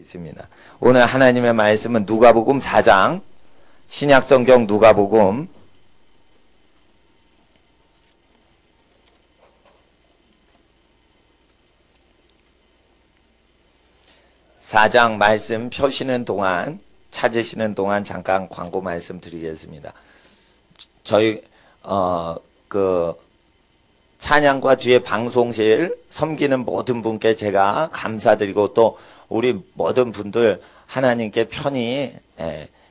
있습니다. 오늘 하나님의 말씀은 누가복음 4장, 신약성경 누가복음 4장 말씀 펴시는 동안, 찾으시는 동안 잠깐 광고 말씀 드리겠습니다. 저희 찬양과 뒤에 방송실 섬기는 모든 분께 제가 감사드리고, 또 우리 모든 분들 하나님께 편히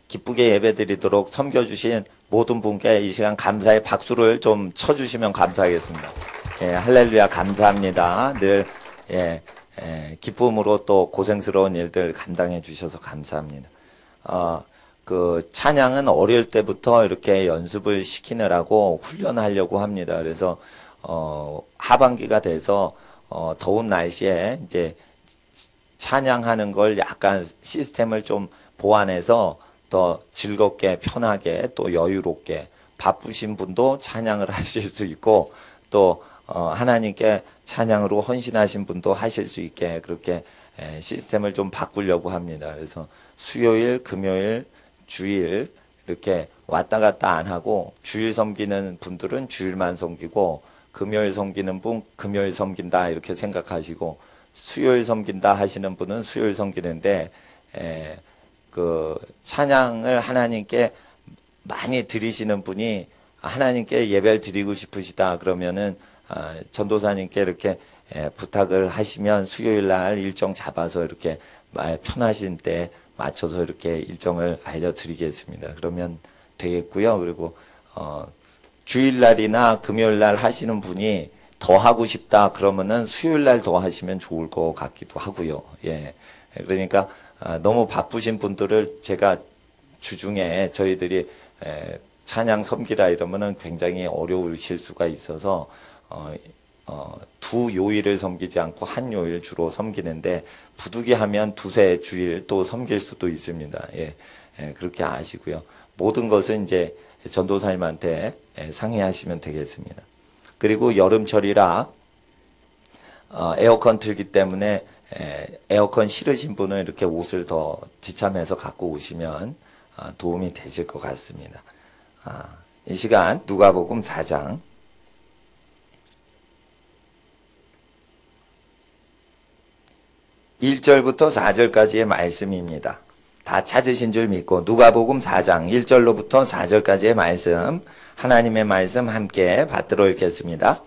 기쁘게 예배드리도록 섬겨주신 모든 분께 이 시간 감사의 박수를 좀 쳐주시면 감사하겠습니다. 할렐루야, 감사합니다. 늘 기쁨으로 또 고생스러운 일들 감당해 주셔서 감사합니다. 찬양은 어릴 때부터 이렇게 연습을 시키느라고 훈련하려고 합니다. 그래서 하반기가 돼서 더운 날씨에 이제 찬양하는 걸 약간 시스템을 좀 보완해서 더 즐겁게, 편하게, 또 여유롭게, 바쁘신 분도 찬양을 하실 수 있고, 또 하나님께 찬양으로 헌신하신 분도 하실 수 있게 그렇게 시스템을 좀 바꾸려고 합니다. 그래서 수요일, 금요일, 주일 이렇게 왔다 갔다 안 하고, 주일 섬기는 분들은 주일만 섬기고, 금요일 섬기는 분 금요일 섬긴다 이렇게 생각하시고, 수요일 섬긴다 하시는 분은 수요일 섬기는데, 찬양을 하나님께 많이 드리시는 분이 하나님께 예배를 드리고 싶으시다 그러면은 전도사님께 이렇게 부탁을 하시면 수요일 날 일정 잡아서 이렇게 편하신 때 맞춰서 이렇게 일정을 알려드리겠습니다. 그러면 되겠고요. 그리고 주일날이나 금요일날 하시는 분이 더 하고 싶다 그러면은 수요일날 더 하시면 좋을 것 같기도 하고요. 그러니까 너무 바쁘신 분들을 제가 주중에 저희들이 찬양 섬기라 이러면은 굉장히 어려우실 수가 있어서 두 요일을 섬기지 않고 한 요일 주로 섬기는데, 부득이하면 두세 주일 또 섬길 수도 있습니다. 그렇게 아시고요. 모든 것은 이제 전도사님한테 상의하시면 되겠습니다. 그리고 여름철이라 에어컨 틀기 때문에 에어컨 싫으신 분은 이렇게 옷을 더 지참해서 갖고 오시면 도움이 되실 것 같습니다. 이 시간 누가복음 4장 1절부터 4절까지의 말씀입니다. 다 찾으신 줄 믿고 누가복음 4장 1절로부터 4절까지의 말씀, 하나님의 말씀 함께 받들어 읽겠습니다.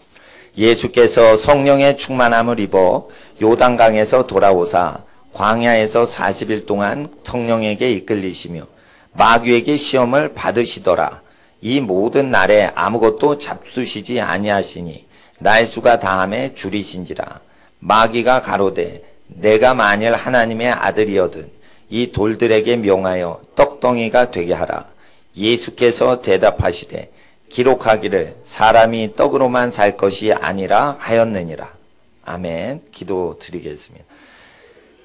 예수께서 성령의 충만함을 입어 요단강에서 돌아오사 광야에서 40일 동안 성령에게 이끌리시며 마귀에게 시험을 받으시더라. 이 모든 날에 아무것도 잡수시지 아니하시니 날수가 다함에 줄이신지라. 마귀가 가로되 내가 만일 하나님의 아들이거든 이 돌들에게 명하여 떡덩이가 되게 하라. 예수께서 대답하시되 기록하기를 사람이 떡으로만 살 것이 아니라 하였느니라. 아멘. 기도드리겠습니다.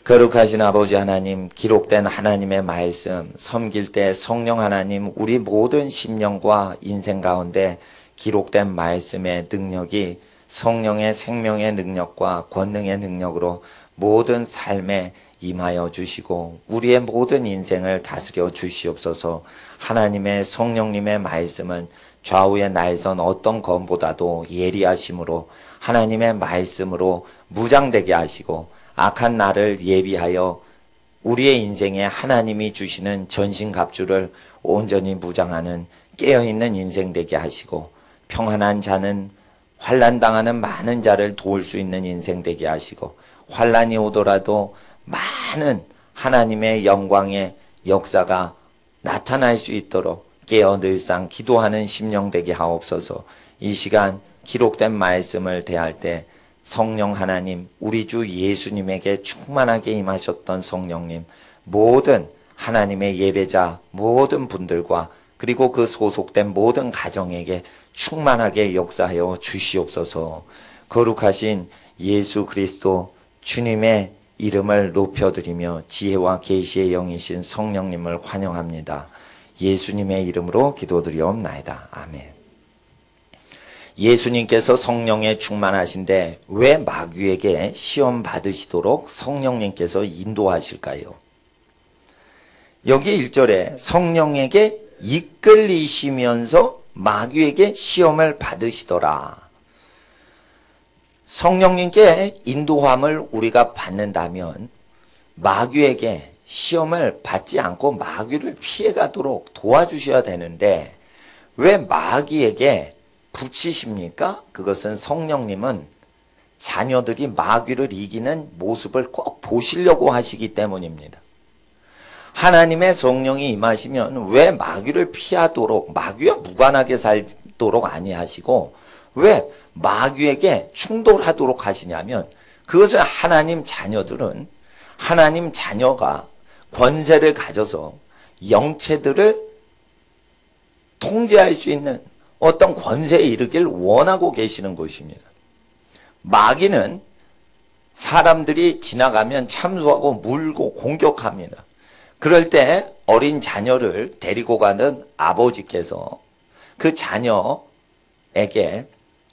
거룩하신 아버지 하나님, 기록된 하나님의 말씀 섬길 때 성령 하나님, 우리 모든 심령과 인생 가운데 기록된 말씀의 능력이 성령의 생명의 능력과 권능의 능력으로 모든 삶에 임하여 주시고 우리의 모든 인생을 다스려 주시옵소서. 하나님의 성령님의 말씀은 좌우의 날선 어떤 검보다도 예리하심으로 하나님의 말씀으로 무장되게 하시고 악한 날을 예비하여 우리의 인생에 하나님이 주시는 전신갑주를 온전히 무장하는 깨어있는 인생 되게 하시고, 평안한 자는 환난당하는 많은 자를 도울 수 있는 인생 되게 하시고, 환난이 오더라도 많은 하나님의 영광의 역사가 나타날 수 있도록 깨어 늘상 기도하는 심령 되게 하옵소서. 이 시간 기록된 말씀을 대할 때 성령 하나님, 우리 주 예수님에게 충만하게 임하셨던 성령님, 모든 하나님의 예배자 모든 분들과 그리고 그 소속된 모든 가정에게 충만하게 역사하여 주시옵소서. 거룩하신 예수 그리스도 주님의 이름을 높여드리며 지혜와 계시의 영이신 성령님을 환영합니다. 예수님의 이름으로 기도드리옵나이다. 아멘. 예수님께서 성령에 충만하신데 왜 마귀에게 시험 받으시도록 성령님께서 인도하실까요? 여기 1절에 성령에게 이끌리시면서 마귀에게 시험을 받으시더라. 성령님께 인도함을 우리가 받는다면 마귀에게 시험을 받지 않고 마귀를 피해가도록 도와주셔야 되는데 왜 마귀에게 붙이십니까? 그것은 성령님은 자녀들이 마귀를 이기는 모습을 꼭 보시려고 하시기 때문입니다. 하나님의 성령이 임하시면 왜 마귀를 피하도록 마귀와 무관하게 살도록 아니하시고 왜 마귀에게 충돌하도록 하시냐면 그것은 하나님 자녀들은 하나님 자녀가 권세를 가져서 영체들을 통제할 수 있는 어떤 권세에 이르길 원하고 계시는 것입니다. 마귀는 사람들이 지나가면 참수하고 물고 공격합니다. 그럴 때 어린 자녀를 데리고 가는 아버지께서 그 자녀에게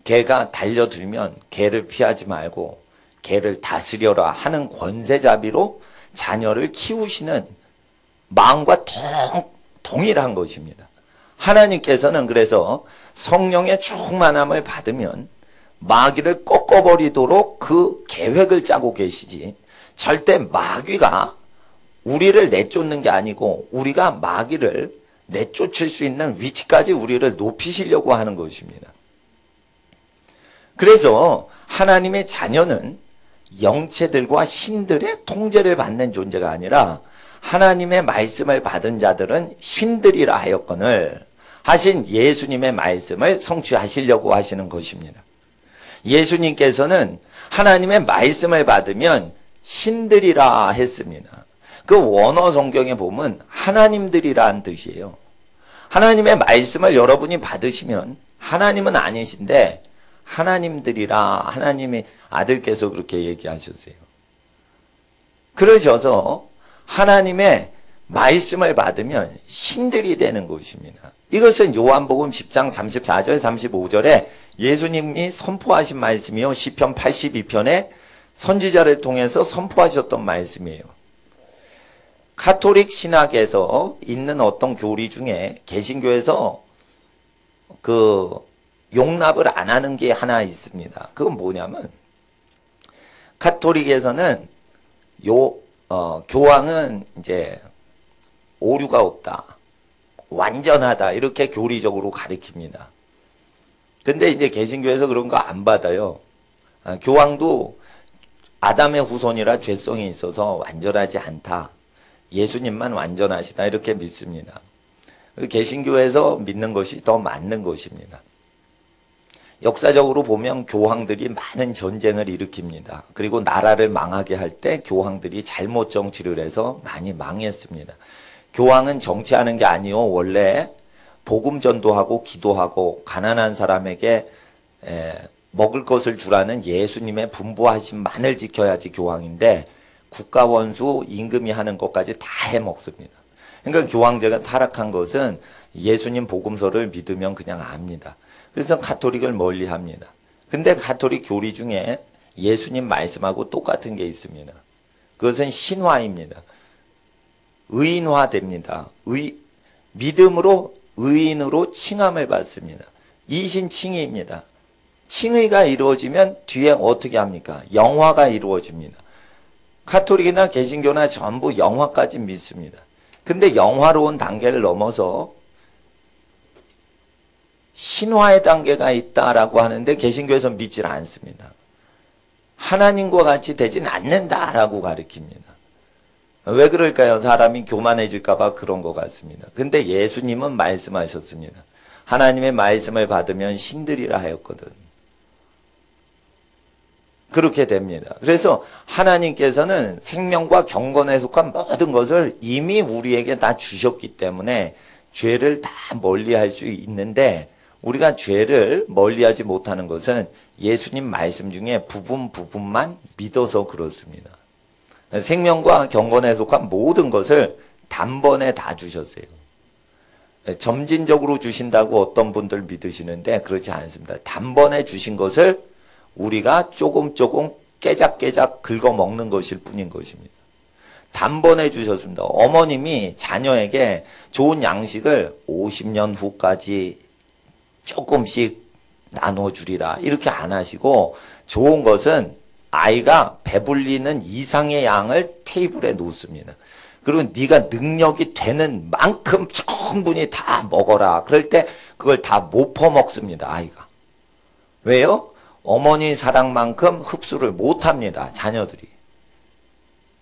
개가 달려들면 개를 피하지 말고 개를 다스려라 하는 권세자비로 자녀를 키우시는 마음과 동일한 것입니다. 하나님께서는 그래서 성령의 충만함을 받으면 마귀를 꺾어버리도록 그 계획을 짜고 계시지 절대 마귀가 우리를 내쫓는 게 아니고 우리가 마귀를 내쫓을 수 있는 위치까지 우리를 높이시려고 하는 것입니다. 그래서 하나님의 자녀는 영체들과 신들의 통제를 받는 존재가 아니라 하나님의 말씀을 받은 자들은 신들이라 하였거늘 하신 예수님의 말씀을 성취하시려고 하시는 것입니다. 예수님께서는 하나님의 말씀을 받으면 신들이라 했습니다. 그 원어 성경에 보면 하나님들이라는 뜻이에요. 하나님의 말씀을 여러분이 받으시면 하나님은 아니신데 하나님들이라 하나님의 아들께서 그렇게 얘기하셨어요. 그러셔서 하나님의 말씀을 받으면 신들이 되는 것입니다. 이것은 요한복음 10장 34절 35절에 예수님이 선포하신 말씀이요. 시편 82편에 선지자를 통해서 선포하셨던 말씀이에요. 가톨릭 신학에서 있는 어떤 교리 중에 개신교에서 그 용납을 안 하는 게 하나 있습니다. 그건 뭐냐면 가톨릭에서는 교황은 이제 오류가 없다. 완전하다. 이렇게 교리적으로 가리킵니다. 근데 이제 개신교에서 그런 거 안 받아요. 교황도 아담의 후손이라 죄성이 있어서 완전하지 않다. 예수님만 완전하시다. 이렇게 믿습니다. 개신교에서 믿는 것이 더 맞는 것입니다. 역사적으로 보면 교황들이 많은 전쟁을 일으킵니다. 그리고 나라를 망하게 할 때 교황들이 잘못 정치를 해서 많이 망했습니다. 교황은 정치하는 게 아니요. 원래 복음 전도하고 기도하고 가난한 사람에게 먹을 것을 주라는 예수님의 분부하심만을 지켜야지 교황인데 국가 원수 임금이 하는 것까지 다 해먹습니다. 그러니까 교황제가 타락한 것은 예수님 복음서를 믿으면 그냥 압니다. 그래서 가톨릭을 멀리합니다. 근데 가톨릭 교리 중에 예수님 말씀하고 똑같은 게 있습니다. 그것은 신화입니다. 의인화됩니다. 믿음으로 의인으로 칭함을 받습니다. 이신칭의입니다. 칭의가 이루어지면 뒤에 어떻게 합니까? 영화가 이루어집니다. 가톨릭이나 개신교나 전부 영화까지 믿습니다. 근데 영화로운 단계를 넘어서 신화의 단계가 있다라고 하는데 개신교에서 믿질 않습니다. 하나님과 같이 되진 않는다라고 가르칩니다. 왜 그럴까요? 사람이 교만해질까 봐 그런 것 같습니다. 근데 예수님은 말씀하셨습니다. 하나님의 말씀을 받으면 신들이라 하였거든. 그렇게 됩니다. 그래서 하나님께서는 생명과 경건에 속한 모든 것을 이미 우리에게 다 주셨기 때문에 죄를 다 멀리할 수 있는데 우리가 죄를 멀리하지 못하는 것은 예수님 말씀 중에 부분만 믿어서 그렇습니다. 생명과 경건에 속한 모든 것을 단번에 다 주셨어요. 점진적으로 주신다고 어떤 분들 믿으시는데 그렇지 않습니다. 단번에 주신 것을 우리가 조금 깨작깨작 긁어 먹는 것일 뿐인 것입니다. 단번에 주셨습니다. 어머님이 자녀에게 좋은 양식을 50년 후까지 조금씩 나눠주리라 이렇게 안 하시고, 좋은 것은 아이가 배불리는 이상의 양을 테이블에 놓습니다. 그리고 네가 능력이 되는 만큼 충분히 다 먹어라. 그럴 때 그걸 다 못 퍼먹습니다, 아이가. 왜요? 어머니 사랑만큼 흡수를 못합니다, 자녀들이.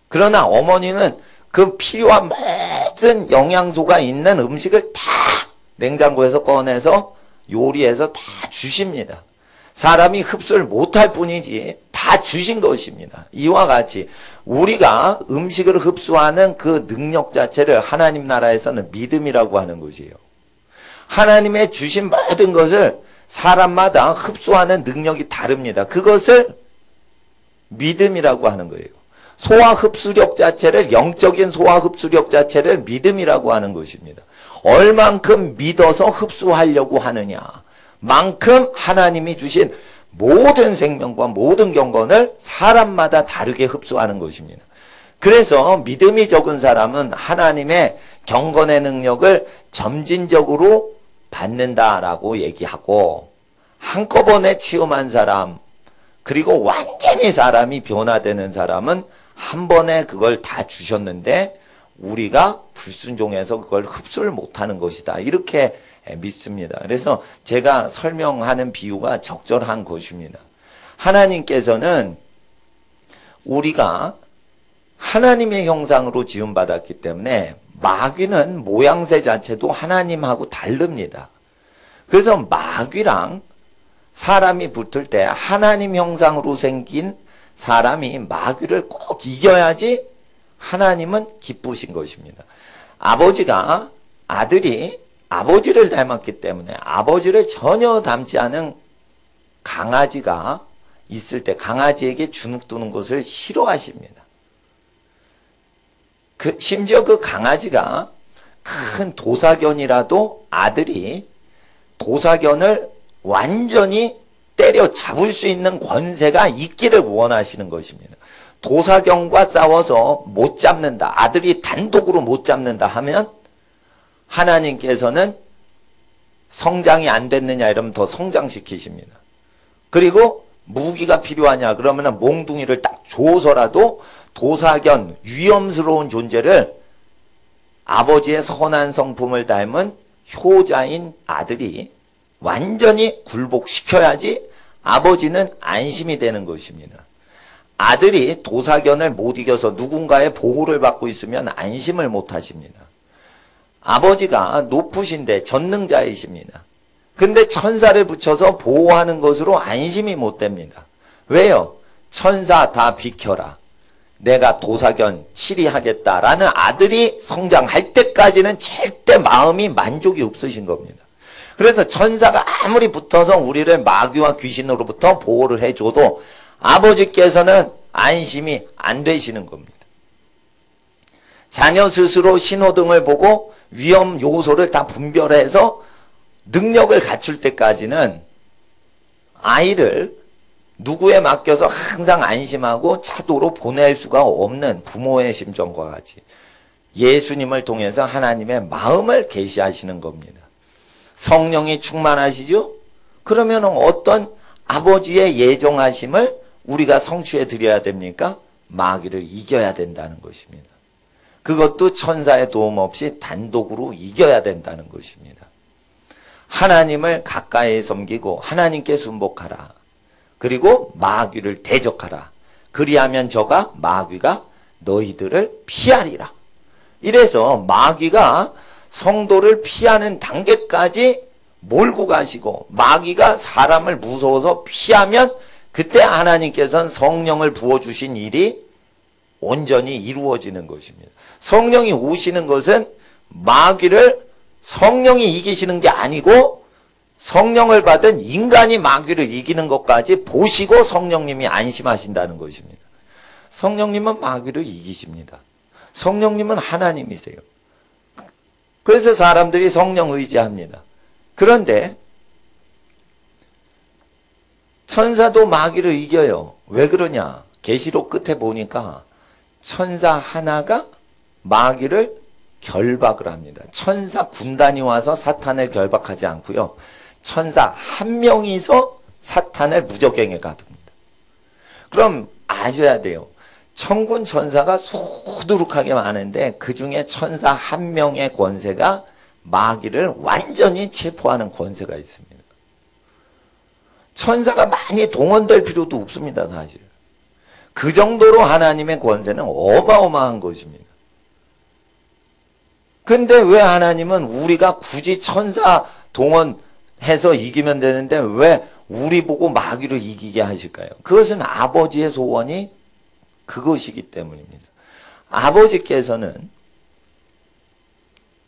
그러나 어머니는 그 필요한 모든 영양소가 있는 음식을 다 냉장고에서 꺼내서 요리해서 다 주십니다. 사람이 흡수를 못할 뿐이지 다 주신 것입니다. 이와 같이 우리가 음식을 흡수하는 그 능력 자체를 하나님 나라에서는 믿음이라고 하는 것이에요. 하나님의 주신 모든 것을 사람마다 흡수하는 능력이 다릅니다. 그것을 믿음이라고 하는 거예요. 소화 흡수력 자체를, 영적인 소화 흡수력 자체를 믿음이라고 하는 것입니다. 얼만큼 믿어서 흡수하려고 하느냐 만큼 하나님이 주신 모든 생명과 모든 경건을 사람마다 다르게 흡수하는 것입니다. 그래서 믿음이 적은 사람은 하나님의 경건의 능력을 점진적으로 받는다라고 얘기하고, 한꺼번에 체험한 사람, 그리고 완전히 사람이 변화되는 사람은 한 번에 그걸 다 주셨는데 우리가 불순종해서 그걸 흡수를 못하는 것이다, 이렇게 믿습니다. 그래서 제가 설명하는 비유가 적절한 것입니다. 하나님께서는 우리가 하나님의 형상으로 지음받았기 때문에 마귀는 모양새 자체도 하나님하고 다릅니다. 그래서 마귀랑 사람이 붙을 때 하나님 형상으로 생긴 사람이 마귀를 꼭 이겨야지 하나님은 기쁘신 것입니다. 아버지가 아들이 아버지를 닮았기 때문에 아버지를 전혀 닮지 않은 강아지가 있을 때 강아지에게 주눅 드는 것을 싫어하십니다. 심지어 그 강아지가 큰 도사견이라도 아들이 도사견을 완전히 때려 잡을 수 있는 권세가 있기를 원하시는 것입니다. 도사견과 싸워서 못 잡는다, 아들이 단독으로 못 잡는다 하면 하나님께서는 성장이 안 됐느냐 이러면 더 성장시키십니다. 그리고 무기가 필요하냐 그러면 몽둥이를 딱 줘서라도 도사견, 위험스러운 존재를 아버지의 선한 성품을 닮은 효자인 아들이 완전히 굴복시켜야지 아버지는 안심이 되는 것입니다. 아들이 도사견을 못 이겨서 누군가의 보호를 받고 있으면 안심을 못 하십니다. 아버지가 높으신데 전능자이십니다. 근데 천사를 붙여서 보호하는 것으로 안심이 못 됩니다. 왜요? 천사 다 비켜라, 내가 도사견 치리하겠다라는 아들이 성장할 때까지는 절대 마음이 만족이 없으신 겁니다. 그래서 천사가 아무리 붙어서 우리를 마귀와 귀신으로부터 보호를 해줘도 아버지께서는 안심이 안 되시는 겁니다. 자녀 스스로 신호등을 보고 위험 요소를 다 분별해서 능력을 갖출 때까지는 아이를 누구에 맡겨서 항상 안심하고 차도로 보낼 수가 없는 부모의 심정과 같이 예수님을 통해서 하나님의 마음을 계시하시는 겁니다. 성령이 충만하시죠? 그러면 어떤 아버지의 예정하심을 우리가 성취해 드려야 됩니까? 마귀를 이겨야 된다는 것입니다. 그것도 천사의 도움 없이 단독으로 이겨야 된다는 것입니다. 하나님을 가까이 섬기고 하나님께 순복하라. 그리고 마귀를 대적하라. 그리하면 저가 마귀가 너희들을 피하리라. 이래서 마귀가 성도를 피하는 단계까지 몰고 가시고 마귀가 사람을 무서워서 피하면 그때 하나님께서는 성령을 부어주신 일이 온전히 이루어지는 것입니다. 성령이 오시는 것은 마귀를 성령이 이기시는 게 아니고 성령을 받은 인간이 마귀를 이기는 것까지 보시고 성령님이 안심하신다는 것입니다. 성령님은 마귀를 이기십니다. 성령님은 하나님이세요. 그래서 사람들이 성령 의지합니다. 그런데 천사도 마귀를 이겨요. 왜 그러냐? 계시록 끝에 보니까 천사 하나가 마귀를 결박을 합니다. 천사 군단이 와서 사탄을 결박하지 않고요. 천사 한 명이서 사탄을 무적행에 가둡니다. 그럼 아셔야 돼요. 천군 천사가 수두룩하게 많은데 그 중에 천사 한 명의 권세가 마귀를 완전히 체포하는 권세가 있습니다. 천사가 많이 동원될 필요도 없습니다, 사실. 그 정도로 하나님의 권세는 어마어마한 것입니다. 근데 왜 하나님은 우리가 굳이 천사 동원해서 이기면 되는데 왜 우리 보고 마귀를 이기게 하실까요? 그것은 아버지의 소원이 그것이기 때문입니다. 아버지께서는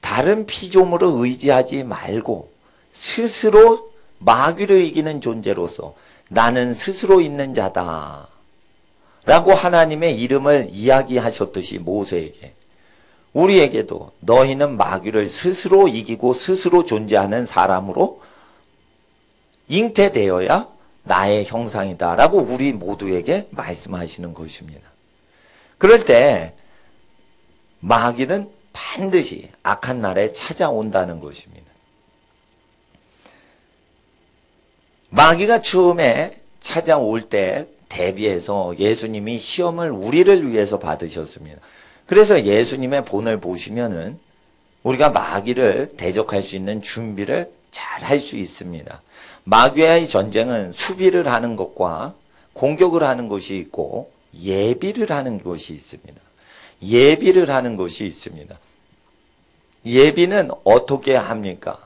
다른 피조물을 의지하지 말고 스스로 마귀를 이기는 존재로서 나는 스스로 있는 자다 라고 하나님의 이름을 이야기하셨듯이 모세에게 우리에게도 너희는 마귀를 스스로 이기고 스스로 존재하는 사람으로 잉태되어야 나의 형상이다 라고 우리 모두에게 말씀하시는 것입니다. 그럴 때 마귀는 반드시 악한 날에 찾아온다는 것입니다. 마귀가 처음에 찾아올 때 대비해서 예수님이 시험을 우리를 위해서 받으셨습니다. 그래서 예수님의 본을 보시면은 우리가 마귀를 대적할 수 있는 준비를 잘 할 수 있습니다. 마귀와의 전쟁은 수비를 하는 것과 공격을 하는 것이 있고 예비를 하는 것이 있습니다. 예비를 하는 것이 있습니다. 예비는 어떻게 합니까?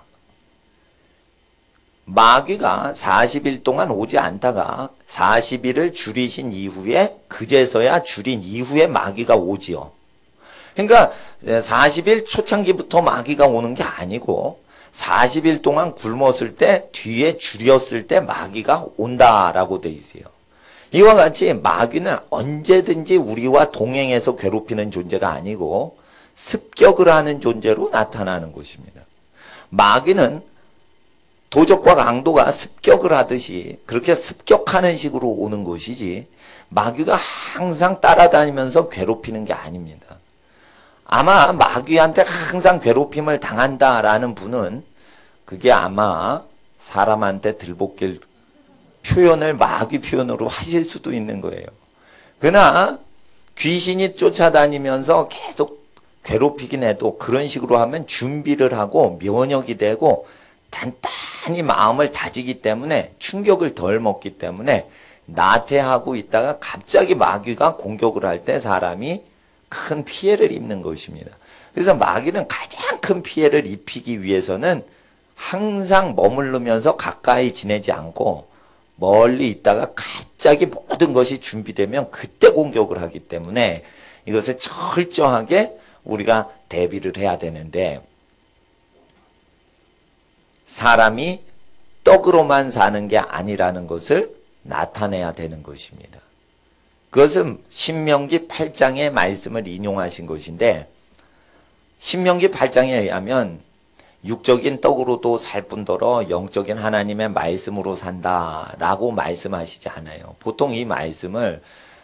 마귀가 40일 동안 오지 않다가 40일을 줄이신 이후에 그제서야 줄인 이후에 마귀가 오지요. 그러니까 40일 초창기부터 마귀가 오는 게 아니고 40일 동안 굶었을 때 뒤에 줄였을 때 마귀가 온다라고 돼 있어요. 이와 같이 마귀는 언제든지 우리와 동행해서 괴롭히는 존재가 아니고 습격을 하는 존재로 나타나는 것입니다. 마귀는 도적과 강도가 습격을 하듯이 그렇게 습격하는 식으로 오는 것이지 마귀가 항상 따라다니면서 괴롭히는 게 아닙니다. 아마 마귀한테 항상 괴롭힘을 당한다라는 분은 그게 아마 사람한테 들볶일 표현을 마귀 표현으로 하실 수도 있는 거예요. 그러나 귀신이 쫓아다니면서 계속 괴롭히긴 해도 그런 식으로 하면 준비를 하고 면역이 되고 단단히 마음을 다지기 때문에 충격을 덜 먹기 때문에 나태하고 있다가 갑자기 마귀가 공격을 할 때 사람이 큰 피해를 입는 것입니다. 그래서 마귀는 가장 큰 피해를 입히기 위해서는 항상 머무르면서 가까이 지내지 않고 멀리 있다가 갑자기 모든 것이 준비되면 그때 공격을 하기 때문에 이것을 철저하게 우리가 대비를 해야 되는데 사람이 떡으로만 사는 게 아니라는 것을 나타내야 되는 것입니다. 그것은 신명기 8장의 말씀을 인용하신 것인데 신명기 8장에 의하면 육적인 떡으로도 살 뿐더러 영적인 하나님의 말씀으로 산다라고 말씀하시지 않아요. 보통 이 말씀을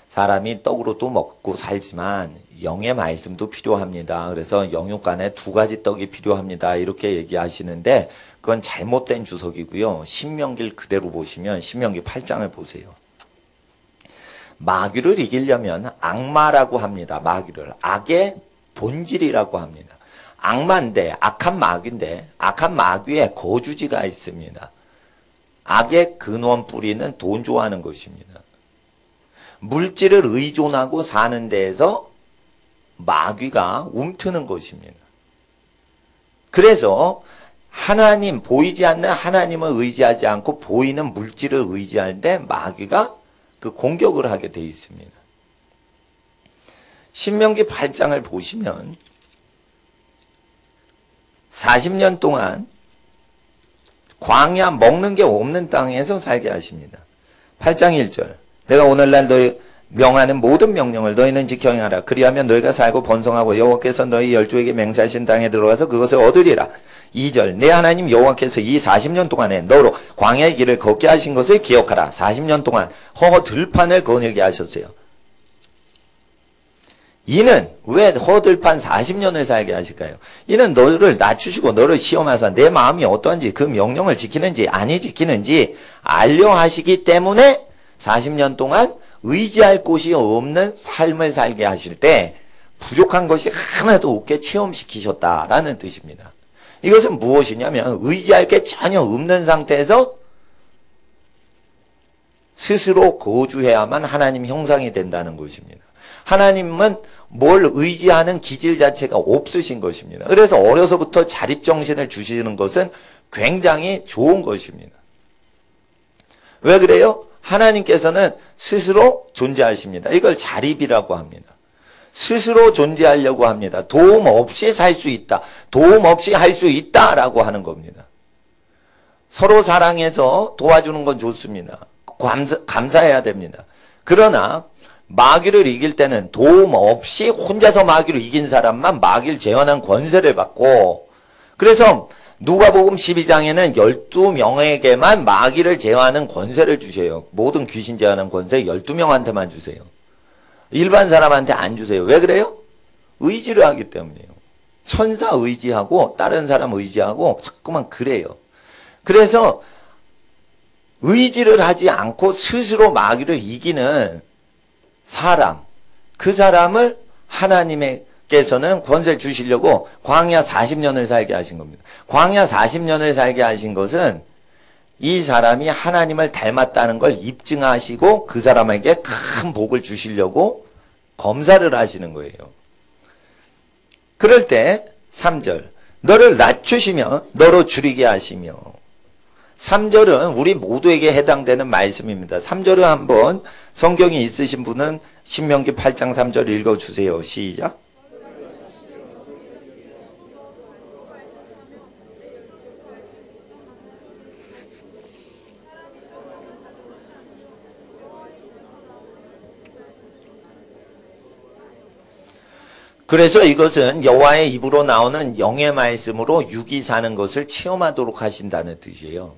사람이 떡으로도 먹고 살지만 영의 말씀도 필요합니다. 그래서 영육간에 두 가지 떡이 필요합니다. 이렇게 얘기하시는데 그건 잘못된 주석이고요. 신명기를 그대로 보시면 신명기 8장을 보세요. 마귀를 이기려면 악마라고 합니다. 마귀를. 악의 본질이라고 합니다. 악마인데 악한 마귀인데 악한 마귀의 거주지가 있습니다. 악의 근원 뿌리는 돈 좋아하는 것입니다. 물질을 의존하고 사는 데에서 마귀가 움트는 것입니다. 그래서 하나님, 보이지 않는 하나님을 의지하지 않고 보이는 물질을 의지할 때 마귀가 그 공격을 하게 되어 있습니다. 신명기 8장을 보시면 40년 동안 광야 먹는 게 없는 땅에서 살게 하십니다. 8장 1절 내가 오늘날 명하는 모든 명령을 너희는 지켜 행하라. 그리하면 너희가 살고 번성하고 여호와께서 너희 열조에게 맹세하신 땅에 들어가서 그것을 얻으리라. 2절 내 하나님 여호와께서 이 40년 동안에 너로 광야의 길을 걷게 하신 것을 기억하라. 40년 동안 허들판을 거닐게 하셨어요. 이는 왜 허들판 40년을 살게 하실까요? 이는 너를 낮추시고 너를 시험하사 내 마음이 어떠한지 그 명령을 지키는지 아니 지키는지 알려 하시기 때문에 40년 동안 의지할 곳이 없는 삶을 살게 하실 때 부족한 것이 하나도 없게 체험시키셨다라는 뜻입니다. 이것은 무엇이냐면 의지할 게 전혀 없는 상태에서 스스로 거주해야만 하나님 형상이 된다는 것입니다. 하나님은 뭘 의지하는 기질 자체가 없으신 것입니다. 그래서 어려서부터 자립정신을 주시는 것은 굉장히 좋은 것입니다. 왜 그래요? 하나님께서는 스스로 존재하십니다. 이걸 자립이라고 합니다. 스스로 존재하려고 합니다. 도움 없이 살 수 있다. 도움 없이 할 수 있다라고 하는 겁니다. 서로 사랑해서 도와주는 건 좋습니다. 감사해야 됩니다. 그러나 마귀를 이길 때는 도움 없이 혼자서 마귀를 이긴 사람만 마귀를 제어하는 권세를 받고, 그래서 누가복음 12장에는 12명에게만 마귀를 제어하는 권세를 주세요. 모든 귀신 제어하는 권세 12명한테만 주세요. 일반 사람한테 안 주세요. 왜 그래요? 의지를 하기 때문이에요. 천사 의지하고 다른 사람 의지하고 자꾸만 그래요. 그래서 의지를 하지 않고 스스로 마귀를 이기는 사람, 그 사람을 하나님께서는 권세를 주시려고 광야 40년을 살게 하신 겁니다. 광야 40년을 살게 하신 것은 이 사람이 하나님을 닮았다는 걸 입증하시고 그 사람에게 큰 복을 주시려고 검사를 하시는 거예요. 그럴 때 3절 너를 낮추시며 너로 줄이게 하시며, 3절은 우리 모두에게 해당되는 말씀입니다. 3절을 한번 성경이 있으신 분은 신명기 8장 3절 읽어주세요. 시작. 그래서 이것은 여호와의 입으로 나오는 영의 말씀으로 육이 사는 것을 체험하도록 하신다는 뜻이에요.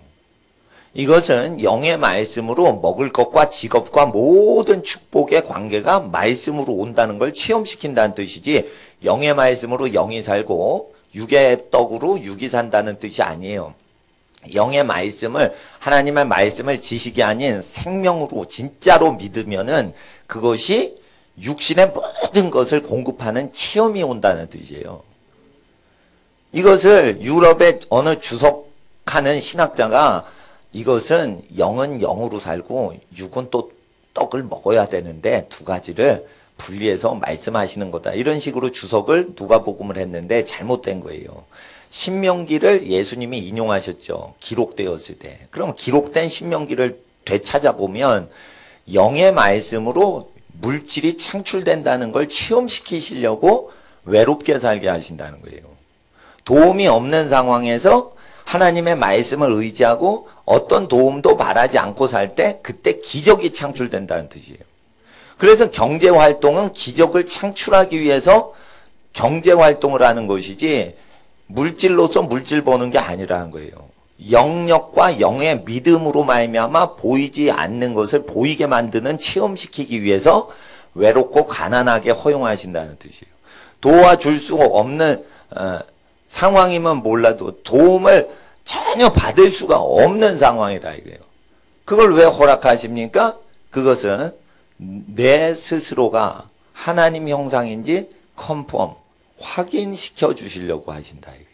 이것은 영의 말씀으로 먹을 것과 직업과 모든 축복의 관계가 말씀으로 온다는 걸 체험시킨다는 뜻이지, 영의 말씀으로 영이 살고 육의 떡으로 육이 산다는 뜻이 아니에요. 영의 말씀을, 하나님의 말씀을 지식이 아닌 생명으로 진짜로 믿으면은 그것이 육신의 모든 것을 공급하는 체험이 온다는 뜻이에요. 이것을 유럽의 어느 주석하는 신학자가 이것은 영은 영으로 살고 육은 또 떡을 먹어야 되는데 두 가지를 분리해서 말씀하시는 거다, 이런 식으로 주석을 누가복음을 했는데 잘못된 거예요. 신명기를 예수님이 인용하셨죠. 기록되었을 때. 그럼 기록된 신명기를 되찾아보면 영의 말씀으로 물질이 창출된다는 걸 체험시키시려고 외롭게 살게 하신다는 거예요. 도움이 없는 상황에서 하나님의 말씀을 의지하고 어떤 도움도 바라지 않고 살 때 그때 기적이 창출된다는 뜻이에요. 그래서 경제활동은 기적을 창출하기 위해서 경제활동을 하는 것이지 물질로서 물질 버는 게 아니라는 거예요. 영역과 영의 믿음으로 말미암아 보이지 않는 것을 보이게 만드는, 체험시키기 위해서 외롭고 가난하게 허용하신다는 뜻이에요. 도와줄 수 없는 상황이면 몰라도 도움을 전혀 받을 수가 없는 상황이라 이거예요. 그걸 왜 허락하십니까? 그것은 내 스스로가 하나님 형상인지 컨펌, 확인시켜 주시려고 하신다 이거예요.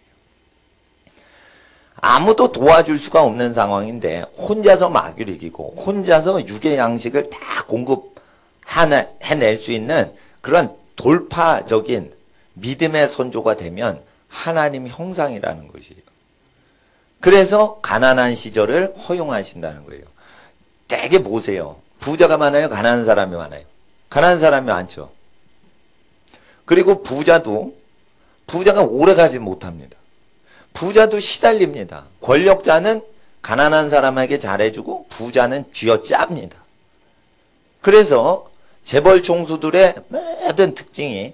아무도 도와줄 수가 없는 상황인데 혼자서 마귀를 이기고 혼자서 육의 양식을 다 공급해낼 수 있는 그런 돌파적인 믿음의 선조가 되면 하나님 형상이라는 것이에요. 그래서 가난한 시절을 허용하신다는 거예요. 되게 보세요. 부자가 많아요? 가난한 사람이 많아요? 가난한 사람이 많죠. 그리고 부자가 오래가지 못합니다. 부자도 시달립니다. 권력자는 가난한 사람에게 잘해주고 부자는 쥐어짭니다. 그래서 재벌 총수들의 모든 특징이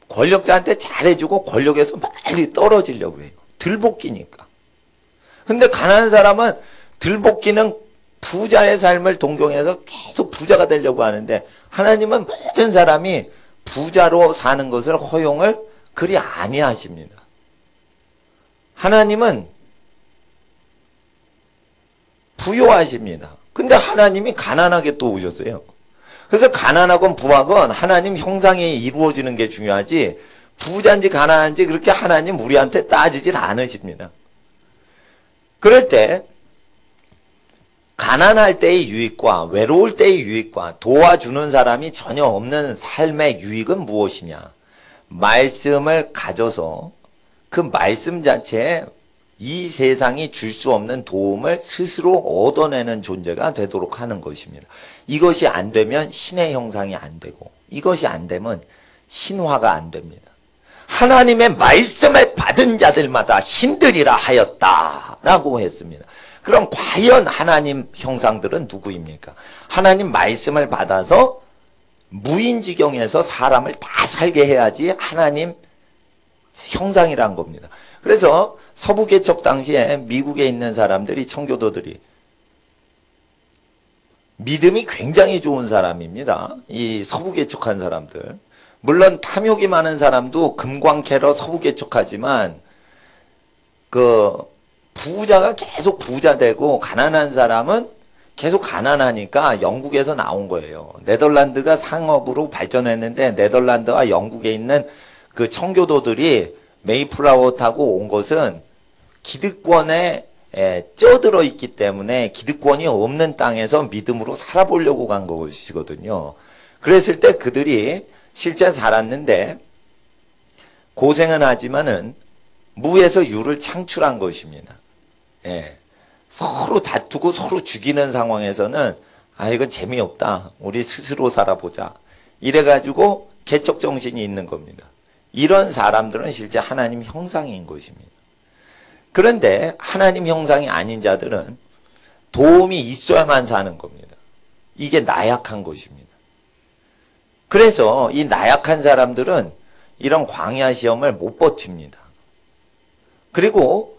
권력자한테 잘해주고 권력에서 빨리 떨어지려고 해요. 들볶이니까. 근데 가난한 사람은 들볶이는 부자의 삶을 동경해서 계속 부자가 되려고 하는데 하나님은 모든 사람이 부자로 사는 것을 허용을 그리 아니하십니다. 하나님은 부요하십니다. 근데 하나님이 가난하게 또 오셨어요. 그래서 가난하건 부하건 하나님 형상이 이루어지는 게 중요하지 부자인지 가난한지 그렇게 하나님 우리한테 따지질 않으십니다. 그럴 때 가난할 때의 유익과 외로울 때의 유익과 도와주는 사람이 전혀 없는 삶의 유익은 무엇이냐? 말씀을 가져서 그 말씀 자체에 이 세상이 줄 수 없는 도움을 스스로 얻어내는 존재가 되도록 하는 것입니다. 이것이 안 되면 신의 형상이 안 되고 이것이 안 되면 신화가 안 됩니다. 하나님의 말씀을 받은 자들마다 신들이라 하였다라고 했습니다. 그럼 과연 하나님 형상들은 누구입니까? 하나님 말씀을 받아서 무인지경에서 사람을 다 살게 해야지 하나님 형상이란 겁니다. 그래서 서부개척 당시에 미국에 있는 사람들이 청교도들이 믿음이 굉장히 좋은 사람입니다. 이 서부개척한 사람들. 물론 탐욕이 많은 사람도 금광캐러 서부개척하지만 그 부자가 계속 부자 되고 가난한 사람은 계속 가난하니까 영국에서 나온 거예요. 네덜란드가 상업으로 발전했는데 네덜란드와 영국에 있는 그 청교도들이 메이플라워 타고 온 것은 기득권에 쪄들어 있기 때문에 기득권이 없는 땅에서 믿음으로 살아보려고 간 것이거든요. 그랬을 때 그들이 실제 살았는데 고생은 하지만은 무에서 유를 창출한 것입니다. 예. 서로 다투고 서로 죽이는 상황에서는 아 이건 재미없다. 우리 스스로 살아보자. 이래가지고 개척 정신이 있는 겁니다. 이런 사람들은 실제 하나님 형상인 것입니다. 그런데 하나님 형상이 아닌 자들은 도움이 있어야만 사는 겁니다. 이게 나약한 것입니다. 그래서 이 나약한 사람들은 이런 광야 시험을 못 버팁니다. 그리고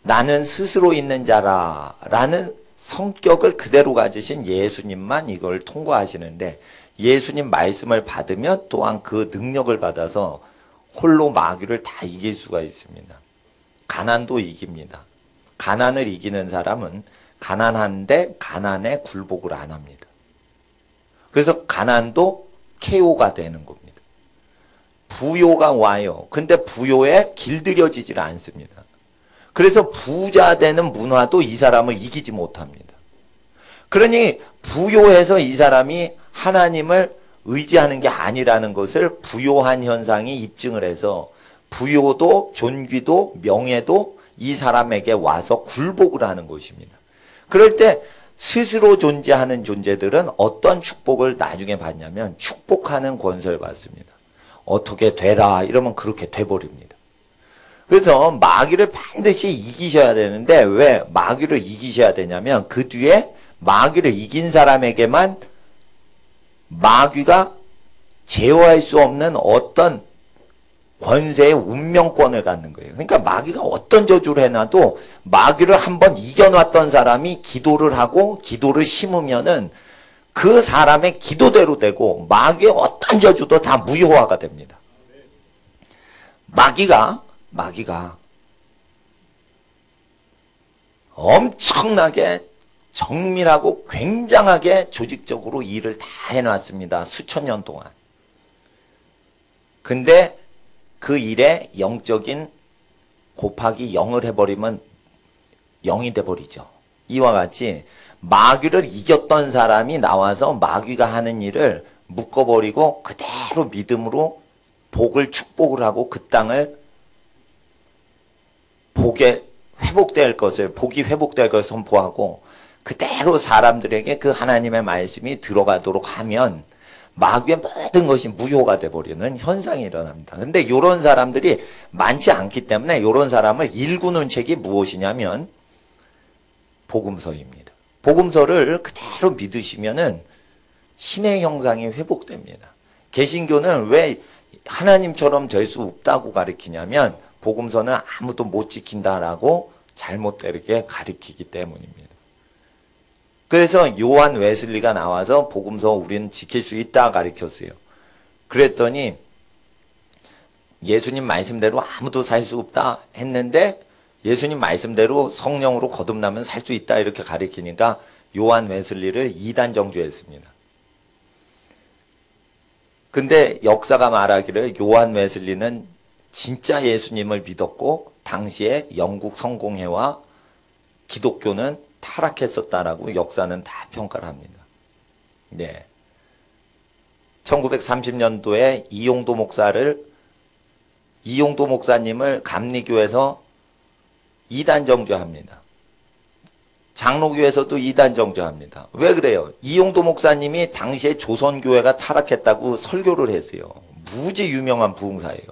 나는 스스로 있는 자라 라는 성격을 그대로 가지신 예수님만 이걸 통과하시는데 예수님 말씀을 받으면 또한 그 능력을 받아서 홀로 마귀를 다 이길 수가 있습니다. 가난도 이깁니다. 가난을 이기는 사람은 가난한데 가난에 굴복을 안 합니다. 그래서 가난도 KO가 되는 겁니다. 부요가 와요. 근데 부요에 길들여지질 않습니다. 그래서 부자 되는 문화도 이 사람을 이기지 못합니다. 그러니 부요해서 이 사람이 하나님을 의지하는 게 아니라는 것을 부요한 현상이 입증을 해서 부요도 존귀도 명예도 이 사람에게 와서 굴복을 하는 것입니다. 그럴 때 스스로 존재하는 존재들은 어떤 축복을 나중에 받냐면 축복하는 권세를 받습니다. 어떻게 되라 이러면 그렇게 돼버립니다. 그래서 마귀를 반드시 이기셔야 되는데 왜 마귀를 이기셔야 되냐면 그 뒤에 마귀를 이긴 사람에게만 마귀가 제어할 수 없는 어떤 권세의 운명권을 갖는 거예요. 그러니까 마귀가 어떤 저주를 해놔도 마귀를 한번 이겨놨던 사람이 기도를 하고 기도를 심으면은 그 사람의 기도대로 되고 마귀의 어떤 저주도 다 무효화가 됩니다. 마귀가 엄청나게 정밀하고 굉장하게 조직적으로 일을 다 해놨습니다. 수천 년 동안. 근데 그 일에 영적인 곱하기 0을 해버리면 0이 돼버리죠. 이와 같이 마귀를 이겼던 사람이 나와서 마귀가 하는 일을 묶어버리고 그대로 믿음으로 복을 축복을 하고 그 땅을 복이 회복될 것을 선포하고 그대로 사람들에게 그 하나님의 말씀이 들어가도록 하면 마귀의 모든 것이 무효가 돼버리는 현상이 일어납니다. 근데 이런 사람들이 많지 않기 때문에 이런 사람을 일구는 책이 무엇이냐면 복음서입니다. 복음서를 그대로 믿으시면은 신의 형상이 회복됩니다. 개신교는 왜 하나님처럼 될 수 없다고 가르치냐면 복음서는 아무도 못 지킨다라고 잘못되게 가르치기 때문입니다. 그래서 요한 웨슬리가 나와서 복음서 우리는 지킬 수 있다 가르쳤어요. 그랬더니 예수님 말씀대로 아무도 살 수 없다 했는데 예수님 말씀대로 성령으로 거듭나면 살 수 있다 이렇게 가르치니까 요한 웨슬리를 이단 정죄했습니다. 근데 역사가 말하기를 요한 웨슬리는 진짜 예수님을 믿었고 당시에 영국 성공회와 기독교는 타락했었다라고 역사는 다 평가를 합니다. 네. 1930년도에 이용도 목사님을 감리교에서 이단 정죄합니다. 장로교에서도 이단 정죄합니다. 왜 그래요? 이용도 목사님이 당시에 조선교회가 타락했다고 설교를 했어요. 무지 유명한 부흥사예요.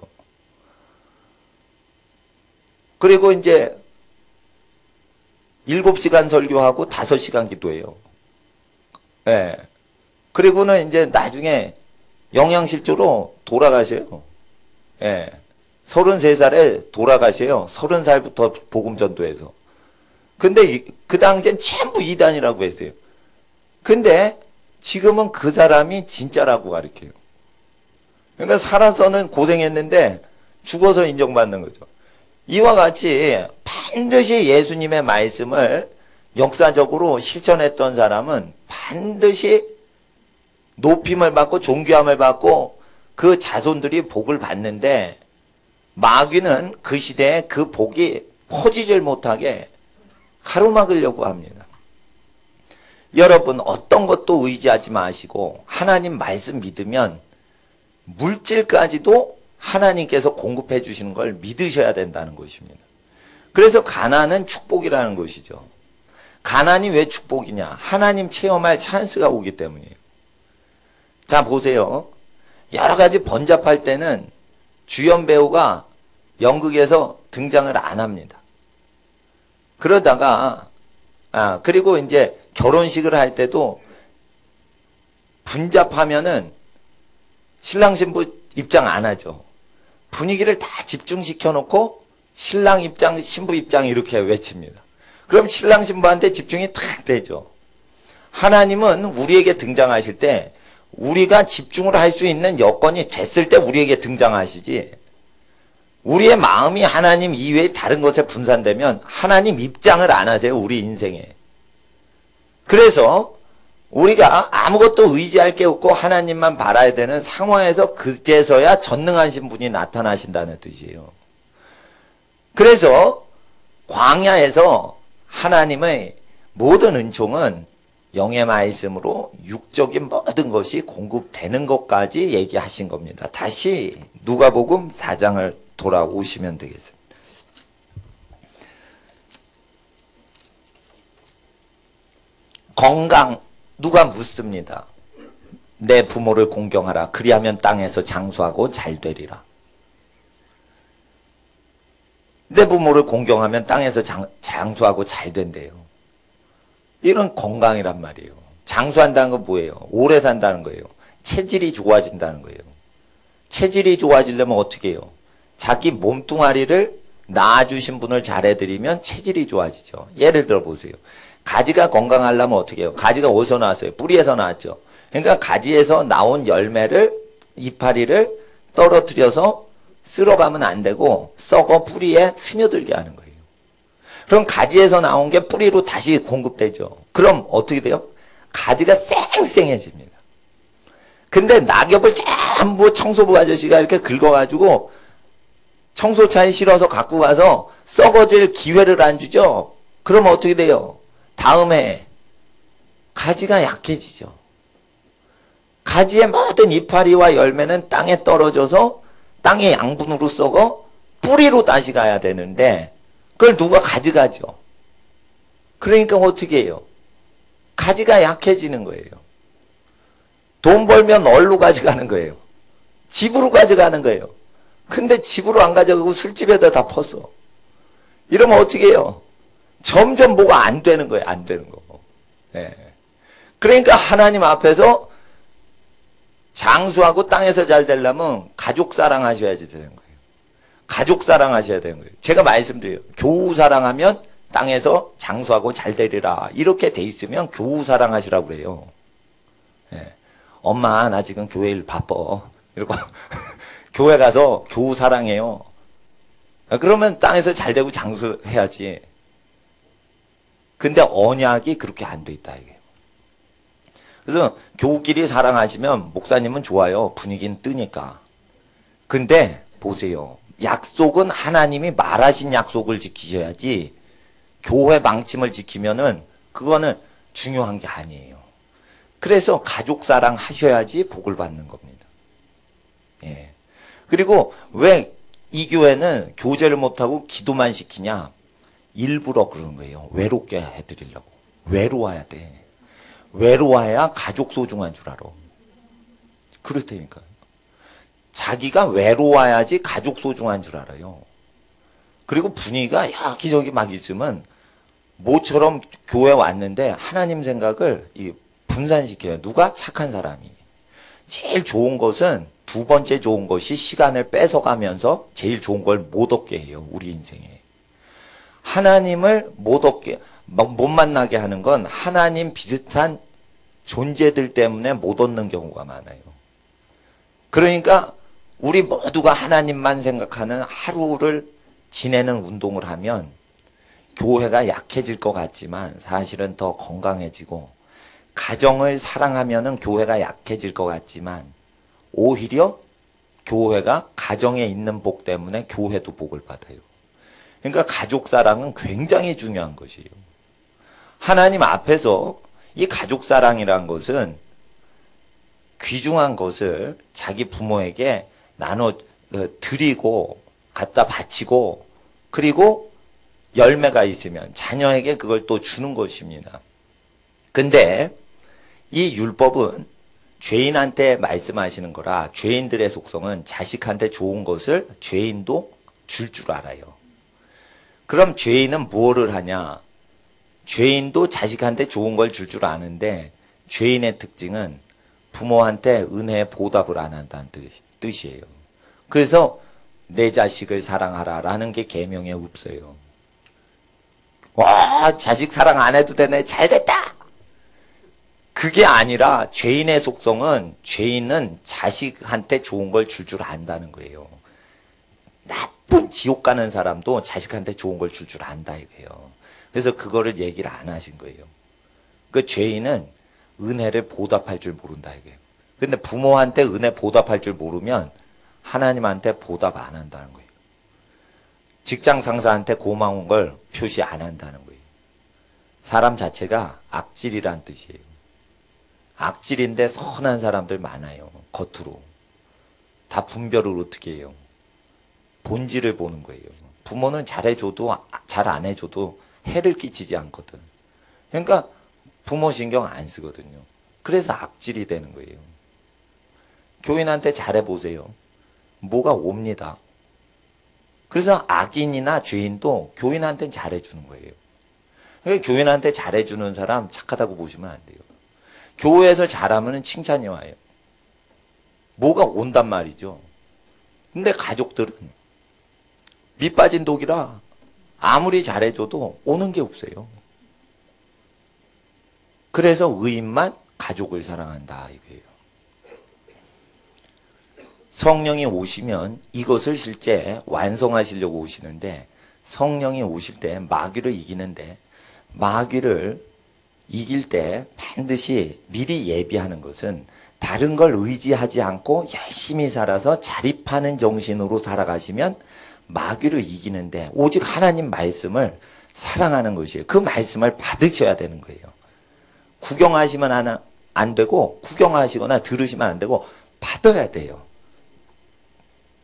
그리고 이제 7시간 설교하고 5시간 기도해요. 예. 그리고는 이제 나중에 영양실조로 돌아가셔요. 예. 33살에 돌아가셔요. 30살부터 복음 전도해서. 근데 그 당시엔 전부 이단이라고 했어요. 근데 지금은 그 사람이 진짜라고 가르쳐요. 그러니까 살아서는 고생했는데 죽어서 인정받는 거죠. 이와 같이 반드시 예수님의 말씀을 역사적으로 실천했던 사람은 반드시 높임을 받고 존귀함을 받고 그 자손들이 복을 받는데 마귀는 그 시대에 그 복이 퍼지질 못하게 가로막으려고 합니다. 여러분 어떤 것도 의지하지 마시고 하나님 말씀 믿으면 물질까지도 하나님께서 공급해 주시는 걸 믿으셔야 된다는 것입니다. 그래서 가난은 축복이라는 것이죠. 가난이 왜 축복이냐? 하나님 체험할 찬스가 오기 때문이에요. 자 보세요. 여러 가지 번잡할 때는 주연 배우가 연극에서 등장을 안 합니다. 그러다가 그리고 이제 결혼식을 할 때도 분잡하면은 신랑 신부 입장 안 하죠. 분위기를 다 집중시켜 놓고 신랑 입장, 신부 입장 이렇게 외칩니다. 그럼 신랑 신부한테 집중이 탁 되죠. 하나님은 우리에게 등장하실 때 우리가 집중을 할 수 있는 여건이 됐을 때 우리에게 등장하시지, 우리의 마음이 하나님 이외에 다른 것에 분산되면 하나님 입장을 안 하세요, 우리 인생에. 그래서 우리가 아무것도 의지할 게 없고 하나님만 바라야 되는 상황에서 그제서야 전능하신 분이 나타나신다는 뜻이에요. 그래서 광야에서 하나님의 모든 은총은 영의 말씀으로 육적인 모든 것이 공급되는 것까지 얘기하신 겁니다. 다시 누가복음 4장을 돌아오시면 되겠습니다. 건강 누가 묻습니다. 내 부모를 공경하라. 그리하면 땅에서 장수하고 잘 되리라. 내 부모를 공경하면 땅에서 장수하고 잘 된대요. 이런 건강이란 말이에요. 장수한다는 건 뭐예요? 오래 산다는 거예요. 체질이 좋아진다는 거예요. 체질이 좋아지려면 어떻게 해요? 자기 몸뚱아리를 낳아주신 분을 잘해드리면 체질이 좋아지죠. 예를 들어 보세요. 가지가 건강하려면 어떻게 해요? 가지가 어디서 나왔어요? 뿌리에서 나왔죠. 그러니까 가지에서 나온 열매를, 이파리를 떨어뜨려서 쓸어가면 안 되고 썩어 뿌리에 스며들게 하는 거예요. 그럼 가지에서 나온 게 뿌리로 다시 공급되죠. 그럼 어떻게 돼요? 가지가 쌩쌩해집니다. 근데 낙엽을 전부 청소부 아저씨가 이렇게 긁어가지고 청소차에 실어서 갖고 가서 썩어질 기회를 안 주죠. 그러면 어떻게 돼요? 다음에 가지가 약해지죠. 가지의 모든 이파리와 열매는 땅에 떨어져서 땅의 양분으로 썩어 뿌리로 다시 가야 되는데 그걸 누가 가져가죠. 그러니까 어떻게 해요? 가지가 약해지는 거예요. 돈 벌면 얼로 가져가는 거예요. 집으로 가져가는 거예요. 근데 집으로 안 가져가고 술집에다 다 퍼서. 이러면 어떻게 해요? 점점 뭐가 안 되는 거예요. 안 되는 거. 네. 그러니까 하나님 앞에서 장수하고 땅에서 잘 되려면 가족 사랑하셔야지 되는 거예요. 가족 사랑하셔야 되는 거예요. 제가 말씀드려요. 교우 사랑하면 땅에서 장수하고 잘 되리라. 이렇게 돼 있으면 교우 사랑하시라고 그래요. 예. 엄마 나 지금 교회 일 바빠. 이러고 교회 가서 교우 사랑해요. 그러면 땅에서 잘 되고 장수해야지. 근데 언약이 그렇게 안 돼 있다 이게. 그래서 교우끼리 사랑하시면 목사님은 좋아요. 분위기는 뜨니까. 근데 보세요. 약속은 하나님이 말하신 약속을 지키셔야지 교회 방침을 지키면은 그거는 중요한 게 아니에요. 그래서 가족 사랑 하셔야지 복을 받는 겁니다. 예. 그리고 왜 이 교회는 교제를 못하고 기도만 시키냐? 일부러 그러는 거예요. 외롭게 해드리려고. 외로워야 돼. 외로워야 가족 소중한 줄 알아. 그렇다니까. 자기가 외로워야지 가족 소중한 줄 알아요. 그리고 분위기가 여기저기 막 있으면 모처럼 교회 왔는데 하나님 생각을 분산시켜요. 누가? 착한 사람이. 제일 좋은 것은 두 번째 좋은 것이 시간을 뺏어가면서 제일 좋은 걸 못 얻게 해요. 우리 인생에. 하나님을 못 만나게 하는 건 하나님 비슷한 존재들 때문에 못 얻는 경우가 많아요. 그러니까 우리 모두가 하나님만 생각하는 하루를 지내는 운동을 하면 교회가 약해질 것 같지만 사실은 더 건강해지고, 가정을 사랑하면은 교회가 약해질 것 같지만 오히려 교회가 가정에 있는 복 때문에 교회도 복을 받아요. 그러니까 가족 사랑은 굉장히 중요한 것이에요. 하나님 앞에서 이 가족 사랑이란 것은 귀중한 것을 자기 부모에게 나눠 드리고 갖다 바치고, 그리고 열매가 있으면 자녀에게 그걸 또 주는 것입니다. 근데 이 율법은 죄인한테 말씀하시는 거라, 죄인들의 속성은 자식한테 좋은 것을 죄인도 줄 알아요. 그럼 죄인은 무엇을 하냐? 죄인도 자식한테 좋은 걸 줄 아는데 죄인의 특징은 부모한테 은혜의 보답을 안 한다는 뜻이에요. 그래서 내 자식을 사랑하라라는 게 계명에 없어요. 와, 자식 사랑 안 해도 되네. 잘 됐다. 그게 아니라 죄인의 속성은, 죄인은 자식한테 좋은 걸 줄 안다는 거예요. 나쁜 지옥 가는 사람도 자식한테 좋은 걸 줄 안다 이거예요. 그래서 그거를 얘기를 안 하신 거예요. 그 죄인은 은혜를 보답할 줄 모른다 이거예요. 근데 부모한테 은혜 보답할 줄 모르면 하나님한테 보답 안 한다는 거예요. 직장 상사한테 고마운 걸 표시 안 한다는 거예요. 사람 자체가 악질이란 뜻이에요. 악질인데 선한 사람들 많아요. 겉으로. 다 분별을 어떻게 해요? 본질을 보는 거예요. 부모는 잘해줘도 잘 안 해줘도 해를 끼치지 않거든. 그러니까 부모 신경 안 쓰거든요. 그래서 악질이 되는 거예요. 교인한테 잘해보세요. 뭐가 옵니다. 그래서 악인이나 죄인도 교인한테는 잘해주는 거예요. 그러니까 교인한테 잘해주는 사람 착하다고 보시면 안 돼요. 교회에서 잘하면 칭찬이 와요. 뭐가 온단 말이죠. 근데 가족들은 밑 빠진 독이라 아무리 잘해줘도 오는 게 없어요. 그래서 의인만 가족을 사랑한다 이거예요. 성령이 오시면 이것을 실제 완성하시려고 오시는데, 성령이 오실 때 마귀를 이기는데, 마귀를 이길 때 반드시 미리 예비하는 것은 다른 걸 의지하지 않고 열심히 살아서 자립하는 정신으로 살아가시면 마귀를 이기는데 오직 하나님 말씀을 사랑하는 것이에요. 그 말씀을 받으셔야 되는 거예요. 구경하시면 안 되고, 구경하시거나 들으시면 안 되고 받아야 돼요.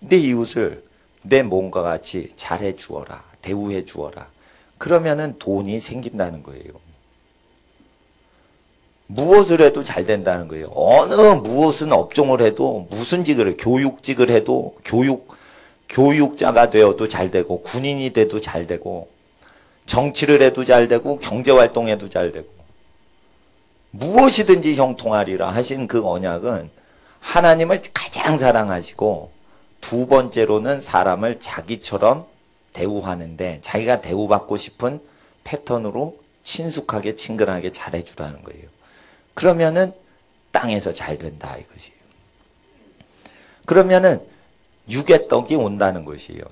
내 이웃을 내 몸과 같이 잘해 주어라, 대우해 주어라. 그러면은 돈이 생긴다는 거예요. 무엇을 해도 잘 된다는 거예요. 무엇은 업종을 해도, 무슨 직을 해도, 교육직을 해도, 교육자가 되어도 잘 되고, 군인이 돼도 잘 되고, 정치를 해도 잘 되고, 경제활동해도 잘 되고, 무엇이든지 형통하리라 하신 그 언약은 하나님을 가장 사랑하시고 두 번째로는 사람을 자기처럼 대우하는데 자기가 대우받고 싶은 패턴으로 친숙하게 친근하게 잘해주라는 거예요. 그러면은 땅에서 잘 된다 이것이에요. 그러면은 육의 떡이 온다는 것이에요.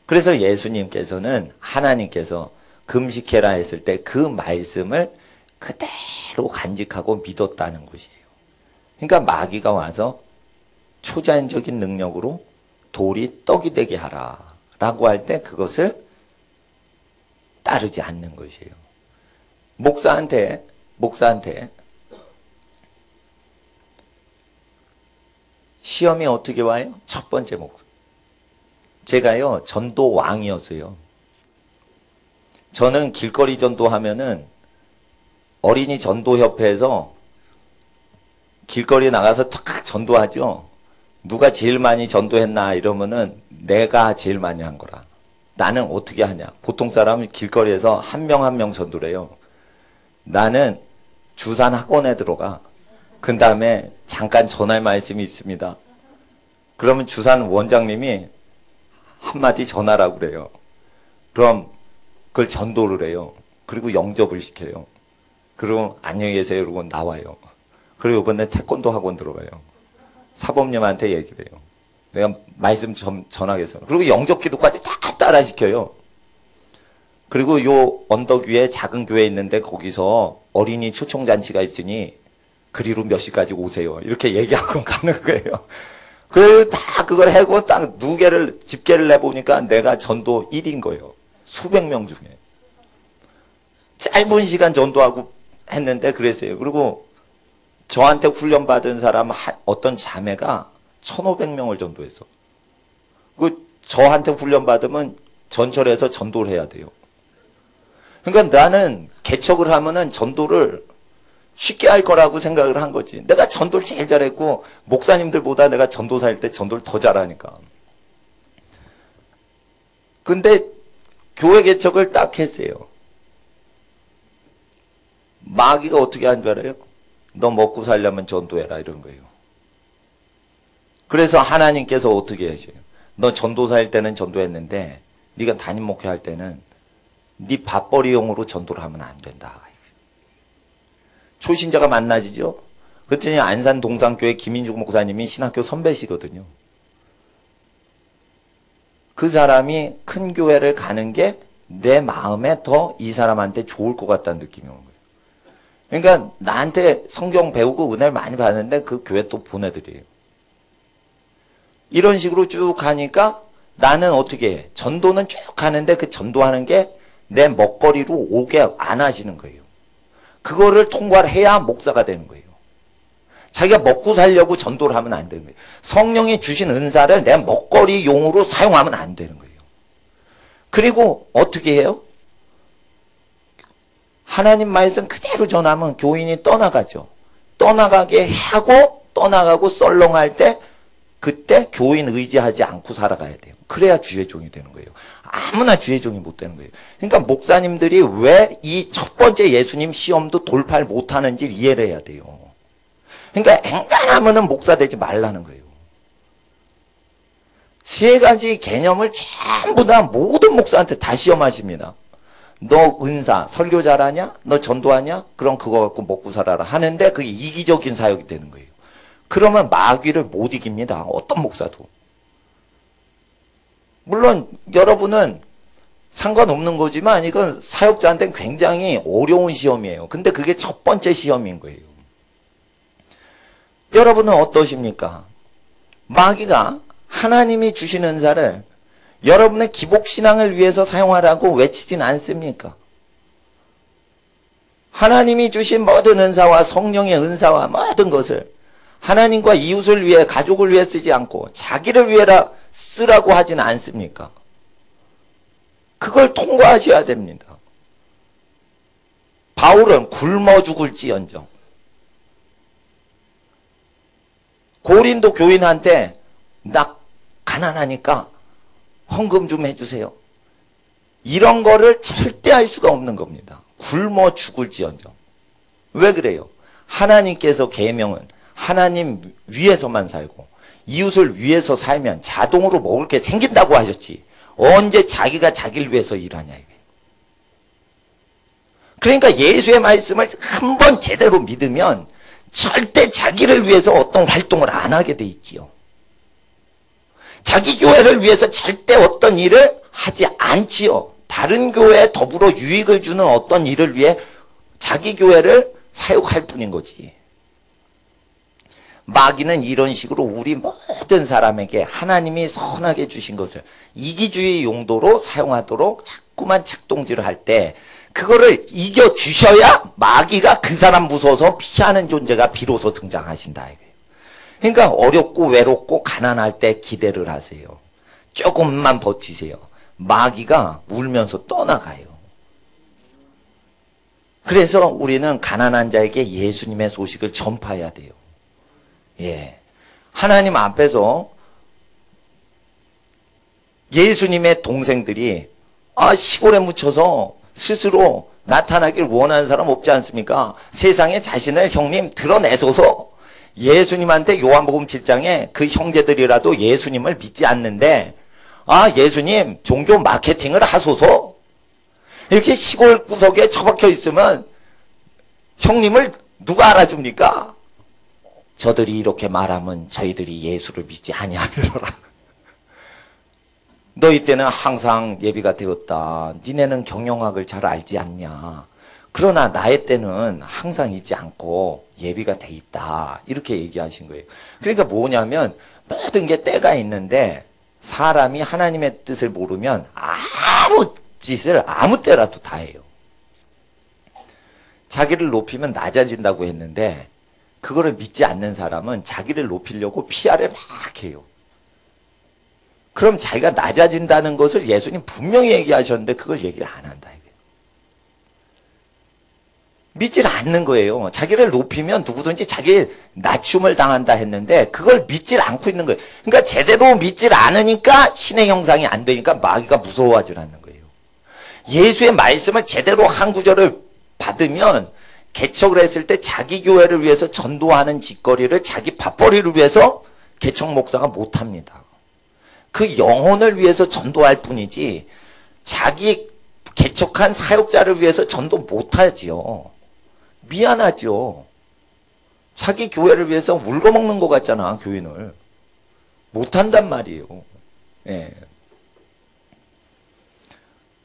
그래서 예수님께서는 하나님께서 금식해라 했을 때 그 말씀을 그대로 간직하고 믿었다는 것이에요. 그러니까 마귀가 와서 초자연적인 능력으로 돌이 떡이 되게 하라 라고 할 때 그것을 따르지 않는 것이에요. 목사한테 시험이 어떻게 와요? 첫 번째 목사. 제가요 전도 왕이었어요. 저는 길거리 전도하면은 어린이 전도협회에서 길거리에 나가서 탁 전도하죠. 누가 제일 많이 전도했나 이러면은 내가 제일 많이 한 거라. 나는 어떻게 하냐. 보통 사람은 길거리에서 한 명 한 명 전도를 해요. 나는 주산 학원에 들어가. 그 다음에 잠깐 전할 말씀이 있습니다. 그러면 주산 원장님이 한마디 전하라고 그래요. 그럼 그걸 전도를 해요. 그리고 영접을 시켜요. 그리고 안녕히 계세요. 이러고 나와요. 그리고 이번에 태권도 학원 들어가요. 사범님한테 얘기를 해요. 내가 말씀 전하겠어. 그리고 영접 기도까지 다 따라 시켜요. 그리고 요 언덕 위에 작은 교회 있는데 거기서 어린이 초청잔치가 있으니 그리로 몇 시까지 오세요. 이렇게 얘기하고 가는 거예요. 그래서 다 그걸 하고 딱 누계를 집계를 내보니까 내가 전도 1인 거예요. 수백 명 중에. 짧은 시간 전도하고 했는데 그랬어요. 그리고 저한테 훈련받은 사람 어떤 자매가 1,500명을 전도했어. 그 저한테 훈련받으면 전철에서 전도를 해야 돼요. 그러니까 나는 개척을 하면은 전도를 쉽게 할 거라고 생각을 한 거지. 내가 전도를 제일 잘했고 목사님들보다 내가 전도사일 때 전도를 더 잘하니까. 근데 교회 개척을 딱 했어요. 마귀가 어떻게 한 줄 알아요? 너 먹고 살려면 전도해라 이런 거예요. 그래서 하나님께서 어떻게 하셔요? 너 전도사일 때는 전도했는데 네가 담임 목회할 때는 네 밥벌이용으로 전도를 하면 안 된다. 초신자가 만나지죠? 그랬더니 안산 동산교회 김인중 목사님이 신학교 선배시거든요. 그 사람이 큰 교회를 가는 게 내 마음에 더 이 사람한테 좋을 것 같다는 느낌이 오는 거예요. 그러니까 나한테 성경 배우고 은혜를 많이 받는데 그 교회 또 보내드려요. 이런 식으로 쭉 가니까 나는 어떻게 해? 전도는 쭉 가는데 그 전도하는 게 내 먹거리로 오게 안 하시는 거예요. 그거를 통과를 해야 목사가 되는 거예요. 자기가 먹고 살려고 전도를 하면 안 되는 거예요. 성령이 주신 은사를 내 먹거리용으로 사용하면 안 되는 거예요. 그리고 어떻게 해요? 하나님 말씀 그대로 전하면 교인이 떠나가죠. 떠나가게 하고 떠나가고 썰렁할 때 그때 교인 의지하지 않고 살아가야 돼요. 그래야 주의 종이 되는 거예요. 아무나 주의 종이 못 되는 거예요. 그러니까 목사님들이 왜 이 첫 번째 예수님 시험도 돌파를 못하는지 이해를 해야 돼요. 그러니까 앵간하면은 목사 되지 말라는 거예요. 세 가지 개념을 전부 다 모든 목사한테 다 시험하십니다. 너 은사, 설교 잘하냐? 너 전도하냐? 그럼 그거 갖고 먹고 살아라 하는데 그게 이기적인 사역이 되는 거예요. 그러면 마귀를 못 이깁니다. 어떤 목사도. 물론 여러분은 상관없는 거지만 이건 사역자한테는 굉장히 어려운 시험이에요. 근데 그게 첫 번째 시험인 거예요. 여러분은 어떠십니까? 마귀가 하나님이 주신 은사를 여러분의 기복신앙을 위해서 사용하라고 외치진 않습니까? 하나님이 주신 모든 은사와 성령의 은사와 모든 것을 하나님과 이웃을 위해 가족을 위해 쓰지 않고 자기를 위해라 쓰라고 하지는 않습니까? 그걸 통과하셔야 됩니다. 바울은 굶어 죽을지언정 고린도 교인한테 나 가난하니까 헌금 좀 해주세요. 이런 거를 절대 할 수가 없는 겁니다. 굶어 죽을지언정. 왜 그래요? 하나님께서 계명은 하나님 위해서만 살고 이웃을 위해서 살면 자동으로 먹을 게 생긴다고 하셨지. 언제 자기가 자기를 위해서 일하냐 이게. 그러니까 예수의 말씀을 한번 제대로 믿으면 절대 자기를 위해서 어떤 활동을 안 하게 돼 있지요. 자기 교회를 위해서 절대 어떤 일을 하지 않지요. 다른 교회에 더불어 유익을 주는 어떤 일을 위해 자기 교회를 사용할 뿐인 거지. 마귀는 이런 식으로 우리 모든 사람에게 하나님이 선하게 주신 것을 이기주의 용도로 사용하도록 자꾸만 책동질을 할 때 그거를 이겨주셔야 마귀가 그 사람 무서워서 피하는 존재가 비로소 등장하신다. 그러니까 어렵고 외롭고 가난할 때 기대를 하세요. 조금만 버티세요. 마귀가 울면서 떠나가요. 그래서 우리는 가난한 자에게 예수님의 소식을 전파해야 돼요. 예. 하나님 앞에서 예수님의 동생들이 시골에 묻혀서 스스로 나타나길 원하는 사람 없지 않습니까? 세상에 자신을 형님 드러내소서. 예수님한테 요한복음 7장에 그 형제들이라도 예수님을 믿지 않는데 예수님 종교 마케팅을 하소서. 이렇게 시골 구석에 처박혀 있으면 형님을 누가 알아줍니까? 저들이 이렇게 말하면 저희들이 예수를 믿지 아니하리로라. 너희 때는 항상 예비가 되었다. 니네는 경영학을 잘 알지 않냐. 그러나 나의 때는 항상 있지 않고 예비가 돼 있다. 이렇게 얘기하신 거예요. 그러니까 뭐냐면 모든 게 때가 있는데 사람이 하나님의 뜻을 모르면 아무 짓을 아무 때라도 다 해요. 자기를 높이면 낮아진다고 했는데 그거를 믿지 않는 사람은 자기를 높이려고 PR을 막 해요. 그럼 자기가 낮아진다는 것을 예수님 분명히 얘기하셨는데 그걸 얘기를 안 한다. 믿질 않는 거예요. 자기를 높이면 누구든지 자기 낮춤을 당한다 했는데 그걸 믿질 않고 있는 거예요. 그러니까 제대로 믿질 않으니까 신의 형상이 안 되니까 마귀가 무서워하질 않는 거예요. 예수의 말씀을 제대로 한 구절을 받으면 개척을 했을 때 자기 교회를 위해서 전도하는 짓거리를 자기 밥벌이를 위해서 개척 목사가 못합니다. 그 영혼을 위해서 전도할 뿐이지 자기 개척한 사역자를 위해서 전도 못하지요. 미안하죠. 자기 교회를 위해서 울거먹는 것 같잖아, 교인을. 못한단 말이에요. 예.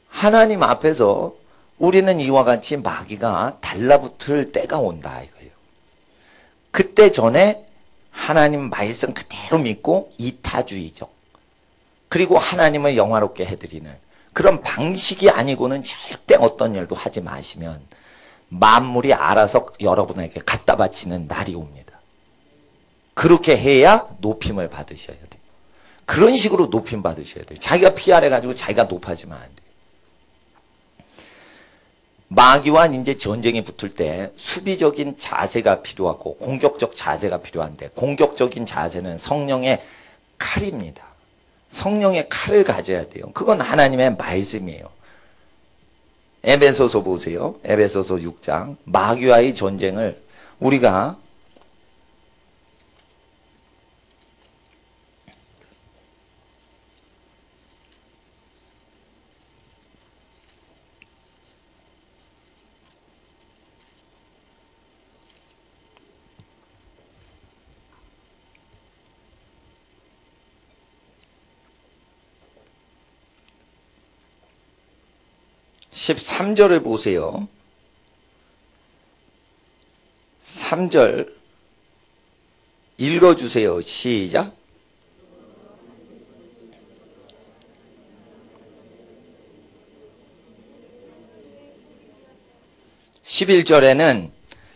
하나님 앞에서 우리는 이와 같이 마귀가 달라붙을 때가 온다 이거예요. 그때 전에 하나님 말씀 그대로 믿고 이타주의적 그리고 하나님을 영화롭게 해드리는 그런 방식이 아니고는 절대 어떤 일도 하지 마시면 만물이 알아서 여러분에게 갖다 바치는 날이 옵니다. 그렇게 해야 높임을 받으셔야 돼요. 그런 식으로 높임 받으셔야 돼요. 자기가 PR해가지고 자기가 높아지면 안 돼요. 마귀와 이제 전쟁이 붙을 때 수비적인 자세가 필요하고 공격적 자세가 필요한데 공격적인 자세는 성령의 칼입니다. 성령의 칼을 가져야 돼요. 그건 하나님의 말씀이에요. 에베소서 보세요. 에베소서 6장 마귀와의 전쟁을 우리가 13절을 보세요. 3절 읽어주세요. 시작. (11절에는)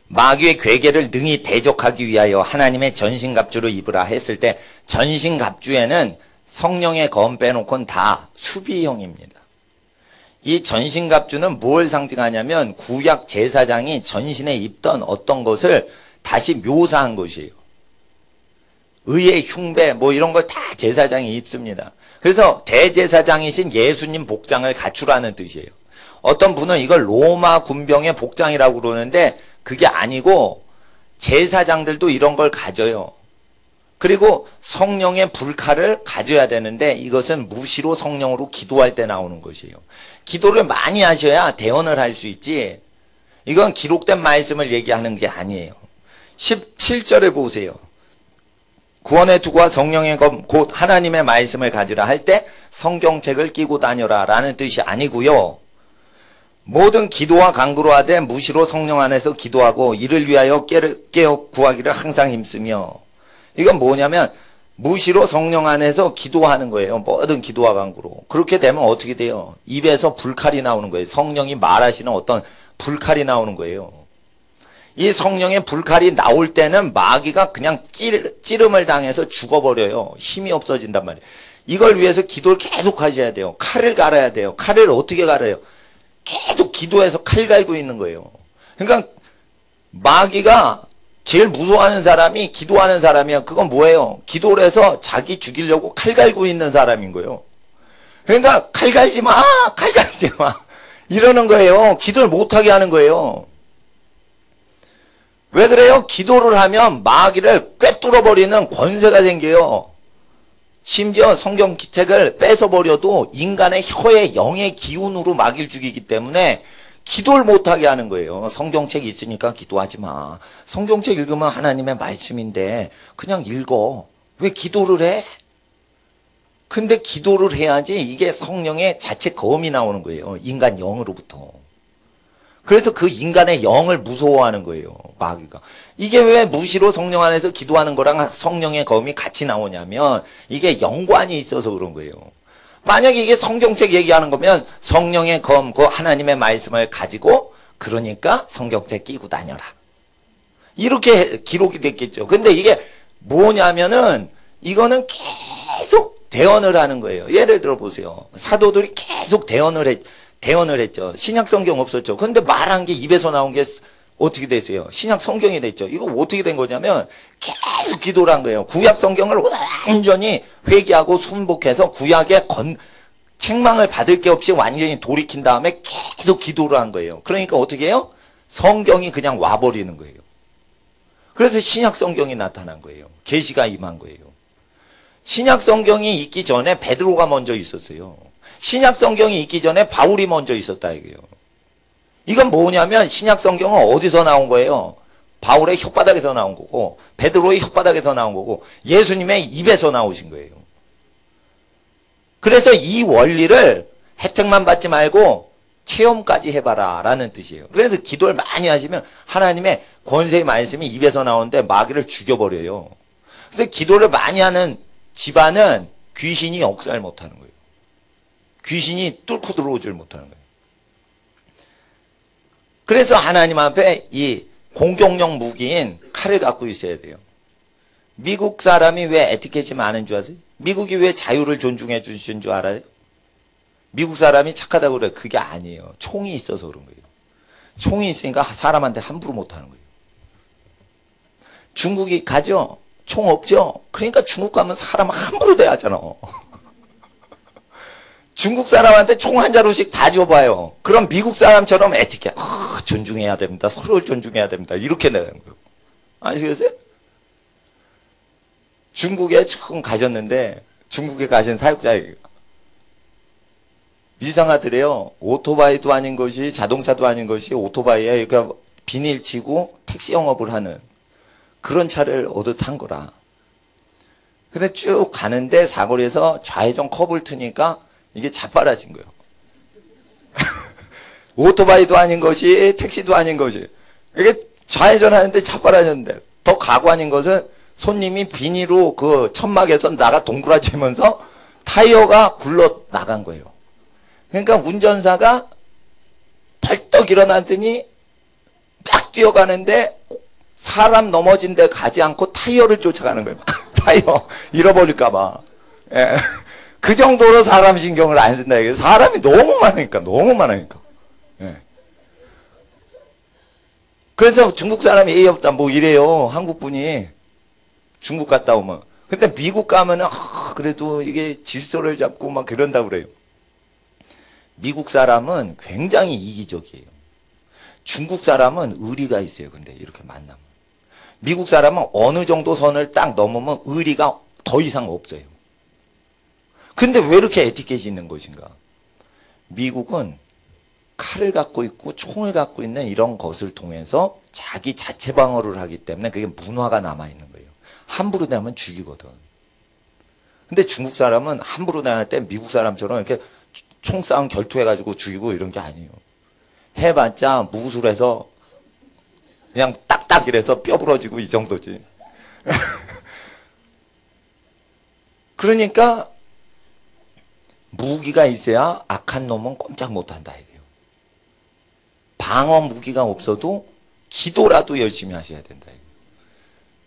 마귀의 괴계를 능히 대적하기 위하여 하나님의 전신갑주를 입으라 했을 때 전신갑주에는 성령의 검 빼놓고는 다 수비형입니다. 이 전신갑주는 뭘 상징하냐면 구약 제사장이 전신에 입던 어떤 것을 다시 묘사한 것이에요. 의의 흉배 뭐 이런 걸 다 제사장이 입습니다. 그래서 대제사장이신 예수님 복장을 갖추라는 뜻이에요. 어떤 분은 이걸 로마 군병의 복장이라고 그러는데 그게 아니고 제사장들도 이런 걸 가져요. 그리고 성령의 불칼을 가져야 되는데 이것은 무시로 성령으로 기도할 때 나오는 것이에요. 기도를 많이 하셔야 대언을 할 수 있지. 이건 기록된 말씀을 얘기하는 게 아니에요. 17절에 보세요. 구원의 투구와 성령의 검 곧 하나님의 말씀을 가지라 할 때 성경책을 끼고 다녀라 라는 뜻이 아니고요. 모든 기도와 간구로 하되 무시로 성령 안에서 기도하고 이를 위하여 깨어 구하기를 항상 힘쓰며. 이건 뭐냐면 무시로 성령 안에서 기도하는 거예요. 모든 기도와 간구로. 그렇게 되면 어떻게 돼요? 입에서 불칼이 나오는 거예요. 성령이 말하시는 어떤 불칼이 나오는 거예요. 이 성령의 불칼이 나올 때는 마귀가 그냥 찌름을 당해서 죽어버려요. 힘이 없어진단 말이에요. 이걸 위해서 기도를 계속 하셔야 돼요. 칼을 갈아야 돼요. 칼을 어떻게 갈아요? 계속 기도해서 칼 갈고 있는 거예요. 그러니까 마귀가 제일 무서워하는 사람이 기도하는 사람이야. 그건 뭐예요? 기도를 해서 자기 죽이려고 칼 갈고 있는 사람인 거예요. 그러니까 칼 갈지 마! 칼 갈지 마! 이러는 거예요. 기도를 못하게 하는 거예요. 왜 그래요? 기도를 하면 마귀를 꿰뚫어버리는 권세가 생겨요. 심지어 성경 기책을 뺏어버려도 인간의 혀의 영의 기운으로 마귀를 죽이기 때문에 기도를 못하게 하는 거예요. 성경책이 있으니까 기도하지 마. 성경책 읽으면 하나님의 말씀인데 그냥 읽어. 왜 기도를 해? 근데 기도를 해야지 이게 성령의 자체 검이 나오는 거예요. 인간 영으로부터. 그래서 그 인간의 영을 무서워하는 거예요. 마귀가. 이게 왜 무시로 성령 안에서 기도하는 거랑 성령의 검이 같이 나오냐면 이게 연관이 있어서 그런 거예요. 만약에 이게 성경책 얘기하는 거면 성령의 검, 그 하나님의 말씀을 가지고 그러니까 성경책 끼고 다녀라. 이렇게 기록이 됐겠죠. 근데 이게 뭐냐면은 이거는 계속 대언을 하는 거예요. 예를 들어 보세요. 사도들이 계속 대언을 했죠. 신약 성경 없었죠. 근데 말한 게 입에서 나온 게 어떻게 됐어요? 신약 성경이 됐죠. 이거 어떻게 된 거냐면 계속 기도를 한 거예요. 구약 성경을 완전히 회개하고 순복해서 구약의 책망을 받을 게 없이 완전히 돌이킨 다음에 계속 기도를 한 거예요. 그러니까 어떻게 해요? 성경이 그냥 와버리는 거예요. 그래서 신약 성경이 나타난 거예요. 계시가 임한 거예요. 신약 성경이 있기 전에 베드로가 먼저 있었어요. 신약 성경이 있기 전에 바울이 먼저 있었다 이거예요. 이건 뭐냐면 신약 성경은 어디서 나온 거예요? 바울의 혓바닥에서 나온 거고 베드로의 혓바닥에서 나온 거고 예수님의 입에서 나오신 거예요. 그래서 이 원리를 혜택만 받지 말고 체험까지 해봐라 라는 뜻이에요. 그래서 기도를 많이 하시면 하나님의 권세의 말씀이 입에서 나오는데 마귀를 죽여버려요. 그래서 기도를 많이 하는 집안은 귀신이 역사를 못하는 거예요. 귀신이 뚫고 들어오질 못하는 거예요. 그래서 하나님 앞에 이 공격용 무기인 칼을 갖고 있어야 돼요. 미국 사람이 왜 에티켓이 많은 줄 아세요? 미국이 왜 자유를 존중해 주신 줄 알아요? 미국 사람이 착하다고 그래요. 그게 아니에요. 총이 있어서 그런 거예요. 총이 있으니까 사람한테 함부로 못하는 거예요. 중국이 가죠? 총 없죠? 그러니까 중국 가면 사람 함부로 대하잖아. 중국 사람한테 총 한 자루씩 다 줘봐요. 그럼 미국 사람처럼 에티켓, 존중해야 됩니다. 서로를 존중해야 됩니다. 이렇게 내는 거예요. 아시겠어요? 중국에 처음 가셨는데 중국에 가신 사역자예요. 이상하더래요. 오토바이도 아닌 것이 자동차도 아닌 것이 오토바이에 그러니까 비닐 치고 택시 영업을 하는 그런 차를 얻어 탄 거라. 근데 쭉 가는데 사거리에서 좌회전 컵을 트니까 이게 자빠라진 거예요. 오토바이도 아닌 것이 택시도 아닌 것이 이게 좌회전하는데 자빠라졌는데 더 가고 아닌 것은 손님이 비닐로 그 천막에서 나가 동그라지면서 타이어가 굴러 나간 거예요. 그러니까 운전사가 벌떡 일어났더니 막 뛰어가는데 사람 넘어진 데 가지 않고 타이어를 쫓아가는 거예요. 타이어 잃어버릴까 봐. 예. 그 정도로 사람 신경을 안 쓴다 이게 사람이 너무 많으니까. 예. 그래서 중국 사람이 예의 없다 뭐 이래요. 한국 분이 중국 갔다 오면. 근데 미국 가면은 그래도 이게 질서를 잡고 막 그런다고 그래요. 미국 사람은 굉장히 이기적이에요. 중국 사람은 의리가 있어요. 근데 이렇게 만나면 미국 사람은 어느 정도 선을 딱 넘으면 의리가 더 이상 없어요. 근데 왜 이렇게 에티켓이 있는 것인가? 미국은 칼을 갖고 있고 총을 갖고 있는 이런 것을 통해서 자기 자체 방어를 하기 때문에 그게 문화가 남아있는 거예요. 함부로 대하면 죽이거든. 근데 중국 사람은 함부로 대할 때 미국 사람처럼 이렇게 총싸움 결투해가지고 죽이고 이런 게 아니에요. 해봤자 무술해서 그냥 딱딱 이래서 뼈 부러지고 이 정도지. 그러니까 무기가 있어야 악한 놈은 꼼짝 못한다 이게요. 방어 무기가 없어도 기도라도 열심히 하셔야 된다 이게요.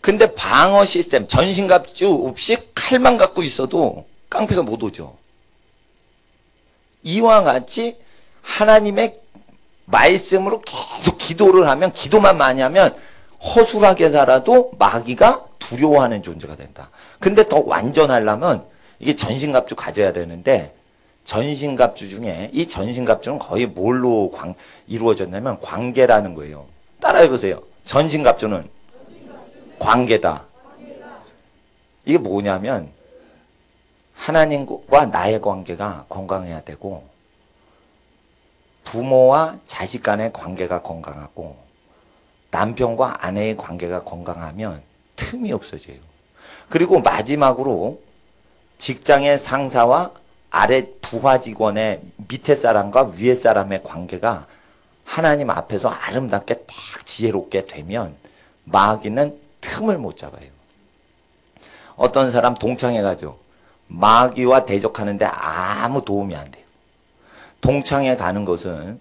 근데 방어 시스템 전신갑주 없이 칼만 갖고 있어도 깡패가 못 오죠. 이와 같이 하나님의 말씀으로 계속 기도를 하면, 기도만 많이 하면 허술하게 살아도 마귀가 두려워하는 존재가 된다. 근데 더 완전하려면 이게 전신갑주 가져야 되는데, 전신갑주 중에 이 전신갑주는 거의 뭘로 이루어졌냐면 관계라는 거예요. 따라해보세요. 전신갑주는 관계다. 이게 뭐냐면 하나님과 나의 관계가 건강해야 되고, 부모와 자식 간의 관계가 건강하고, 남편과 아내의 관계가 건강하면 틈이 없어져요. 그리고 마지막으로 직장의 상사와 아래 부하 직원의 밑에 사람과 위에 사람의 관계가 하나님 앞에서 아름답게 딱 지혜롭게 되면 마귀는 틈을 못 잡아요. 어떤 사람 동창회 가죠. 마귀와 대적하는데 아무 도움이 안 돼요. 동창회 가는 것은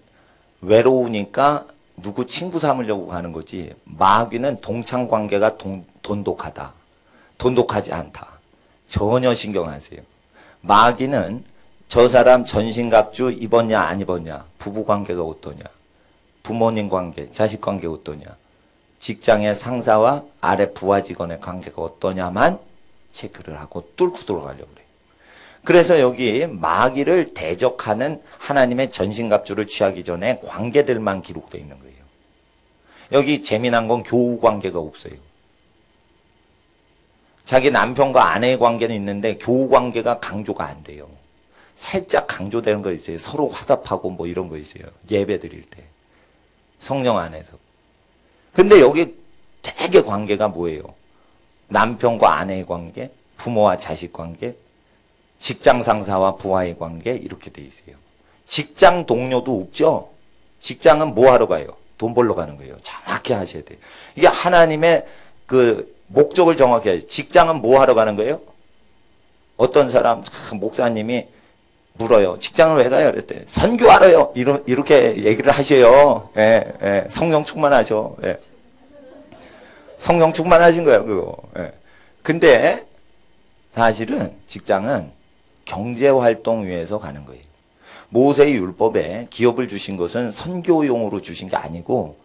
외로우니까 누구 친구 삼으려고 가는 거지, 마귀는 동창 관계가 돈독하다, 돈독하지 않다, 전혀 신경 안 써요. 마귀는 저 사람 전신갑주 입었냐 안 입었냐, 부부 관계가 어떠냐, 부모님 관계, 자식 관계 어떠냐, 직장의 상사와 아래 부하 직원의 관계가 어떠냐만 체크를 하고 뚫고 들어가려고 그래요. 그래서 여기 마귀를 대적하는 하나님의 전신갑주를 취하기 전에 관계들만 기록되어 있는 거예요. 여기 재미난 건 교우 관계가 없어요. 자기 남편과 아내의 관계는 있는데 교우 관계가 강조가 안 돼요. 살짝 강조되는 거 있어요. 서로 화답하고 뭐 이런 거 있어요. 예배 드릴 때. 성령 안에서. 근데 여기 되게 관계가 뭐예요? 남편과 아내의 관계, 부모와 자식 관계, 직장 상사와 부하의 관계, 이렇게 돼 있어요. 직장 동료도 없죠? 직장은 뭐 하러 가요? 돈 벌러 가는 거예요. 정확히 하셔야 돼요. 이게 하나님의 그 목적을 정확히 해야죠. 직장은 뭐 하러 가는 거예요? 어떤 사람, 목사님이 물어요. 직장을 왜 가요? 그랬더니 선교하러요. 이렇게 얘기를 하셔요. 예, 예. 성령 충만하셔. 예. 성령 충만하신 거예요, 그거. 예. 근데 사실은 직장은 경제활동 위해서 가는 거예요. 모세의 율법에 기업을 주신 것은 선교용으로 주신 게 아니고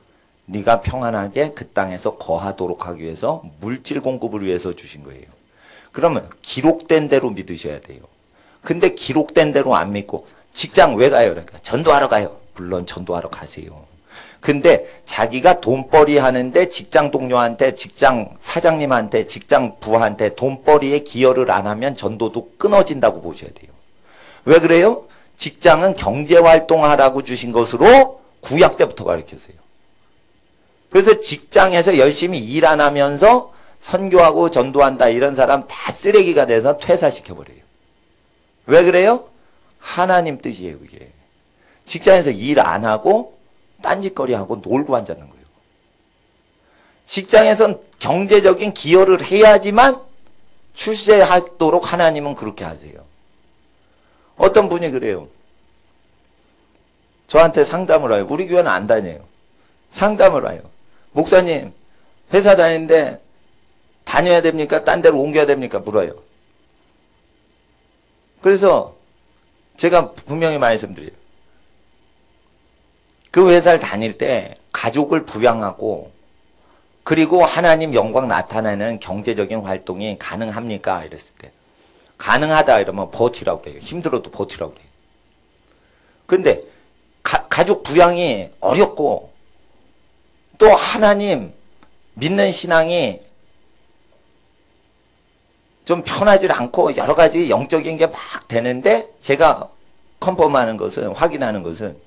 네가 평안하게 그 땅에서 거하도록 하기 위해서 물질 공급을 위해서 주신 거예요. 그러면 기록된 대로 믿으셔야 돼요. 근데 기록된 대로 안 믿고 직장 왜 가요? 그러니까 전도하러 가요. 물론 전도하러 가세요. 근데 자기가 돈벌이 하는데 직장 동료한테, 직장 사장님한테, 직장 부하한테 돈벌이에 기여를 안 하면 전도도 끊어진다고 보셔야 돼요. 왜 그래요? 직장은 경제활동하라고 주신 것으로 구약 때부터 가르쳤어요. 그래서 직장에서 열심히 일 안 하면서 선교하고 전도한다 이런 사람 다 쓰레기가 돼서 퇴사시켜버려요. 왜 그래요? 하나님 뜻이에요, 그게. 직장에서 일 안 하고 딴짓거리하고 놀고 앉았는 거예요. 직장에선 경제적인 기여를 해야지만 출세하도록 하나님은 그렇게 하세요. 어떤 분이 그래요. 저한테 상담을 와요. 우리 교회는 안 다녀요. 상담을 와요. 목사님, 회사 다니는데 다녀야 됩니까? 딴 데로 옮겨야 됩니까? 물어요. 그래서 제가 분명히 말씀드려요. 그 회사를 다닐 때 가족을 부양하고 그리고 하나님 영광 나타내는 경제적인 활동이 가능합니까? 이랬을 때 가능하다 이러면 버티라고 그래요. 힘들어도 버티라고 그래요. 근데 가족 부양이 어렵고 또 하나님 믿는 신앙이 좀 편하지 않고 여러 가지 영적인 게 막 되는데 제가 컨펌하는 것은, 확인하는 것은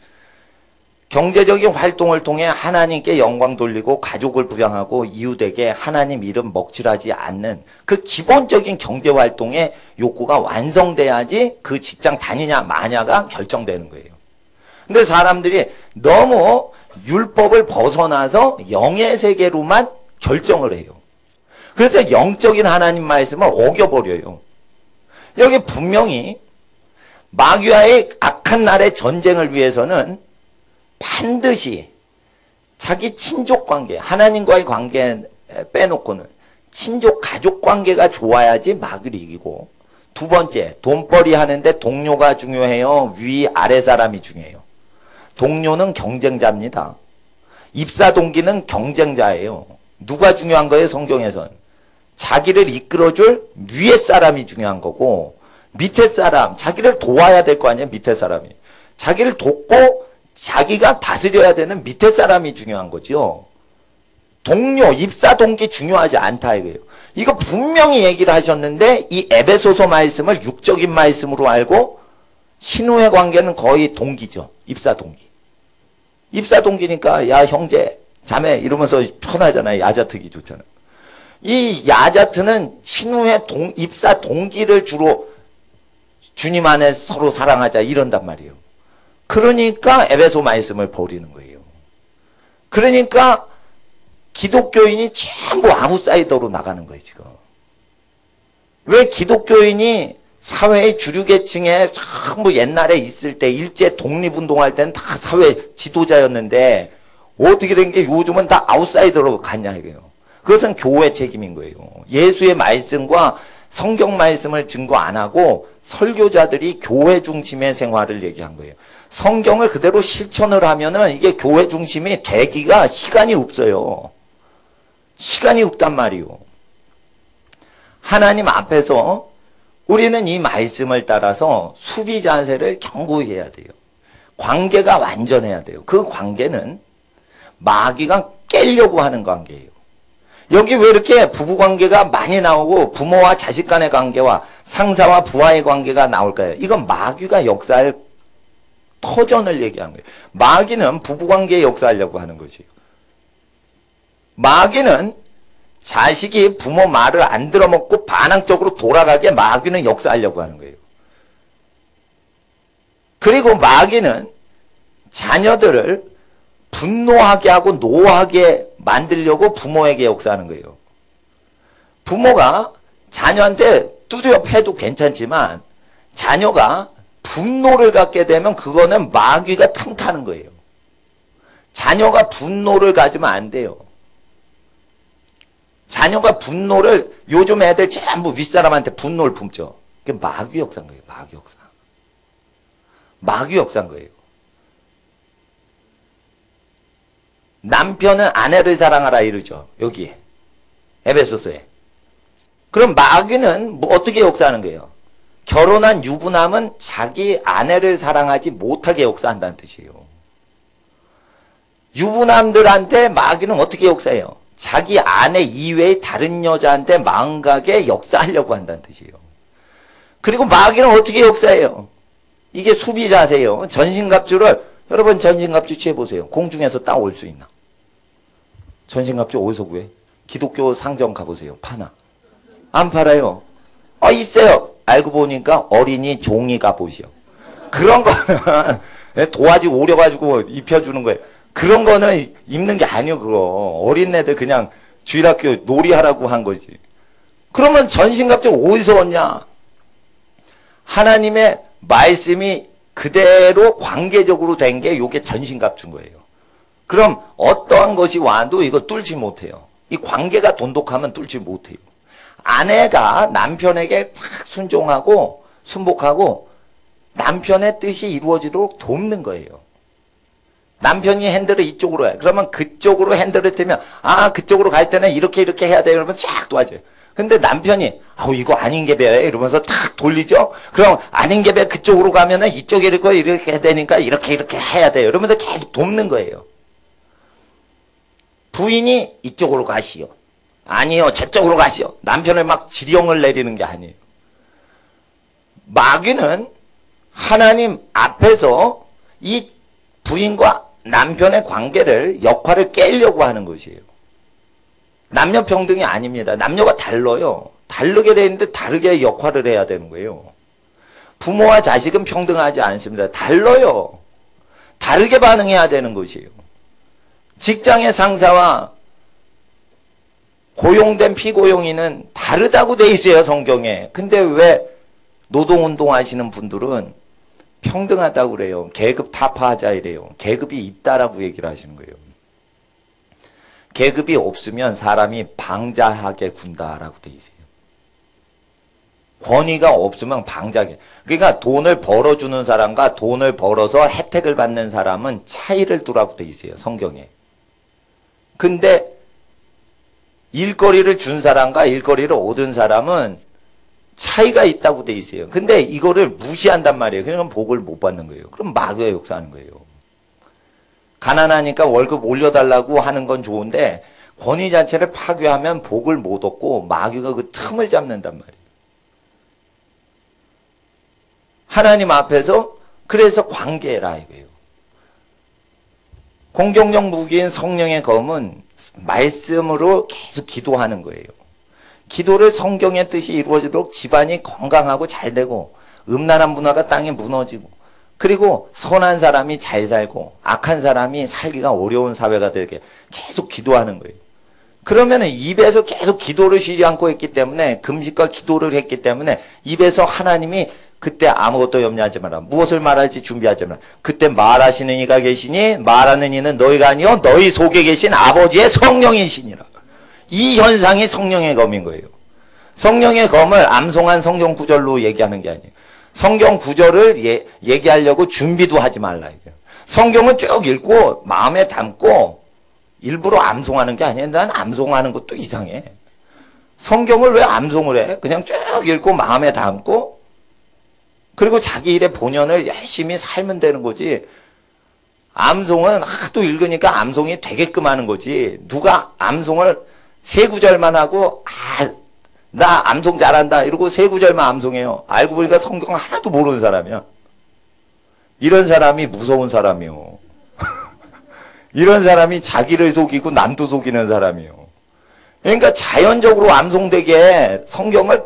경제적인 활동을 통해 하나님께 영광 돌리고 가족을 부양하고 이웃에게 하나님 이름 먹칠하지 않는 그 기본적인 경제 활동의 욕구가 완성돼야지 그 직장 다니냐 마냐가 결정되는 거예요. 근데 사람들이 너무 율법을 벗어나서 영의 세계로만 결정을 해요. 그래서 영적인 하나님 말씀을 어겨버려요. 여기 분명히 마귀와의 악한 날의 전쟁을 위해서는 반드시 자기 친족 관계, 하나님과의 관계 빼놓고는 친족, 가족 관계가 좋아야지 마귀를 이기고, 두 번째, 돈벌이 하는데 동료가 중요해요? 위, 아래 사람이 중요해요? 동료는 경쟁자입니다. 입사 동기는 경쟁자예요. 누가 중요한 거예요, 성경에선? 자기를 이끌어줄 위에 사람이 중요한 거고, 밑에 사람, 자기를 도와야 될 거 아니에요, 밑에 사람이. 자기를 돕고 자기가 다스려야 되는 밑에 사람이 중요한 거죠. 동료, 입사 동기 중요하지 않다 이거예요. 이거 분명히 얘기를 하셨는데 이 에베소서 말씀을 육적인 말씀으로 알고 신우의 관계는 거의 동기죠. 입사 동기. 입사 동기니까 야 형제, 자매 이러면서 편하잖아요. 야자트기 좋잖아요. 이 야자트는 신우의 입사 동기를 주로 주님 안에 서로 사랑하자 이런단 말이에요. 그러니까 에베소 말씀을 버리는 거예요. 그러니까 기독교인이 전부 아웃사이더로 나가는 거예요, 지금. 왜 기독교인이 사회의 주류계층에 전부 옛날에 있을 때 일제 독립운동할 때는 다 사회 지도자였는데 어떻게 된 게 요즘은 다 아웃사이더로 갔냐 이거예요. 그것은 교회 책임인 거예요. 예수의 말씀과 성경 말씀을 증거 안 하고 설교자들이 교회 중심의 생활을 얘기한 거예요. 성경을 그대로 실천을 하면은 이게 교회 중심이 되기가 시간이 없어요. 시간이 없단 말이요. 하나님 앞에서 우리는 이 말씀을 따라서 수비 자세를 견고히 해야 돼요. 관계가 완전해야 돼요. 그 관계는 마귀가 깨려고 하는 관계예요. 여기 왜 이렇게 부부관계가 많이 나오고 부모와 자식 간의 관계와 상사와 부하의 관계가 나올까요? 이건 마귀가 역사할 터전을 얘기하는 거예요. 마귀는 부부관계에 역사하려고 하는 거지. 마귀는 자식이 부모 말을 안 들어먹고 반항적으로 돌아가게 마귀는 역사하려고 하는 거예요. 그리고 마귀는 자녀들을 분노하게 하고 노하게 만들려고 부모에게 역사하는 거예요. 부모가 자녀한테 뚜드려 패도 괜찮지만 자녀가 분노를 갖게 되면 그거는 마귀가 틈타는 거예요. 자녀가 분노를 가지면 안 돼요. 자녀가 분노를, 요즘 애들 전부 윗사람한테 분노를 품죠. 그게 마귀 역사인 거예요. 마귀 역사. 마귀 역사인 거예요. 남편은 아내를 사랑하라 이러죠. 여기 에베소서에. 그럼 마귀는 뭐 어떻게 역사하는 거예요? 결혼한 유부남은 자기 아내를 사랑하지 못하게 역사한다는 뜻이에요. 유부남들한테 마귀는 어떻게 역사해요? 자기 아내 이외의 다른 여자한테 마음 가게 역사하려고 한다는 뜻이에요. 그리고 마귀는 어떻게 역사해요? 이게 수비 자세예요. 전신갑주를, 여러분 전신갑주 취해보세요. 공중에서 따올 수 있나? 전신갑주 어디서 구해? 기독교 상점 가보세요. 파나? 안 팔아요. 있어요. 알고 보니까 어린이 종이 갑옷이요. 그런 거는 도화지 오려가지고 입혀주는 거예요. 그런 거는 입는 게 아니요, 그거. 어린애들 그냥 주일학교 놀이하라고 한 거지. 그러면 전신갑주 어디서 얻냐? 하나님의 말씀이 그대로 관계적으로 된 게 요게 전신갑주인 거예요. 그럼 어떠한 것이 와도 이거 뚫지 못해요. 이 관계가 돈독하면 뚫지 못해요. 아내가 남편에게 탁 순종하고 순복하고 남편의 뜻이 이루어지도록 돕는 거예요. 남편이 핸들을 이쪽으로 해. 그러면 그쪽으로 핸들을 틀면 그쪽으로 갈 때는 이렇게 해야 돼요. 그러면 쫙 도와줘요. 근데 남편이 이거 아닌 게 배 이러면서 탁 돌리죠. 그럼 아닌 게 배 그쪽으로 가면은 이쪽에 이렇게 해야 되니까 이렇게 해야 돼요. 이러면서 계속 돕는 거예요. 부인이 이쪽으로 가시오. 아니요, 저쪽으로 가시오. 남편을 막 지령을 내리는 게 아니에요. 마귀는 하나님 앞에서 이 부인과 남편의 관계를, 역할을 깨려고 하는 것이에요. 남녀 평등이 아닙니다. 남녀가 달라요. 다르게 돼 있는데 다르게 역할을 해야 되는 거예요. 부모와 자식은 평등하지 않습니다. 달라요. 다르게 반응해야 되는 것이에요. 직장의 상사와 고용된 피고용인은 다르다고 돼 있어요, 성경에. 근데 왜 노동운동 하시는 분들은 평등하다고 그래요. 계급 타파하자 이래요. 계급이 있다라고 얘기를 하시는 거예요. 계급이 없으면 사람이 방자하게 군다라고 돼 있어요. 권위가 없으면 방자하게. 그러니까 돈을 벌어주는 사람과 돈을 벌어서 혜택을 받는 사람은 차이를 두라고 돼 있어요, 성경에. 근데 일거리를 준 사람과 일거리를 얻은 사람은 차이가 있다고 돼 있어요. 근데 이거를 무시한단 말이에요. 그러면 복을 못 받는 거예요. 그럼 마귀가 역사하는 거예요. 가난하니까 월급 올려달라고 하는 건 좋은데 권위 자체를 파괴하면 복을 못 얻고 마귀가 그 틈을 잡는단 말이에요. 하나님 앞에서 그래서 관계라 이거예요. 공격력 무기인 성령의 검은 말씀으로 계속 기도하는 거예요. 기도를 성경의 뜻이 이루어지도록 집안이 건강하고 잘 되고 음란한 문화가 땅에 무너지고 그리고 선한 사람이 잘 살고 악한 사람이 살기가 어려운 사회가 되게 계속 기도하는 거예요. 그러면 입에서 계속 기도를 쉬지 않고 했기 때문에 금식과 기도를 했기 때문에 입에서 하나님이 그때 아무것도 염려하지 마라. 무엇을 말할지 준비하지 마라. 그때 말하시는 이가 계시니 말하는 이는 너희가 아니요 너희 속에 계신 아버지의 성령이시니라. 이 현상이 성령의 검인 거예요. 성령의 검을 암송한 성경 구절로 얘기하는 게 아니에요. 성경 구절을 얘기하려고 준비도 하지 말라. 성경은 쭉 읽고 마음에 담고 일부러 암송하는 게 아니에요. 난 암송하는 것도 이상해. 성경을 왜 암송을 해? 그냥 쭉 읽고 마음에 담고 그리고 자기 일의 본연을 열심히 살면 되는 거지. 암송은 하도 읽으니까 암송이 되게끔 하는 거지. 누가 암송을 세 구절만 하고 나 암송 잘한다 이러고 세 구절만 암송해요. 알고 보니까 성경 하나도 모르는 사람이야. 이런 사람이 무서운 사람이요. 이런 사람이 자기를 속이고 남도 속이는 사람이요. 그러니까 자연적으로 암송되게 성경을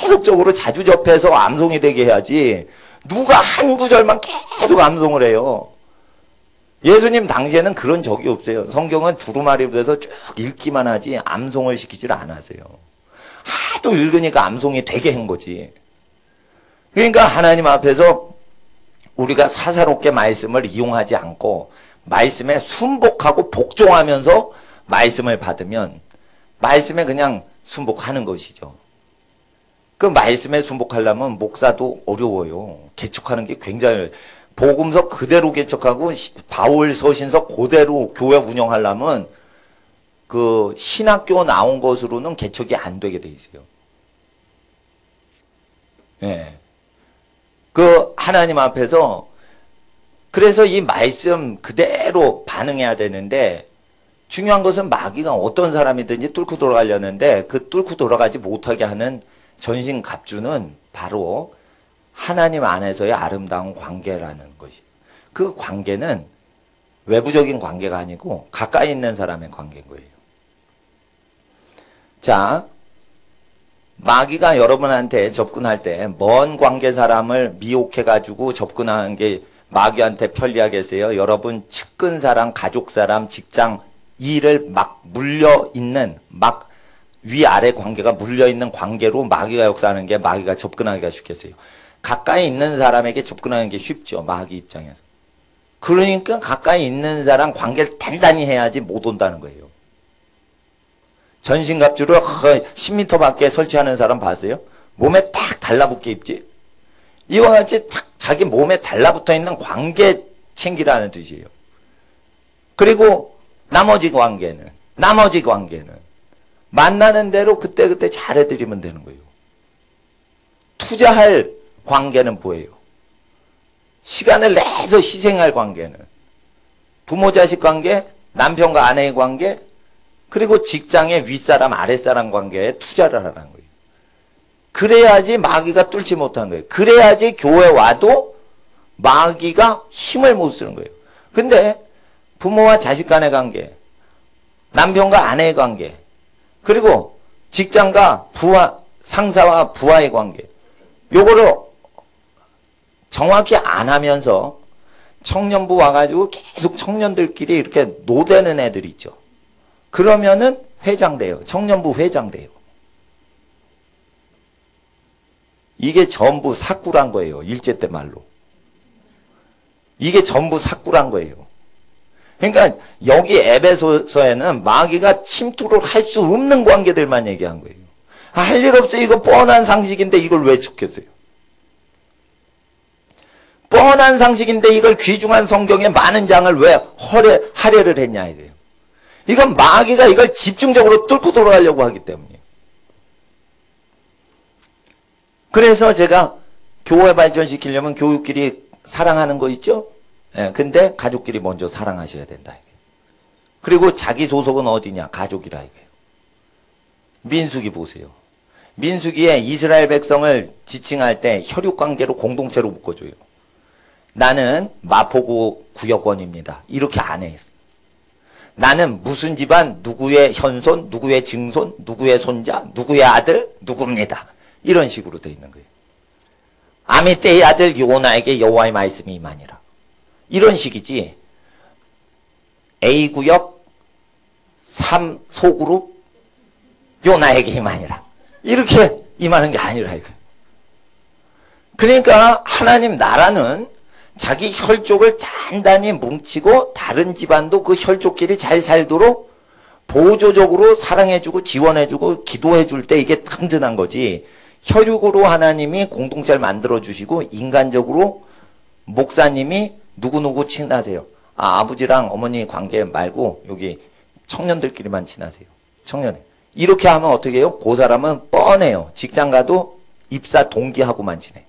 계속적으로 자주 접해서 암송이 되게 해야지 누가 한 구절만 계속 암송을 해요. 예수님 당시에는 그런 적이 없어요. 성경은 두루마리로 돼서 쭉 읽기만 하지 암송을 시키질 않았어요. 하도 읽으니까 암송이 되게 한 거지. 그러니까 하나님 앞에서 우리가 사사롭게 말씀을 이용하지 않고 말씀에 순복하고 복종하면서 말씀을 받으면 말씀에 그냥 순복하는 것이죠. 그 말씀에 순복하려면 목사도 어려워요. 개척하는 게 굉장히 복음서 그대로 개척하고 바울 서신서 그대로 교회 운영하려면 그 신학교 나온 것으로는 개척이 안 되게 돼 있어요. 예. 그 하나님 앞에서 그래서 이 말씀 그대로 반응해야 되는데 중요한 것은 마귀가 어떤 사람이든지 뚫고 돌아가려는데 그 뚫고 돌아가지 못하게 하는 전신갑주는 바로 하나님 안에서의 아름다운 관계라는 것이. 그 관계는 외부적인 관계가 아니고 가까이 있는 사람의 관계인 거예요. 자, 마귀가 여러분한테 접근할 때 먼 관계 사람을 미혹해가지고 접근하는 게 마귀한테 편리하겠어요? 여러분 측근 사람, 가족 사람, 직장 일을 막 물려있는 막 위아래 관계가 물려있는 관계로 마귀가 역사하는 게 마귀가 접근하기가 쉽겠어요. 가까이 있는 사람에게 접근하는 게 쉽죠. 마귀 입장에서. 그러니까 가까이 있는 사람 관계를 단단히 해야지 못 온다는 거예요. 전신갑주를 10m 밖에 설치하는 사람 봤어요? 몸에 딱 달라붙게 입지? 이와 같이 자기 몸에 달라붙어 있는 관계 챙기라는 뜻이에요. 그리고 나머지 관계는 만나는 대로 그때그때 잘해드리면 되는 거예요. 투자할 관계는 뭐예요? 시간을 내서 희생할 관계는 부모 자식 관계, 남편과 아내의 관계, 그리고 직장의 윗사람, 아랫사람 관계에 투자를 하라는 거예요. 그래야지 마귀가 뚫지 못한 거예요. 그래야지 교회 와도 마귀가 힘을 못 쓰는 거예요. 근데 부모와 자식 간의 관계, 남편과 아내의 관계, 그리고 직장과 부하, 상사와 부하의 관계, 요거를 정확히 안 하면서 청년부 와가지고 계속 청년들끼리 이렇게 노대는 애들 있죠. 그러면은 회장 돼요. 청년부 회장 돼요. 이게 전부 사꾸란 거예요. 일제 때 말로. 이게 전부 사꾸란 거예요. 그러니까 여기 에베소서에는 마귀가 침투를 할 수 없는 관계들만 얘기한 거예요. 할 일 없어요. 이거 뻔한 상식인데 이걸 왜 지켰어요? 뻔한 상식인데 이걸 귀중한 성경에 많은 장을 왜 할애를 했냐 이거예요. 이건 마귀가 이걸 집중적으로 뚫고 돌아가려고 하기 때문이에요. 그래서 제가 교회 발전시키려면 교육끼리 사랑하는 거 있죠? 예, 근데 가족끼리 먼저 사랑하셔야 된다. 그리고 자기 소속은 어디냐? 가족이라 이거예요. 민수기 보세요. 민수기에 이스라엘 백성을 지칭할 때 혈육관계로 공동체로 묶어줘요. 나는 마포구 구역원입니다. 이렇게 안 해. 나는 무슨 집안, 누구의 현손, 누구의 증손, 누구의 손자, 누구의 아들, 누구입니다. 이런 식으로 돼 있는 거예요. 아미떼의 아들 요나에게 여호와의 말씀이 임하니라. 이런 식이지. A구역 3소그룹 요나에게 임하니라. 이렇게 임하는 게 아니라 이거. 그러니까 하나님 나라는 자기 혈족을 단단히 뭉치고 다른 집안도 그 혈족끼리 잘 살도록 보조적으로 사랑해주고 지원해주고 기도해줄 때 이게 든든한 거지. 혈육으로 하나님이 공동체를 만들어주시고 인간적으로 목사님이 누구누구 친하세요. 아버지랑 어머니 관계 말고 여기 청년들끼리만 친하세요. 청년. 이렇게 하면 어떻게 해요? 그 사람은 뻔해요. 직장 가도 입사 동기하고만 지내.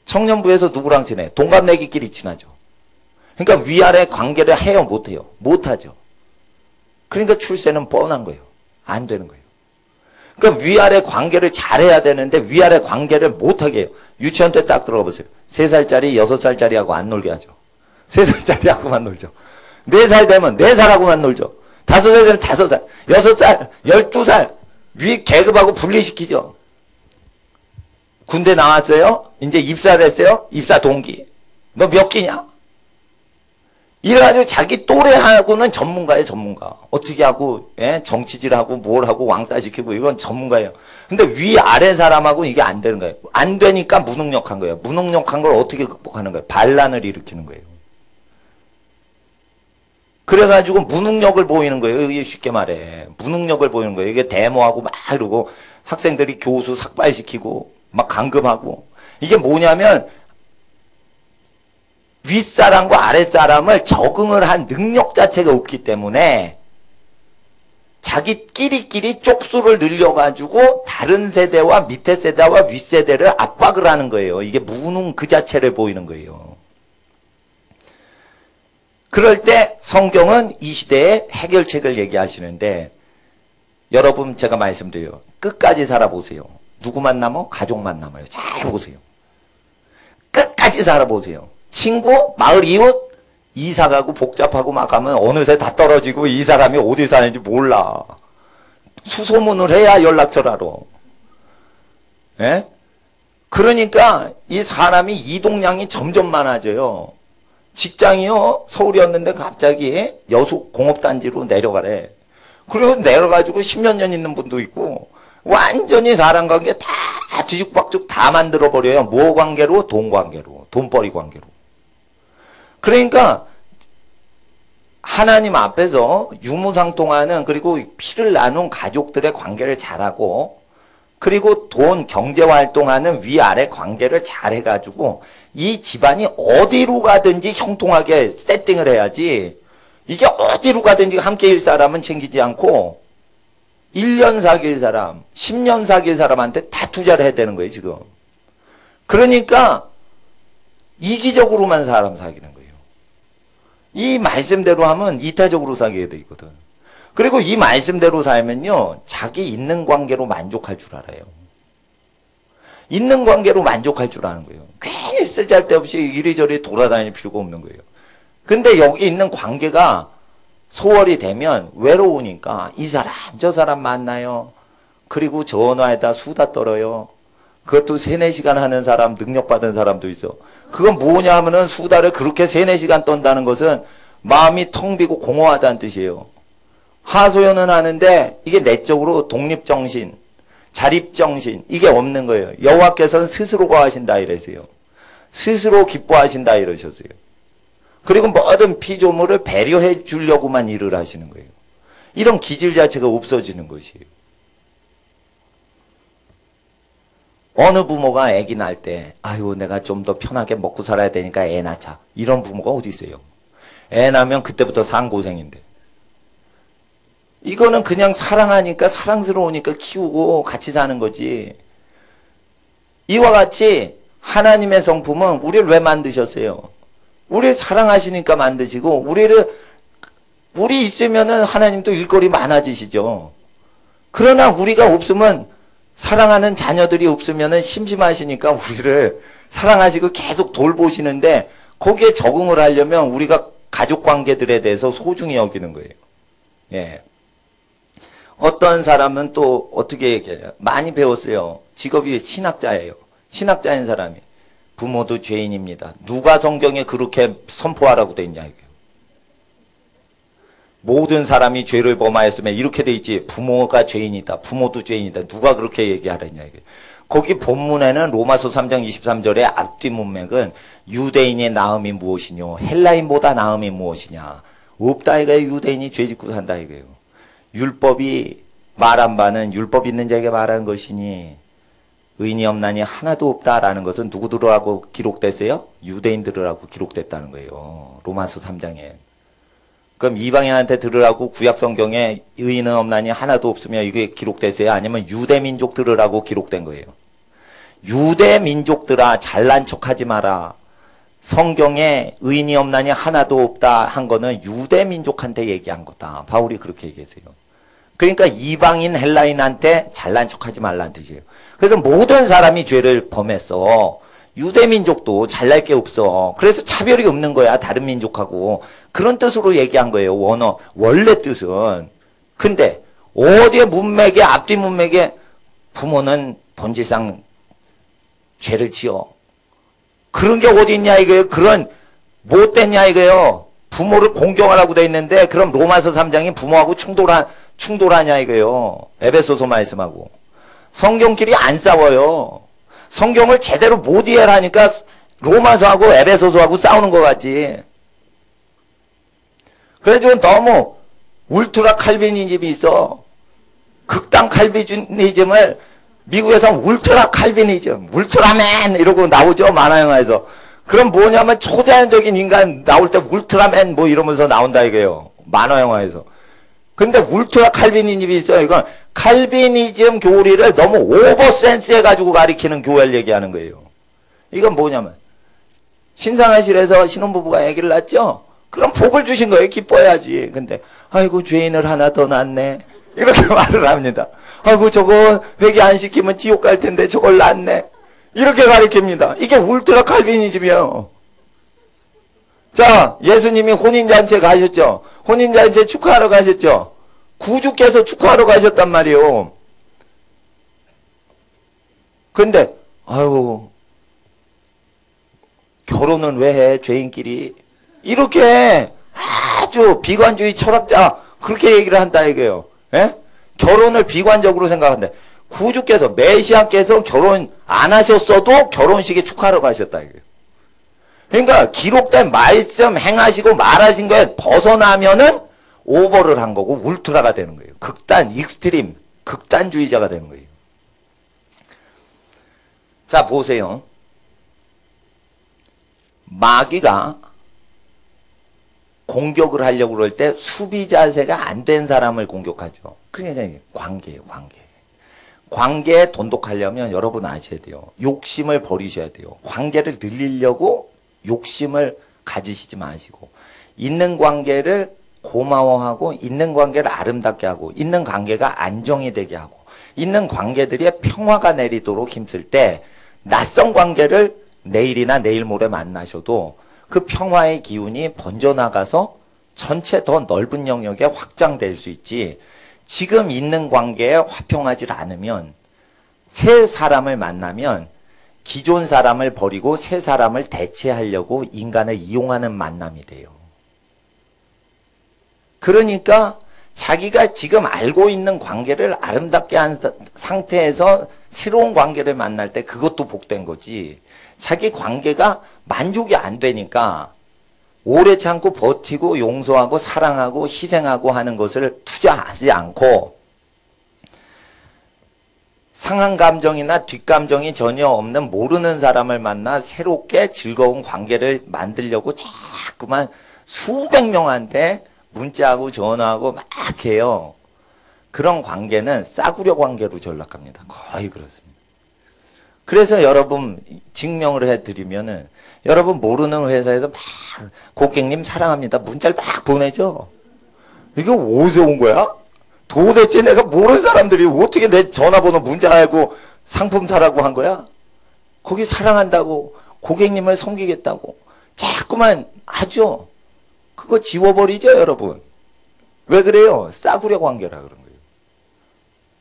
청년부에서 누구랑 지내? 동갑내기끼리 친하죠. 그러니까 위아래 관계를 해요? 못해요? 못하죠. 그러니까 출세는 뻔한 거예요. 안 되는 거예요. 그러니까 위아래 관계를 잘해야 되는데 위아래 관계를 못하게 해요. 유치원 때 딱 들어가 보세요. 3살짜리, 6살짜리하고 안 놀게 하죠. 3살짜리하고만 놀죠. 4살 되면 4살하고만 놀죠. 5살 되면 5살, 6살, 12살 위 계급하고 분리시키죠. 군대 나왔어요? 이제 입사를 했어요? 입사 동기. 너 몇 기냐? 이래가지고 자기 또래하고는 전문가예요, 전문가. 어떻게 하고, 예? 정치질하고 뭘 하고 왕따시키고 이건 전문가예요. 근데 위아래 사람하고 이게 안 되는 거예요. 안 되니까 무능력한 거예요. 무능력한 걸 어떻게 극복하는 거예요? 반란을 일으키는 거예요. 그래가지고 무능력을 보이는 거예요. 이게 쉽게 말해. 무능력을 보이는 거예요. 이게 데모하고 막 이러고 학생들이 교수 삭발시키고 막 감금하고. 이게 뭐냐면 윗사람과 아랫사람을 적응을 한 능력 자체가 없기 때문에 자기끼리끼리 쪽수를 늘려가지고 다른 세대와 밑에 세대와 윗세대를 압박을 하는 거예요. 이게 무능 그 자체를 보이는 거예요. 그럴 때 성경은 이 시대에 해결책을 얘기하시는데 여러분 제가 말씀드려요. 끝까지 살아보세요. 누구 만나면 가족만 남아요. 잘 보세요. 끝까지 살아보세요. 친구, 마을 이웃, 이사가고 복잡하고 막 가면 어느새 다 떨어지고 이 사람이 어디 사는지 몰라. 수소문을 해야 연락처를 알아. 예? 그러니까 이 사람이 이동량이 점점 많아져요. 직장이요, 서울이었는데 갑자기 여수 공업단지로 내려가래. 그리고 내려가지고 10몇 년 있는 분도 있고 완전히 사람 관계 다 뒤죽박죽 다 만들어버려요. 뭐 관계로? 돈 관계로. 돈벌이 관계로. 그러니까 하나님 앞에서 유무상통하는 그리고 피를 나눈 가족들의 관계를 잘하고 그리고 돈 경제활동하는 위아래 관계를 잘해가지고 이 집안이 어디로 가든지 형통하게 세팅을 해야지 이게 어디로 가든지 함께일 사람은 챙기지 않고 1년 사귈 사람, 10년 사귈 사람한테 다 투자를 해야 되는 거예요, 지금. 그러니까 이기적으로만 사람 사귀는 거예요. 이 말씀대로 하면 이타적으로 사귀어야 되거든. 그리고 이 말씀대로 살면요, 자기 있는 관계로 만족할 줄 알아요. 있는 관계로 만족할 줄 아는 거예요. 괜히 쓸데없이 이리저리 돌아다닐 필요가 없는 거예요. 근데 여기 있는 관계가 소홀히 되면 외로우니까 이 사람 저 사람 만나요. 그리고 전화에다 수다 떨어요. 그것도 3-4시간 하는 사람, 능력받은 사람도 있어. 그건 뭐냐 하면은 수다를 그렇게 3-4시간 떤다는 것은 마음이 텅 비고 공허하다는 뜻이에요. 하소연은 하는데 이게 내적으로 독립정신, 자립정신 이게 없는 거예요. 여호와께서는 스스로가 하신다 이랬어요. 스스로 기뻐하신다 이러셨어요. 그리고 모든 피조물을 배려해 주려고만 일을 하시는 거예요. 이런 기질 자체가 없어지는 것이에요. 어느 부모가 아기 낳을 때 아유 내가 좀 더 편하게 먹고 살아야 되니까 애 낳자. 이런 부모가 어디 있어요. 애 낳으면 그때부터 산고생인데. 이거는 그냥 사랑하니까 사랑스러우니까 키우고 같이 사는 거지. 이와 같이 하나님의 성품은 우리를 왜 만드셨어요? 우리 사랑하시니까 만드시고 우리 있으면은 하나님도 일거리 많아지시죠. 그러나 우리가 없으면 사랑하는 자녀들이 없으면은 심심하시니까 우리를 사랑하시고 계속 돌보시는데 거기에 적응을 하려면 우리가 가족 관계들에 대해서 소중히 여기는 거예요. 예. 어떤 사람은 또 어떻게 얘기해요? 많이 배웠어요. 직업이 신학자예요. 신학자인 사람이. 부모도 죄인입니다. 누가 성경에 그렇게 선포하라고 돼 있냐 이거예요. 모든 사람이 죄를 범하였으면 이렇게 돼 있지. 부모가 죄인이다. 부모도 죄인이다. 누가 그렇게 얘기하랬냐 이거예요. 거기 본문에는 로마서 3장 23절의 앞뒤 문맥은 유대인의 나음이 무엇이뇨? 헬라인보다 나음이 무엇이냐? 없다 이거예요. 유대인이 죄 짓고 산다 이거예요. 율법이 말한 바는 율법 있는 자에게 말한 것이니 의인이 없나니 하나도 없다라는 것은 누구들하고 기록됐어요? 유대인들하고 기록됐다는 거예요. 로마서 3장에. 그럼 이방인한테 들으라고 구약 성경에 의인은 없나니 하나도 없으며 이게 기록됐어요? 아니면 유대 민족 들으라고 기록된 거예요? 유대 민족들아 잘난 척하지 마라. 성경에 의인이 없나니 하나도 없다 한 거는 유대 민족한테 얘기한 거다. 바울이 그렇게 얘기했어요. 그러니까 이방인 헬라인한테 잘난 척하지 말라는 뜻이에요. 그래서 모든 사람이 죄를 범했어. 유대 민족도 잘날 게 없어. 그래서 차별이 없는 거야. 다른 민족하고. 그런 뜻으로 얘기한 거예요. 원래 뜻은. 근데 어디에 문맥에 앞뒤 문맥에 부모는 본질상 죄를 지어. 그런 게 어디 있냐 이거예요. 그런 못됐냐 이거예요. 부모를 공경하라고 돼 있는데 그럼 로마서 3장이 부모하고 충돌하냐 이거예요. 에베소서 말씀하고. 성경끼리 안 싸워요. 성경을 제대로 못 이해하니까 로마서하고 에베소서하고 싸우는 것 같지. 그래서 너무 울트라 칼비니즘이 있어. 극단 칼비니즘을 미국에서 울트라 칼비니즘, 울트라맨 이러고 나오죠. 만화영화에서. 그럼 뭐냐면 초자연적인 인간 나올 때 울트라맨 뭐 이러면서 나온다 이거예요. 만화영화에서. 근데 울트라 칼비니즘이 있어요. 이건 칼비니즘 교리를 너무 오버센스 해가지고 가리키는 교회를 얘기하는 거예요. 이건 뭐냐면 신상아실에서 신혼부부가 아기를 낳았죠. 그럼 복을 주신 거예요. 기뻐야지. 근데 아이고 죄인을 하나 더 낳네. 이렇게 말을 합니다. 아이고 저거 회개 안 시키면 지옥 갈 텐데 저걸 낳네. 이렇게 가리킵니다. 이게 울트라 칼비니즘이에요. 자, 예수님이 혼인잔치 가셨죠. 혼인잔치 축하하러 가셨죠. 구주께서 축하하러 가셨단 말이에요. 근데 아유 결혼은 왜 해? 죄인끼리. 이렇게 아주 비관주의 철학자 그렇게 얘기를 한다 이거예요. 예? 결혼을 비관적으로 생각한다. 구주께서 메시아께서 결혼 안 하셨어도 결혼식에 축하하러 가셨다 이거예요. 그러니까 기록된 말씀 행하시고 말하신 거에 벗어나면은 오버를 한 거고 울트라가 되는 거예요. 극단, 익스트림, 극단주의자가 되는 거예요. 자, 보세요. 마귀가 공격을 하려고 그럴 때 수비 자세가 안 된 사람을 공격하죠. 그러니까 관계예요, 관계. 관계에 돈독하려면 여러분 아셔야 돼요. 욕심을 버리셔야 돼요. 관계를 늘리려고 욕심을 가지시지 마시고 있는 관계를 고마워하고 있는 관계를 아름답게 하고 있는 관계가 안정이 되게 하고 있는 관계들이 평화가 내리도록 힘쓸 때 낯선 관계를 내일이나 내일 모레 만나셔도 그 평화의 기운이 번져나가서 전체 더 넓은 영역에 확장될 수 있지 지금 있는 관계에 화평하지 않으면 새 사람을 만나면 기존 사람을 버리고 새 사람을 대체하려고 인간을 이용하는 만남이 돼요. 그러니까 자기가 지금 알고 있는 관계를 아름답게 한 상태에서 새로운 관계를 만날 때 그것도 복된 거지. 자기 관계가 만족이 안 되니까 오래 참고 버티고 용서하고 사랑하고 희생하고 하는 것을 투자하지 않고 상한 감정이나 뒷감정이 전혀 없는 모르는 사람을 만나 새롭게 즐거운 관계를 만들려고 자꾸만 수백 명한테 문자하고 전화하고 막 해요. 그런 관계는 싸구려 관계로 전락합니다. 거의 그렇습니다. 그래서 여러분 증명을 해드리면은 여러분 모르는 회사에서 막 고객님 사랑합니다. 문자를 막 보내죠. 이게 어디서 온 거야? 도대체 내가 모르는 사람들이 어떻게 내 전화번호 문자하고 상품 사라고 한 거야? 거기 사랑한다고 고객님을 섬기겠다고 자꾸만 하죠. 그거 지워버리죠, 여러분. 왜 그래요? 싸구려 관계라 그런 거예요.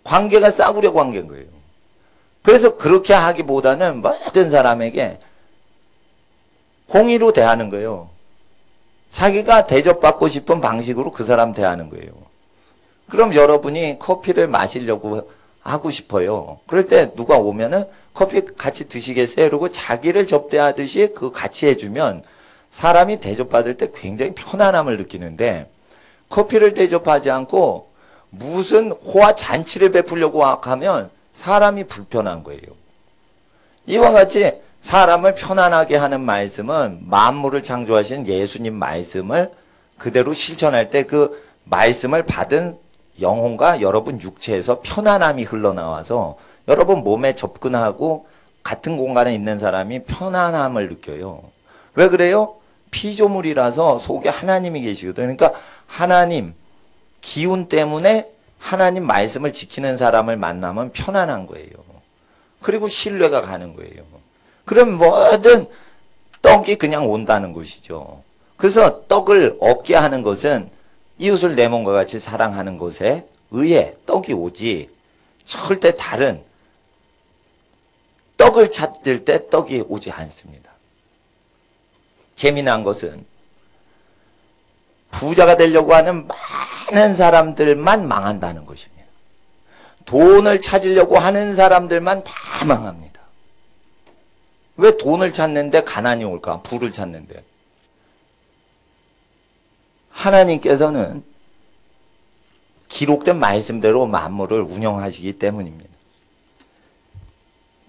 관계가 싸구려 관계인 거예요. 그래서 그렇게 하기보다는 모든 사람에게 공의로 대하는 거예요. 자기가 대접받고 싶은 방식으로 그 사람 대하는 거예요. 그럼 여러분이 커피를 마시려고 하고 싶어요. 그럴 때 누가 오면은 커피 같이 드시겠어요? 이러고 자기를 접대하듯이 그거 같이 해주면 사람이 대접받을 때 굉장히 편안함을 느끼는데 커피를 대접하지 않고 무슨 호화 잔치를 베풀려고 하면 사람이 불편한 거예요. 이와 같이 사람을 편안하게 하는 말씀은 만물을 창조하신 예수님 말씀을 그대로 실천할 때 그 말씀을 받은 영혼과 여러분 육체에서 편안함이 흘러나와서 여러분 몸에 접근하고 같은 공간에 있는 사람이 편안함을 느껴요. 왜 그래요? 피조물이라서 속에 하나님이 계시거든요. 그러니까 하나님 기운 때문에 하나님 말씀을 지키는 사람을 만나면 편안한 거예요. 그리고 신뢰가 가는 거예요. 그럼 뭐든 떡이 그냥 온다는 것이죠. 그래서 떡을 얻게 하는 것은 이웃을 내 몸과 같이 사랑하는 것에 의해 떡이 오지 절대 다른 떡을 찾을 때 떡이 오지 않습니다. 재미난 것은 부자가 되려고 하는 많은 사람들만 망한다는 것입니다. 돈을 찾으려고 하는 사람들만 다 망합니다. 왜 돈을 찾는데 가난이 올까? 부를 찾는데. 하나님께서는 기록된 말씀대로 만물을 운영하시기 때문입니다.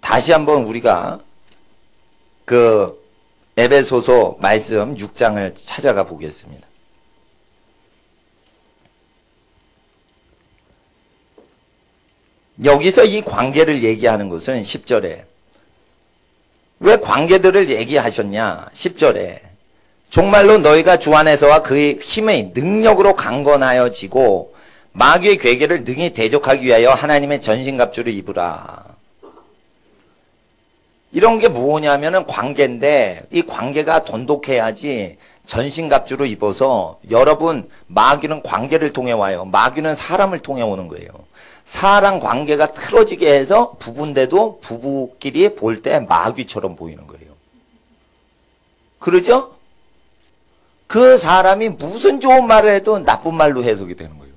다시 한번 우리가 그 에베소서 말씀 6장을 찾아가 보겠습니다. 여기서 이 관계를 얘기하는 것은 10절에 왜 관계들을 얘기하셨냐? 10절에 정말로 너희가 주 안에서와 그의 힘의 능력으로 강건하여지고 마귀의 괴계를 능히 대적하기 위하여 하나님의 전신갑주를 입으라. 이런 게 뭐냐면은 관계인데 이 관계가 돈독해야지 전신갑주를 입어서 여러분 마귀는 관계를 통해 와요. 마귀는 사람을 통해 오는 거예요. 사람 관계가 틀어지게 해서 부부인데도 부부끼리 볼 때 마귀처럼 보이는 거예요. 그러죠? 그 사람이 무슨 좋은 말을 해도 나쁜 말로 해석이 되는 거예요.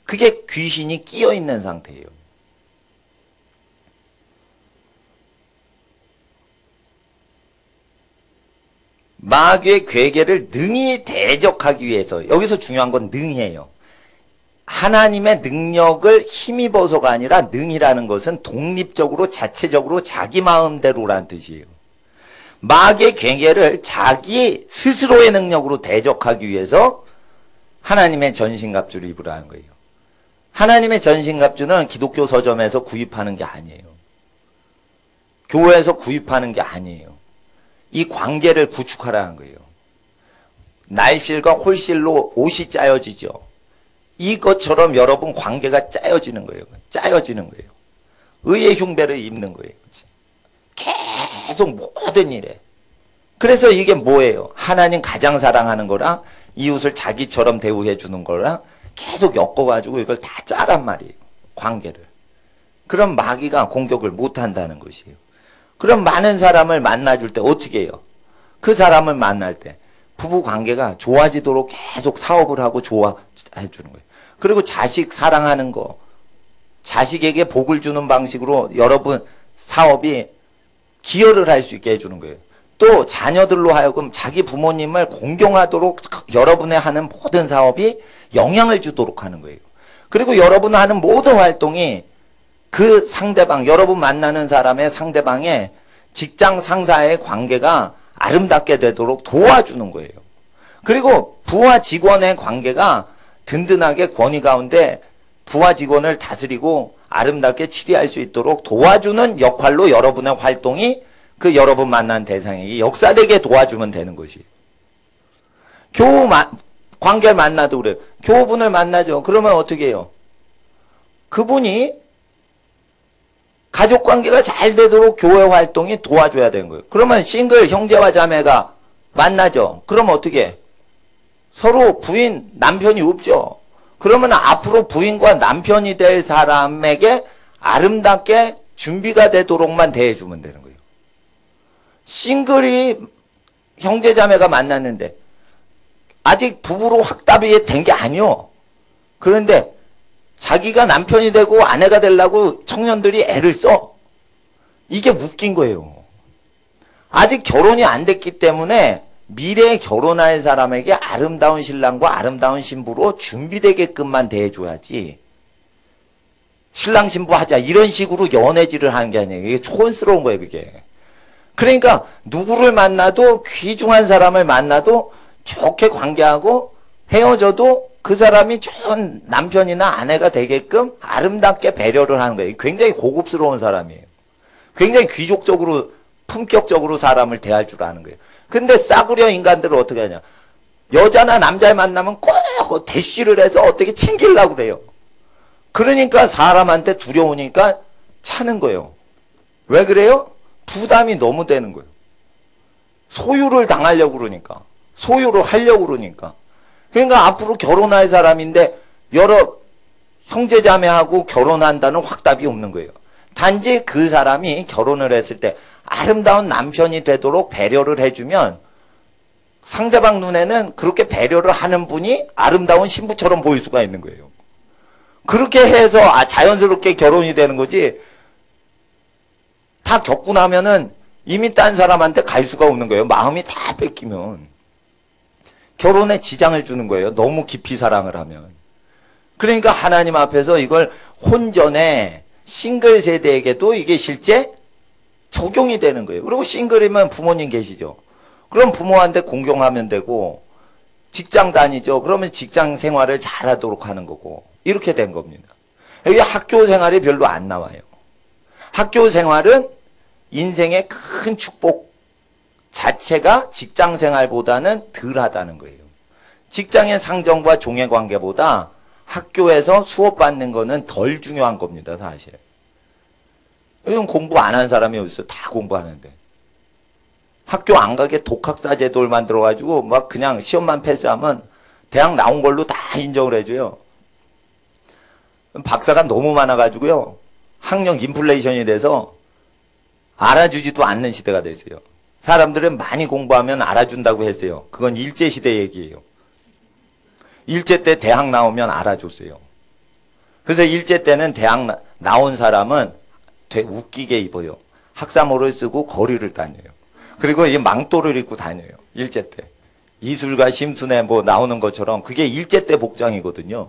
그게 귀신이 끼어 있는 상태예요. 마귀의 괴계를 능히 대적하기 위해서 여기서 중요한 건 능이에요. 하나님의 능력을 힘입어서가 아니라 능이라는 것은 독립적으로 자체적으로 자기 마음대로라는 뜻이에요. 마귀의 괴계를 자기 스스로의 능력으로 대적하기 위해서 하나님의 전신갑주를 입으라는 거예요. 하나님의 전신갑주는 기독교 서점에서 구입하는 게 아니에요. 교회에서 구입하는 게 아니에요. 이 관계를 구축하라는 거예요. 날실과 홀실로 옷이 짜여지죠. 이것처럼 여러분 관계가 짜여지는 거예요. 짜여지는 거예요. 의의 흉배를 입는 거예요. 계속 모든 일에. 그래서 이게 뭐예요? 하나님 가장 사랑하는 거랑 이웃을 자기처럼 대우해 주는 거랑 계속 엮어가지고 이걸 다 짜란 말이에요. 관계를. 그럼 마귀가 공격을 못한다는 것이에요. 그럼 많은 사람을 만나줄 때 어떻게 해요? 그 사람을 만날 때 부부 관계가 좋아지도록 계속 사업을 하고 좋아해 주는 거예요. 그리고 자식 사랑하는 거, 자식에게 복을 주는 방식으로 여러분 사업이 기여를 할 수 있게 해주는 거예요. 또 자녀들로 하여금 자기 부모님을 공경하도록 여러분의 하는 모든 사업이 영향을 주도록 하는 거예요. 그리고 여러분 하는 모든 활동이 그 상대방, 여러분 만나는 사람의 상대방의 직장 상사의 관계가 아름답게 되도록 도와주는 거예요. 그리고 부하 직원의 관계가 든든하게 권위 가운데 부하 직원을 다스리고 아름답게 치리할 수 있도록 도와주는 역할로 여러분의 활동이 그 여러분 만난 대상에게 역사되게 도와주면 되는 것이에요. 관계를 만나도 그래요. 교우분을 만나죠. 그러면 어떻게 해요? 그분이 가족관계가 잘 되도록 교회 활동이 도와줘야 되는 거예요. 그러면 싱글 형제와 자매가 만나죠. 그러면 어떻게 해? 서로 부인, 남편이 없죠. 그러면 앞으로 부인과 남편이 될 사람에게 아름답게 준비가 되도록만 대해주면 되는 거예요. 싱글이 형제자매가 만났는데 아직 부부로 확답이 된 게 아니요. 그런데 자기가 남편이 되고 아내가 되려고 청년들이 애를 써. 이게 웃긴 거예요. 아직 결혼이 안 됐기 때문에 미래에 결혼할 사람에게 아름다운 신랑과 아름다운 신부로 준비되게끔만 대해줘야지. 신랑 신부 하자 이런 식으로 연애질을 하는 게 아니에요. 이게 촌스러운 거예요, 그게. 그러니까 누구를 만나도 귀중한 사람을 만나도 좋게 관계하고 헤어져도 그 사람이 좋은 남편이나 아내가 되게끔 아름답게 배려를 하는 거예요. 굉장히 고급스러운 사람이에요. 굉장히 귀족적으로 품격적으로 사람을 대할 줄 아는 거예요. 근데 싸구려 인간들은 어떻게 하냐. 여자나 남자를 만나면 꼭 대쉬를 해서 어떻게 챙기려고 그래요. 그러니까 사람한테 두려우니까 차는 거예요. 왜 그래요? 부담이 너무 되는 거예요. 소유를 당하려고 그러니까. 소유를 하려고 그러니까. 그러니까 앞으로 결혼할 사람인데 여러 형제자매하고 결혼한다는 확답이 없는 거예요. 단지 그 사람이 결혼을 했을 때 아름다운 남편이 되도록 배려를 해주면 상대방 눈에는 그렇게 배려를 하는 분이 아름다운 신부처럼 보일 수가 있는 거예요. 그렇게 해서 자연스럽게 결혼이 되는 거지. 다 겪고 나면은 이미 딴 사람한테 갈 수가 없는 거예요. 마음이 다 뺏기면. 결혼에 지장을 주는 거예요. 너무 깊이 사랑을 하면. 그러니까 하나님 앞에서 이걸 혼전에 싱글 세대에게도 이게 실제 적용이 되는 거예요. 그리고 싱글이면 부모님 계시죠. 그럼 부모한테 공경하면 되고 직장 다니죠. 그러면 직장 생활을 잘하도록 하는 거고 이렇게 된 겁니다. 여기 학교 생활이 별로 안 나와요. 학교 생활은 인생의 큰 축복 자체가 직장 생활보다는 덜하다는 거예요. 직장의 상정과 종의 관계보다 학교에서 수업받는 거는 덜 중요한 겁니다, 사실. 요즘 공부 안 한 사람이 어디 있어? 다 공부하는데. 학교 안 가게 독학사 제도를 만들어가지고 막 그냥 시험만 패스하면 대학 나온 걸로 다 인정을 해줘요. 박사가 너무 많아가지고요. 학력 인플레이션이 돼서 알아주지도 않는 시대가 됐어요. 사람들은 많이 공부하면 알아준다고 했어요. 그건 일제시대 얘기예요. 일제 때 대학 나오면 알아줬어요. 그래서 일제 때는 대학 나온 사람은 되게 웃기게 입어요. 학사모를 쓰고 거리를 다녀요. 그리고 이 망토를 입고 다녀요. 일제 때. 이술가 심순에 뭐 나오는 것처럼 그게 일제 때 복장이거든요.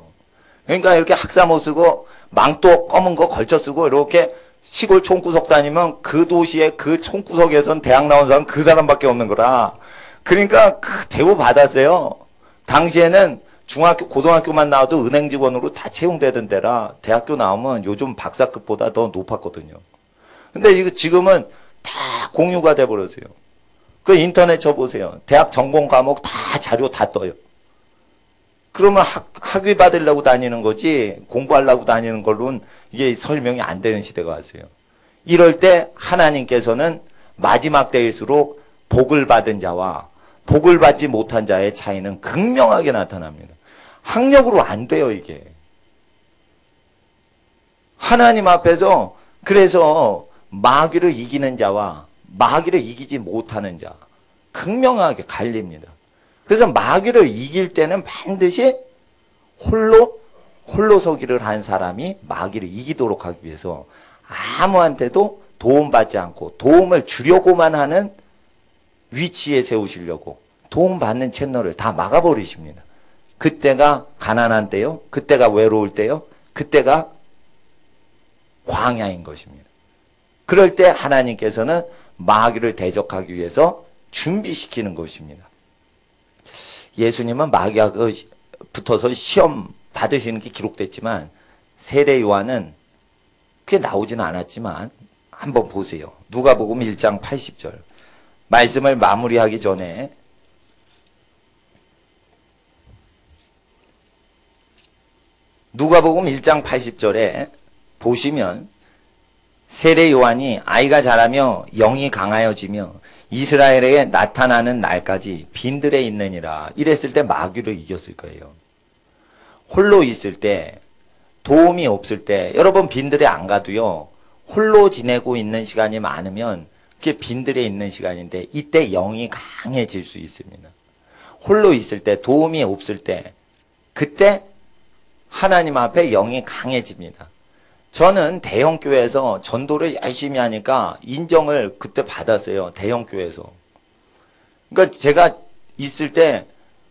그러니까 이렇게 학사모 쓰고 망토 검은 거 걸쳐 쓰고 이렇게 시골 촌구석 다니면 그 도시의 그 촌구석에선 대학 나온 사람 그 사람밖에 없는 거라. 그러니까 대우 받았어요. 당시에는 중학교, 고등학교만 나와도 은행 직원으로 다 채용되던 데라 대학교 나오면 요즘 박사급보다 더 높았거든요. 근데 이거 지금은 다 공유가 돼버렸어요. 그 인터넷 쳐보세요. 대학 전공 과목 다 자료 다 떠요. 그러면 학위 받으려고 다니는 거지 공부하려고 다니는 걸로는 이게 설명이 안 되는 시대가 왔어요. 이럴 때 하나님께서는 마지막 때일수록 복을 받은 자와 복을 받지 못한 자의 차이는 극명하게 나타납니다. 학력으로 안 돼요, 이게. 하나님 앞에서 그래서 마귀를 이기는 자와 마귀를 이기지 못하는 자 극명하게 갈립니다. 그래서 마귀를 이길 때는 반드시 홀로 서기를 한 사람이 마귀를 이기도록 하기 위해서 아무한테도 도움받지 않고 도움을 주려고만 하는 위치에 세우시려고 도움받는 채널을 다 막아버리십니다. 그때가 가난한 때요. 그때가 외로울 때요. 그때가 광야인 것입니다. 그럴 때 하나님께서는 마귀를 대적하기 위해서 준비시키는 것입니다. 예수님은 마귀하고 붙어서 시험 받으시는 게 기록됐지만 세례 요한은 그게 나오지는 않았지만 한번 보세요. 누가복음 1장 80절 말씀을 마무리하기 전에 누가복음 1장 80절에 보시면 세례 요한이 아이가 자라며 영이 강하여지며 이스라엘에 나타나는 날까지 빈들에 있느니라 이랬을 때 마귀를 이겼을 거예요. 홀로 있을 때 도움이 없을 때 여러분 빈들에 안 가도요. 홀로 지내고 있는 시간이 많으면 그게 빈들에 있는 시간인데 이때 영이 강해질 수 있습니다. 홀로 있을 때 도움이 없을 때 그때 하나님 앞에 영이 강해집니다. 저는 대형교회에서 전도를 열심히 하니까 인정을 그때 받았어요. 대형교회에서. 그러니까 제가 있을 때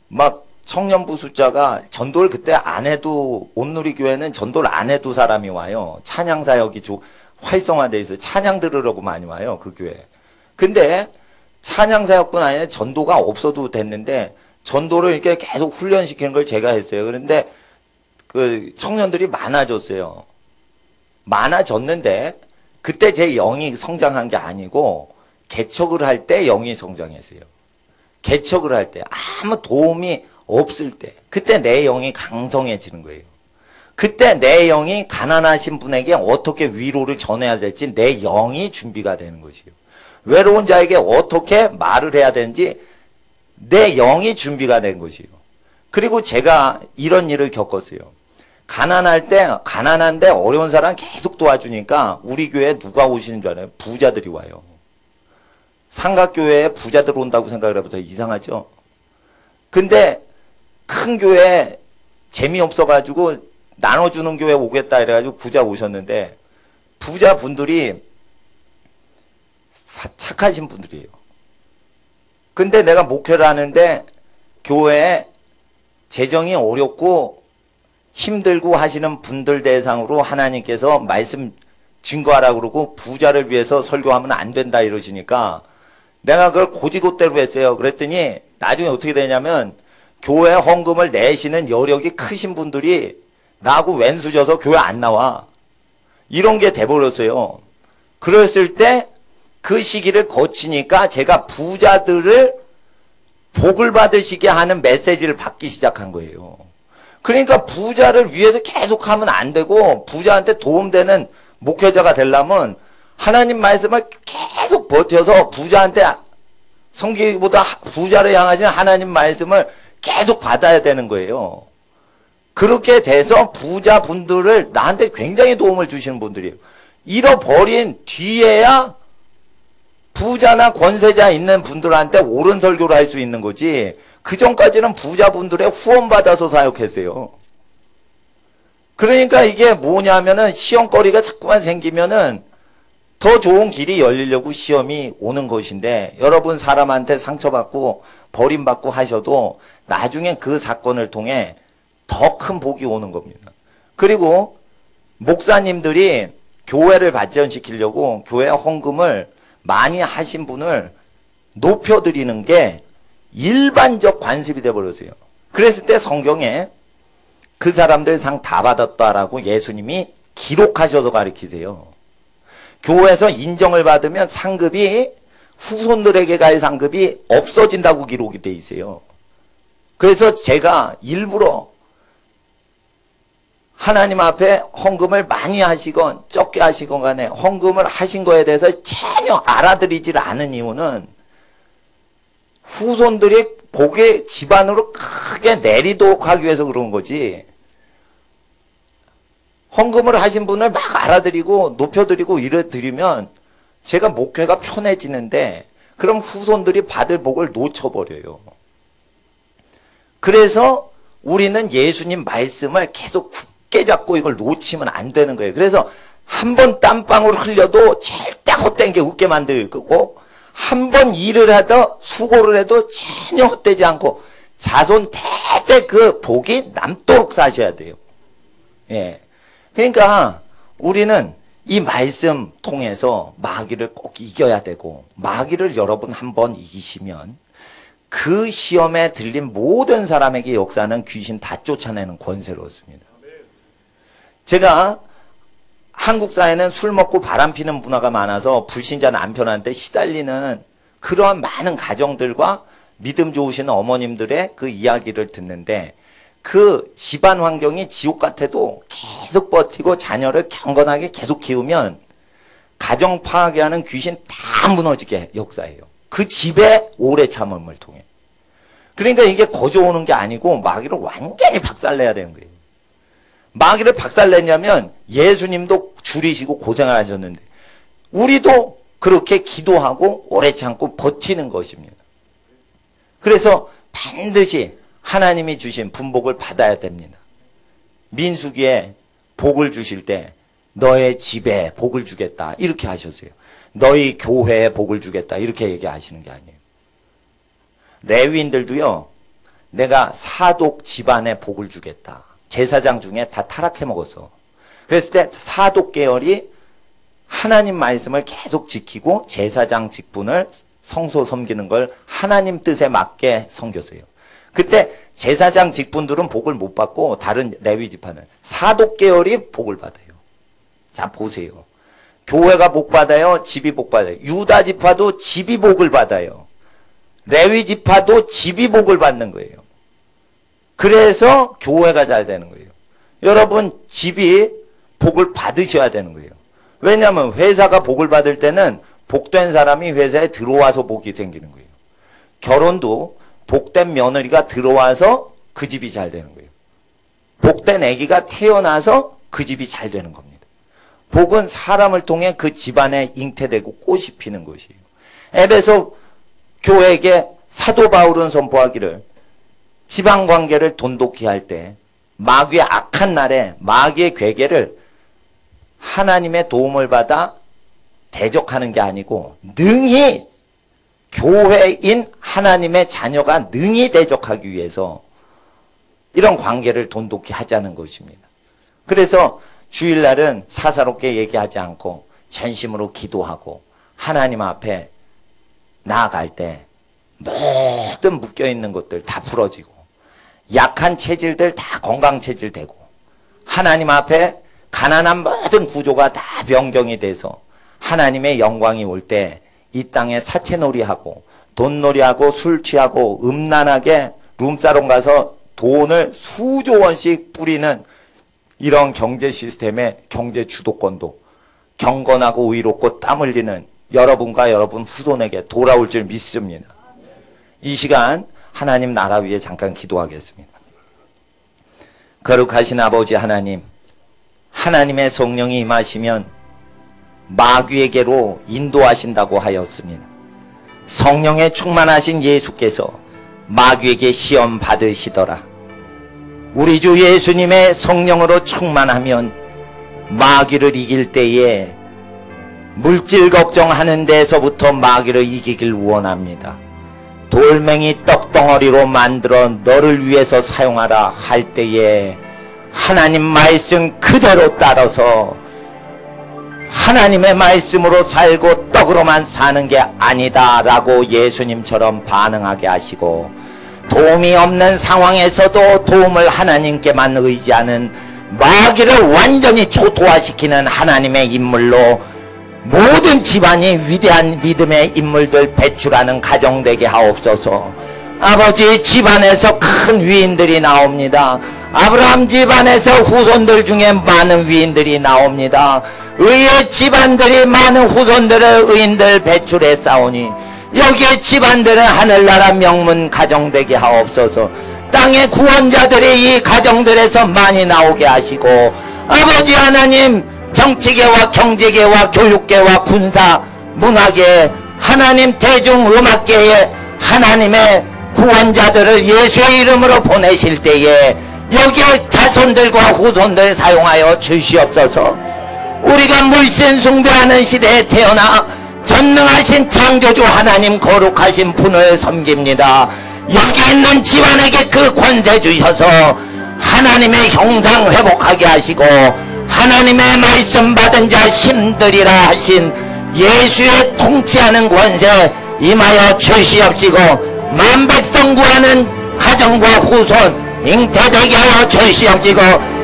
막 청년부 숫자가 전도를 그때 안 해도 온누리교회는 전도를 안 해도 사람이 와요. 찬양사역이 활성화되어 있어요. 찬양 들으려고 많이 와요. 그 교회. 근데 찬양사역뿐 아니라 전도가 없어도 됐는데 전도를 이렇게 계속 훈련시키는 걸 제가 했어요. 그런데 그 청년들이 많아졌어요. 많아졌는데 그때 제 영이 성장한 게 아니고 개척을 할 때 영이 성장했어요. 개척을 할 때 아무 도움이 없을 때 그때 내 영이 강성해지는 거예요. 그때 내 영이 가난하신 분에게 어떻게 위로를 전해야 될지 내 영이 준비가 되는 것이에요. 외로운 자에게 어떻게 말을 해야 되는지 내 영이 준비가 된 것이에요. 그리고 제가 이런 일을 겪었어요. 가난한데 어려운 사람 계속 도와주니까 우리 교회에 누가 오시는 줄 알아요? 부자들이 와요. 삼각교회에 부자들 온다고 생각을 해보세요. 이상하죠? 근데 큰 교회 재미없어가지고 나눠주는 교회 오겠다 이래가지고 부자 오셨는데 부자분들이 착하신 분들이에요. 근데 내가 목회를 하는데 교회에 재정이 어렵고 힘들고 하시는 분들 대상으로 하나님께서 말씀 증거하라고 그러고 부자를 위해서 설교하면 안 된다 이러시니까 내가 그걸 고지고대로 했어요. 그랬더니 나중에 어떻게 되냐면 교회 헌금을 내시는 여력이 크신 분들이 나하고 왼수져서 교회 안 나와. 이런 게 돼버렸어요. 그랬을 때 그 시기를 거치니까 제가 부자들을 복을 받으시게 하는 메시지를 받기 시작한 거예요. 그러니까 부자를 위해서 계속 하면 안 되고 부자한테 도움되는 목회자가 되려면 하나님 말씀을 계속 버텨서 부자한테 섬기기보다 부자를 향하신 하나님 말씀을 계속 받아야 되는 거예요. 그렇게 돼서 부자분들을 나한테 굉장히 도움을 주시는 분들이에요. 잃어버린 뒤에야 부자나 권세자 있는 분들한테 옳은 설교를 할 수 있는 거지 그 전까지는 부자분들의 후원받아서 사역했어요. 그러니까 이게 뭐냐면은 시험거리가 자꾸만 생기면은 더 좋은 길이 열리려고 시험이 오는 것인데 여러분 사람한테 상처받고 버림받고 하셔도 나중에 그 사건을 통해 더 큰 복이 오는 겁니다. 그리고 목사님들이 교회를 발전시키려고 교회 헌금을 많이 하신 분을 높여드리는 게 일반적 관습이 돼버렸어요. 그랬을 때 성경에 그 사람들 상 다 받았다라고 예수님이 기록하셔서 가르치세요. 교회에서 인정을 받으면 상급이 후손들에게가의 상급이 없어진다고 기록이 돼 있어요. 그래서 제가 일부러 하나님 앞에 헌금을 많이 하시건 적게 하시건 간에 헌금을 하신 거에 대해서 전혀 알아들이질 않은 이유는 후손들이 복의 집안으로 크게 내리도록 하기 위해서 그런 거지, 헌금을 하신 분을 막 알아드리고 높여드리고 이래드리면 제가 목회가 편해지는데 그럼 후손들이 받을 복을 놓쳐버려요. 그래서 우리는 예수님 말씀을 계속 굳게 잡고 이걸 놓치면 안 되는 거예요. 그래서 한 번 땀방울 흘려도 절대 헛된 게 웃게 만들 거고, 한 번 일을 하다 수고를 해도 전혀 헛되지 않고 자손 대대 그 복이 남도록 사셔야 돼요. 예. 그러니까 우리는 이 말씀 통해서 마귀를 꼭 이겨야 되고, 마귀를 여러분 한번 이기시면 그 시험에 들린 모든 사람에게 역사하는 귀신 다 쫓아내는 권세를 얻습니다. 제가 한국 사회는 술 먹고 바람 피는 문화가 많아서 불신자 남편한테 시달리는 그러한 많은 가정들과 믿음 좋으신 어머님들의 그 이야기를 듣는데, 그 집안 환경이 지옥 같아도 계속 버티고 자녀를 경건하게 계속 키우면 가정 파괴 하는 귀신 다 무너지게 역사해요. 그 집의 오래 참음을 통해. 그러니까 이게 거저 오는 게 아니고 마귀를 완전히 박살내야 되는 거예요. 마귀를 박살내냐면 예수님도 줄이시고 고생을 하셨는데 우리도 그렇게 기도하고 오래 참고 버티는 것입니다. 그래서 반드시 하나님이 주신 분복을 받아야 됩니다. 민수기에 복을 주실 때 너의 집에 복을 주겠다 이렇게 하셨어요. 너희 교회에 복을 주겠다 이렇게 얘기하시는 게 아니에요. 레위인들도요, 내가 사독 집안에 복을 주겠다. 제사장 중에 다 타락해 먹었어. 그랬을 때 사독 계열이 하나님 말씀을 계속 지키고 제사장 직분을 성소 섬기는 걸 하나님 뜻에 맞게 섬겼어요. 그때 제사장 직분들은 복을 못 받고 다른 레위 지파는 사독 계열이 복을 받아요. 자 보세요. 교회가 복 받아요? 집이 복 받아요? 유다 지파도 집이 복을 받아요. 레위 지파도 집이 복을 받는 거예요. 그래서 교회가 잘 되는 거예요. 여러분 집이 복을 받으셔야 되는 거예요. 왜냐하면 회사가 복을 받을 때는 복된 사람이 회사에 들어와서 복이 생기는 거예요. 결혼도 복된 며느리가 들어와서 그 집이 잘 되는 거예요. 복된 아기가 태어나서 그 집이 잘 되는 겁니다. 복은 사람을 통해 그 집안에 잉태되고 꽃이 피는 것이에요. 에베소 교회에게 사도 바울은 선포하기를 지방관계를 돈독히 할 때 마귀의 악한 날에 마귀의 괴계를 하나님의 도움을 받아 대적하는 게 아니고 능히 교회인 하나님의 자녀가 능히 대적하기 위해서 이런 관계를 돈독히 하자는 것입니다. 그래서 주일날은 사사롭게 얘기하지 않고 전심으로 기도하고 하나님 앞에 나아갈 때 모든 묶여있는 것들 다 풀어지고 약한 체질들 다 건강 체질 되고 하나님 앞에 가난한 모든 구조가 다 변경이 돼서 하나님의 영광이 올 때 이 땅에 사채놀이하고 돈놀이하고 술 취하고 음란하게 룸사롱 가서 돈을 수조 원씩 뿌리는 이런 경제 시스템의 경제 주도권도 경건하고 의롭고 땀 흘리는 여러분과 여러분 후손에게 돌아올 줄 믿습니다. 이 시간 하나님 나라 위에 잠깐 기도하겠습니다. 거룩하신 아버지 하나님, 하나님의 성령이 임하시면 마귀에게로 인도하신다고 하였습니다. 성령에 충만하신 예수께서 마귀에게 시험 받으시더라. 우리 주 예수님의 성령으로 충만하면 마귀를 이길 때에 물질 걱정하는 데서부터 마귀를 이기길 원합니다. 돌멩이 떡덩어리로 만들어 너를 위해서 사용하라 할 때에 하나님 말씀 그대로 따라서 하나님의 말씀으로 살고 떡으로만 사는 게 아니다 라고 예수님처럼 반응하게 하시고, 도움이 없는 상황에서도 도움을 하나님께만 의지하는 마귀를 완전히 초토화시키는 하나님의 인물로 모든 집안이 위대한 믿음의 인물들 배출하는 가정 되게 하옵소서. 아버지, 집안에서 큰 위인들이 나옵니다. 아브라함 집안에서 후손들 중에 많은 위인들이 나옵니다. 의의 집안들이 많은 후손들의 의인들 배출해 싸우니 여기에 집안들은 하늘나라 명문 가정 되게 하옵소서. 땅의 구원자들이 이 가정들에서 많이 나오게 하시고, 아버지 하나님, 정치계와 경제계와 교육계와 군사, 문화계, 하나님 대중음악계에 하나님의 구원자들을 예수의 이름으로 보내실 때에 여기에 자손들과 후손들 사용하여 주시옵소서. 우리가 물신 숭배하는 시대에 태어나 전능하신 창조주 하나님 거룩하신 분을 섬깁니다. 여기 있는 집안에게 그 권세 주셔서 하나님의 형상 회복하게 하시고 하나님의 말씀 받은 자 신들이라 하신 예수의 통치하는 권세 임하여 주시옵시고, 만백성 구하는 가정과 후손 잉태되게 하여 주시옵시고,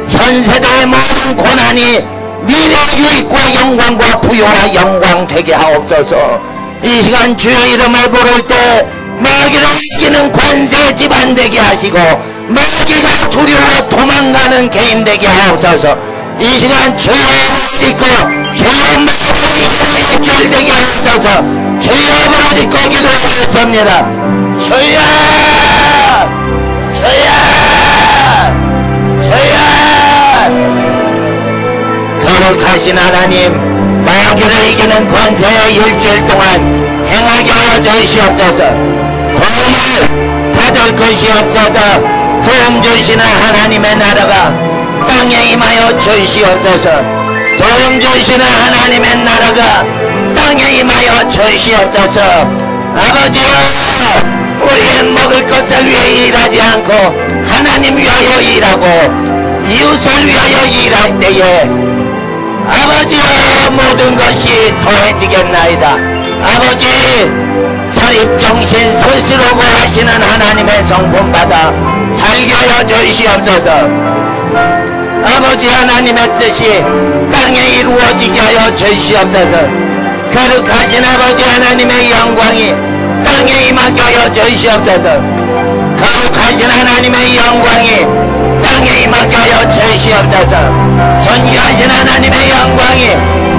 현세대의 모든 고난이 미래 유익과 영광과 부요와 영광 되게 하옵소서. 이 시간 주의 이름을 부를 때 마귀를 이기는 권세 집안 되게 하시고, 마귀가 두려워 도망가는 개인 되게 하옵소서. 이 시간 주의 믿고 주의 마귀를 줄되게 하옵소서. 주의 믿고 기도하겠습니다. 주여, 주여, 주여. 거룩하신 하나님, 마귀를 이기는 권세의 일주일 동안 행하게 하여 주시옵소서. 도움을 받을 것이 없어서 도움 주시는 하나님의 나라가 땅에 임하여 주시옵소서. 도움 주시는 하나님의 나라가 땅에 임하여 주시옵소서. 아버지여, 우리의 먹을 것을 위해 일하지 않고 하나님 위하여 일하고 이웃을 위하여 일할 때에 아버지여, 모든 것이 더해지겠나이다. 아버지, 자립정신 스스로 구하시는 하나님의 성품 받아 살게 하여 주시옵소서. 아버지 하나님의 뜻이 땅에 이루어지게 하여 주시옵소서. 거룩하신 아버지 하나님의 영광이 땅에 임하게 하여 주시옵소서. 거룩하신 하나님의 영광이 땅에 임하게 하여 주시옵소서. 존귀하신 하나님의 영광이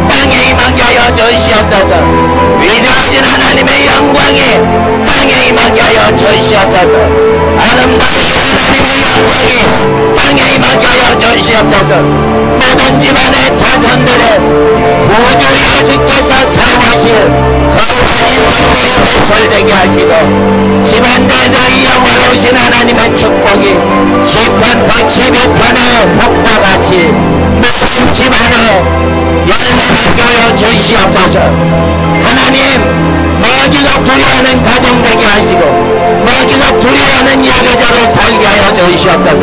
땅에 임하게 하여 주시옵소서. 위대하신 하나님의 영광이 땅에 임하게 하여 주시옵소서. 아름다운 하나님의 영광이 땅에 임하게 하여 주시옵소서. 모든 집안의 자손들의 구주 예수께서 사용하실 거룩한 영광이 절되게 하시고, 집안들의 영원하신 하나님의 축복이 시편 112편의 복과 같이 모든 집안에 열매하게 하여 주시옵소서. 하나님, 마귀가 두려워하는 가정 되게 하시고 마귀가 두려워하는 예배자로 살게 하여 주시옵소서.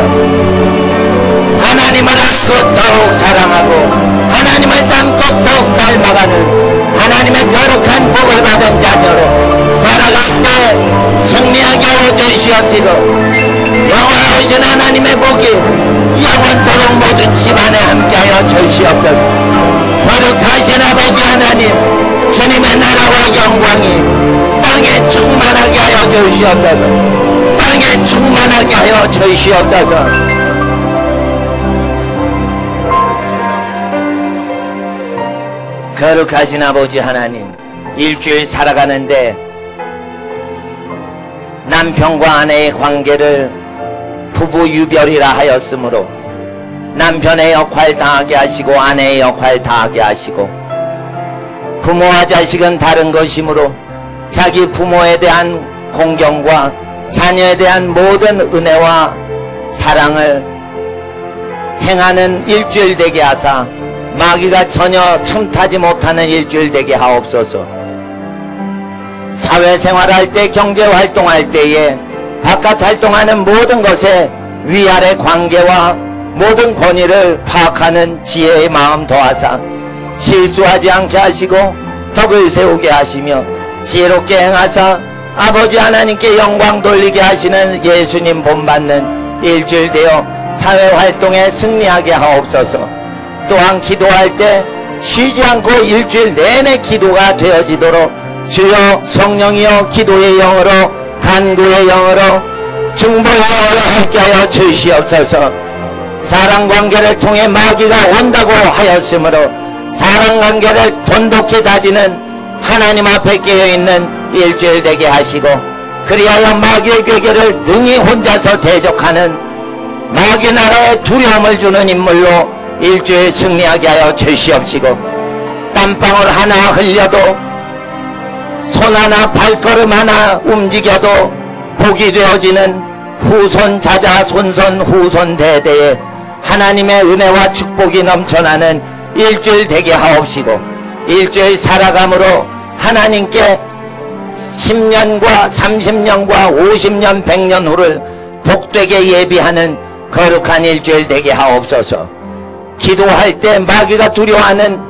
하나님을 안고 더욱 사랑하고 하나님을 닮고 더욱 닮아가는 하나님의 거룩한 복을 받은 자녀로 살아갈 때 승리하게 하여 주시옵시고, 영원하신 하나님의 복이 영원토록 모든 집안에 함께하여 주시옵소서. 거룩하신 아버지 하나님, 주님의 나라와 영광이 땅에 충만하게 하여 주시옵소서. 땅에 충만하게 하여 주시옵소서. 거룩하신 아버지 하나님, 일주일 살아가는데 남편과 아내의 관계를 부부 유별이라 하였으므로 남편의 역할 다하게 하시고 아내의 역할 다하게 하시고, 부모와 자식은 다른 것이므로 자기 부모에 대한 공경과 자녀에 대한 모든 은혜와 사랑을 행하는 일주일 되게 하사 마귀가 전혀 틈타지 못하는 일주일 되게 하옵소서. 사회생활할 때, 경제활동할 때에 바깥 활동하는 모든 것에 위아래 관계와 모든 권위를 파악하는 지혜의 마음 더하사 실수하지 않게 하시고 덕을 세우게 하시며 지혜롭게 행하사 아버지 하나님께 영광 돌리게 하시는 예수님 본받는 일주일 되어 사회활동에 승리하게 하옵소서. 또한 기도할 때 쉬지 않고 일주일 내내 기도가 되어지도록 주여 성령이여 기도의 영으로 간구의 영으로 중보의 영으로 함께하여 주시옵소서. 사랑관계를 통해 마귀가 온다고 하였으므로 사랑관계를 돈독히 다지는 하나님 앞에 깨어있는 일주일 되게 하시고 그리하여 마귀의 괴계를 능히 혼자서 대적하는 마귀 나라에 두려움을 주는 인물로 일주일 승리하게 하여 주시옵시고 땀방울 하나 흘려도 손 하나 발걸음 하나 움직여도 복이 되어지는 후손 자자 손손 후손 대대에 하나님의 은혜와 축복이 넘쳐나는 일주일 되게 하옵시고 일주일 살아감으로 하나님께 10년과 30년과 50년 100년 후를 복되게 예비하는 거룩한 일주일 되게 하옵소서. 기도할 때 마귀가 두려워하는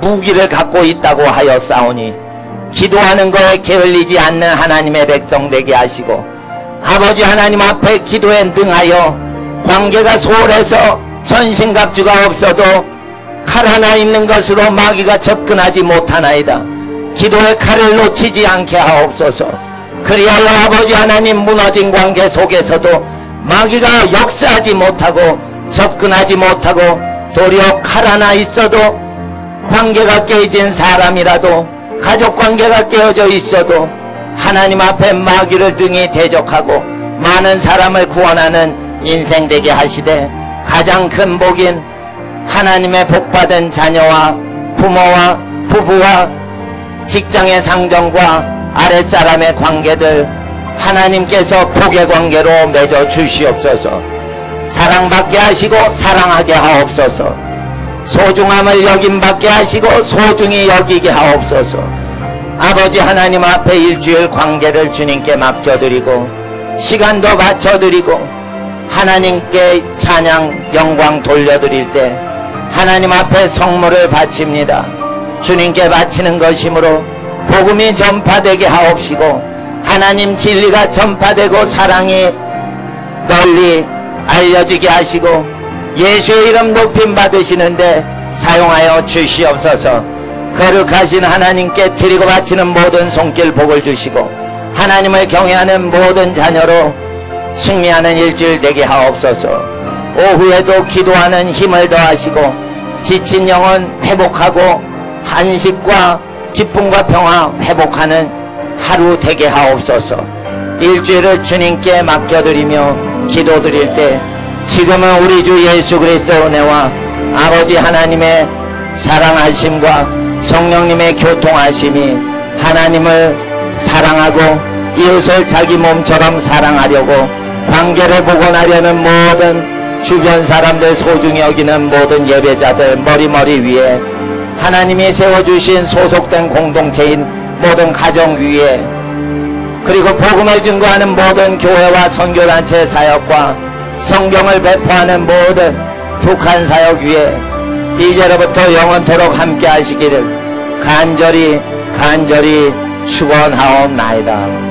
무기를 갖고 있다고 하여 싸우니 기도하는 것에 게을리지 않는 하나님의 백성 되게 하시고 아버지 하나님 앞에 기도에 능하여 관계가 소홀해서 전신갑주가 없어도 칼 하나 있는 것으로 마귀가 접근하지 못하나이다. 기도의 칼을 놓치지 않게 하옵소서. 그리하여 아버지 하나님 무너진 관계 속에서도 마귀가 역사하지 못하고 접근하지 못하고 도리어 칼 하나 있어도 관계가 깨진 사람이라도 가족관계가 깨어져 있어도 하나님 앞에 마귀를 능히 대적하고 많은 사람을 구원하는 인생 되게 하시되 가장 큰 복인 하나님의 복받은 자녀와 부모와 부부와 직장의 상정과 아랫사람의 관계들 하나님께서 복의 관계로 맺어 주시옵소서. 사랑받게 하시고 사랑하게 하옵소서. 소중함을 여김받게 하시고 소중히 여기게 하옵소서. 아버지 하나님 앞에 일주일 관계를 주님께 맡겨드리고 시간도 바쳐드리고 하나님께 찬양 영광 돌려드릴 때 하나님 앞에 성물을 바칩니다. 주님께 바치는 것이므로 복음이 전파되게 하옵시고 하나님 진리가 전파되고 사랑이 널리 알려지게 하시고 예수의 이름 높임 받으시는데 사용하여 주시옵소서. 거룩하신 하나님께 드리고 바치는 모든 손길 복을 주시고 하나님을 경외하는 모든 자녀로 승리하는 일주일 되게 하옵소서. 오후에도 기도하는 힘을 더하시고 지친 영혼 회복하고 안식과 기쁨과 평화 회복하는 하루 되게 하옵소서. 일주일을 주님께 맡겨드리며 기도드릴 때 지금은 우리 주 예수 그리스도의 은혜와 아버지 하나님의 사랑하심과 성령님의 교통하심이 하나님을 사랑하고 이웃을 자기 몸처럼 사랑하려고 관계를 복원하려는 모든 주변 사람들 소중히 여기는 모든 예배자들 머리머리 위에 하나님이 세워주신 소속된 공동체인 모든 가정 위에 그리고 복음을 증거하는 모든 교회와 선교단체 사역과 성경을 배포하는 모든 북한 사역 위에 이제로부터 영원토록 함께 하시기를 간절히 축원하옵나이다.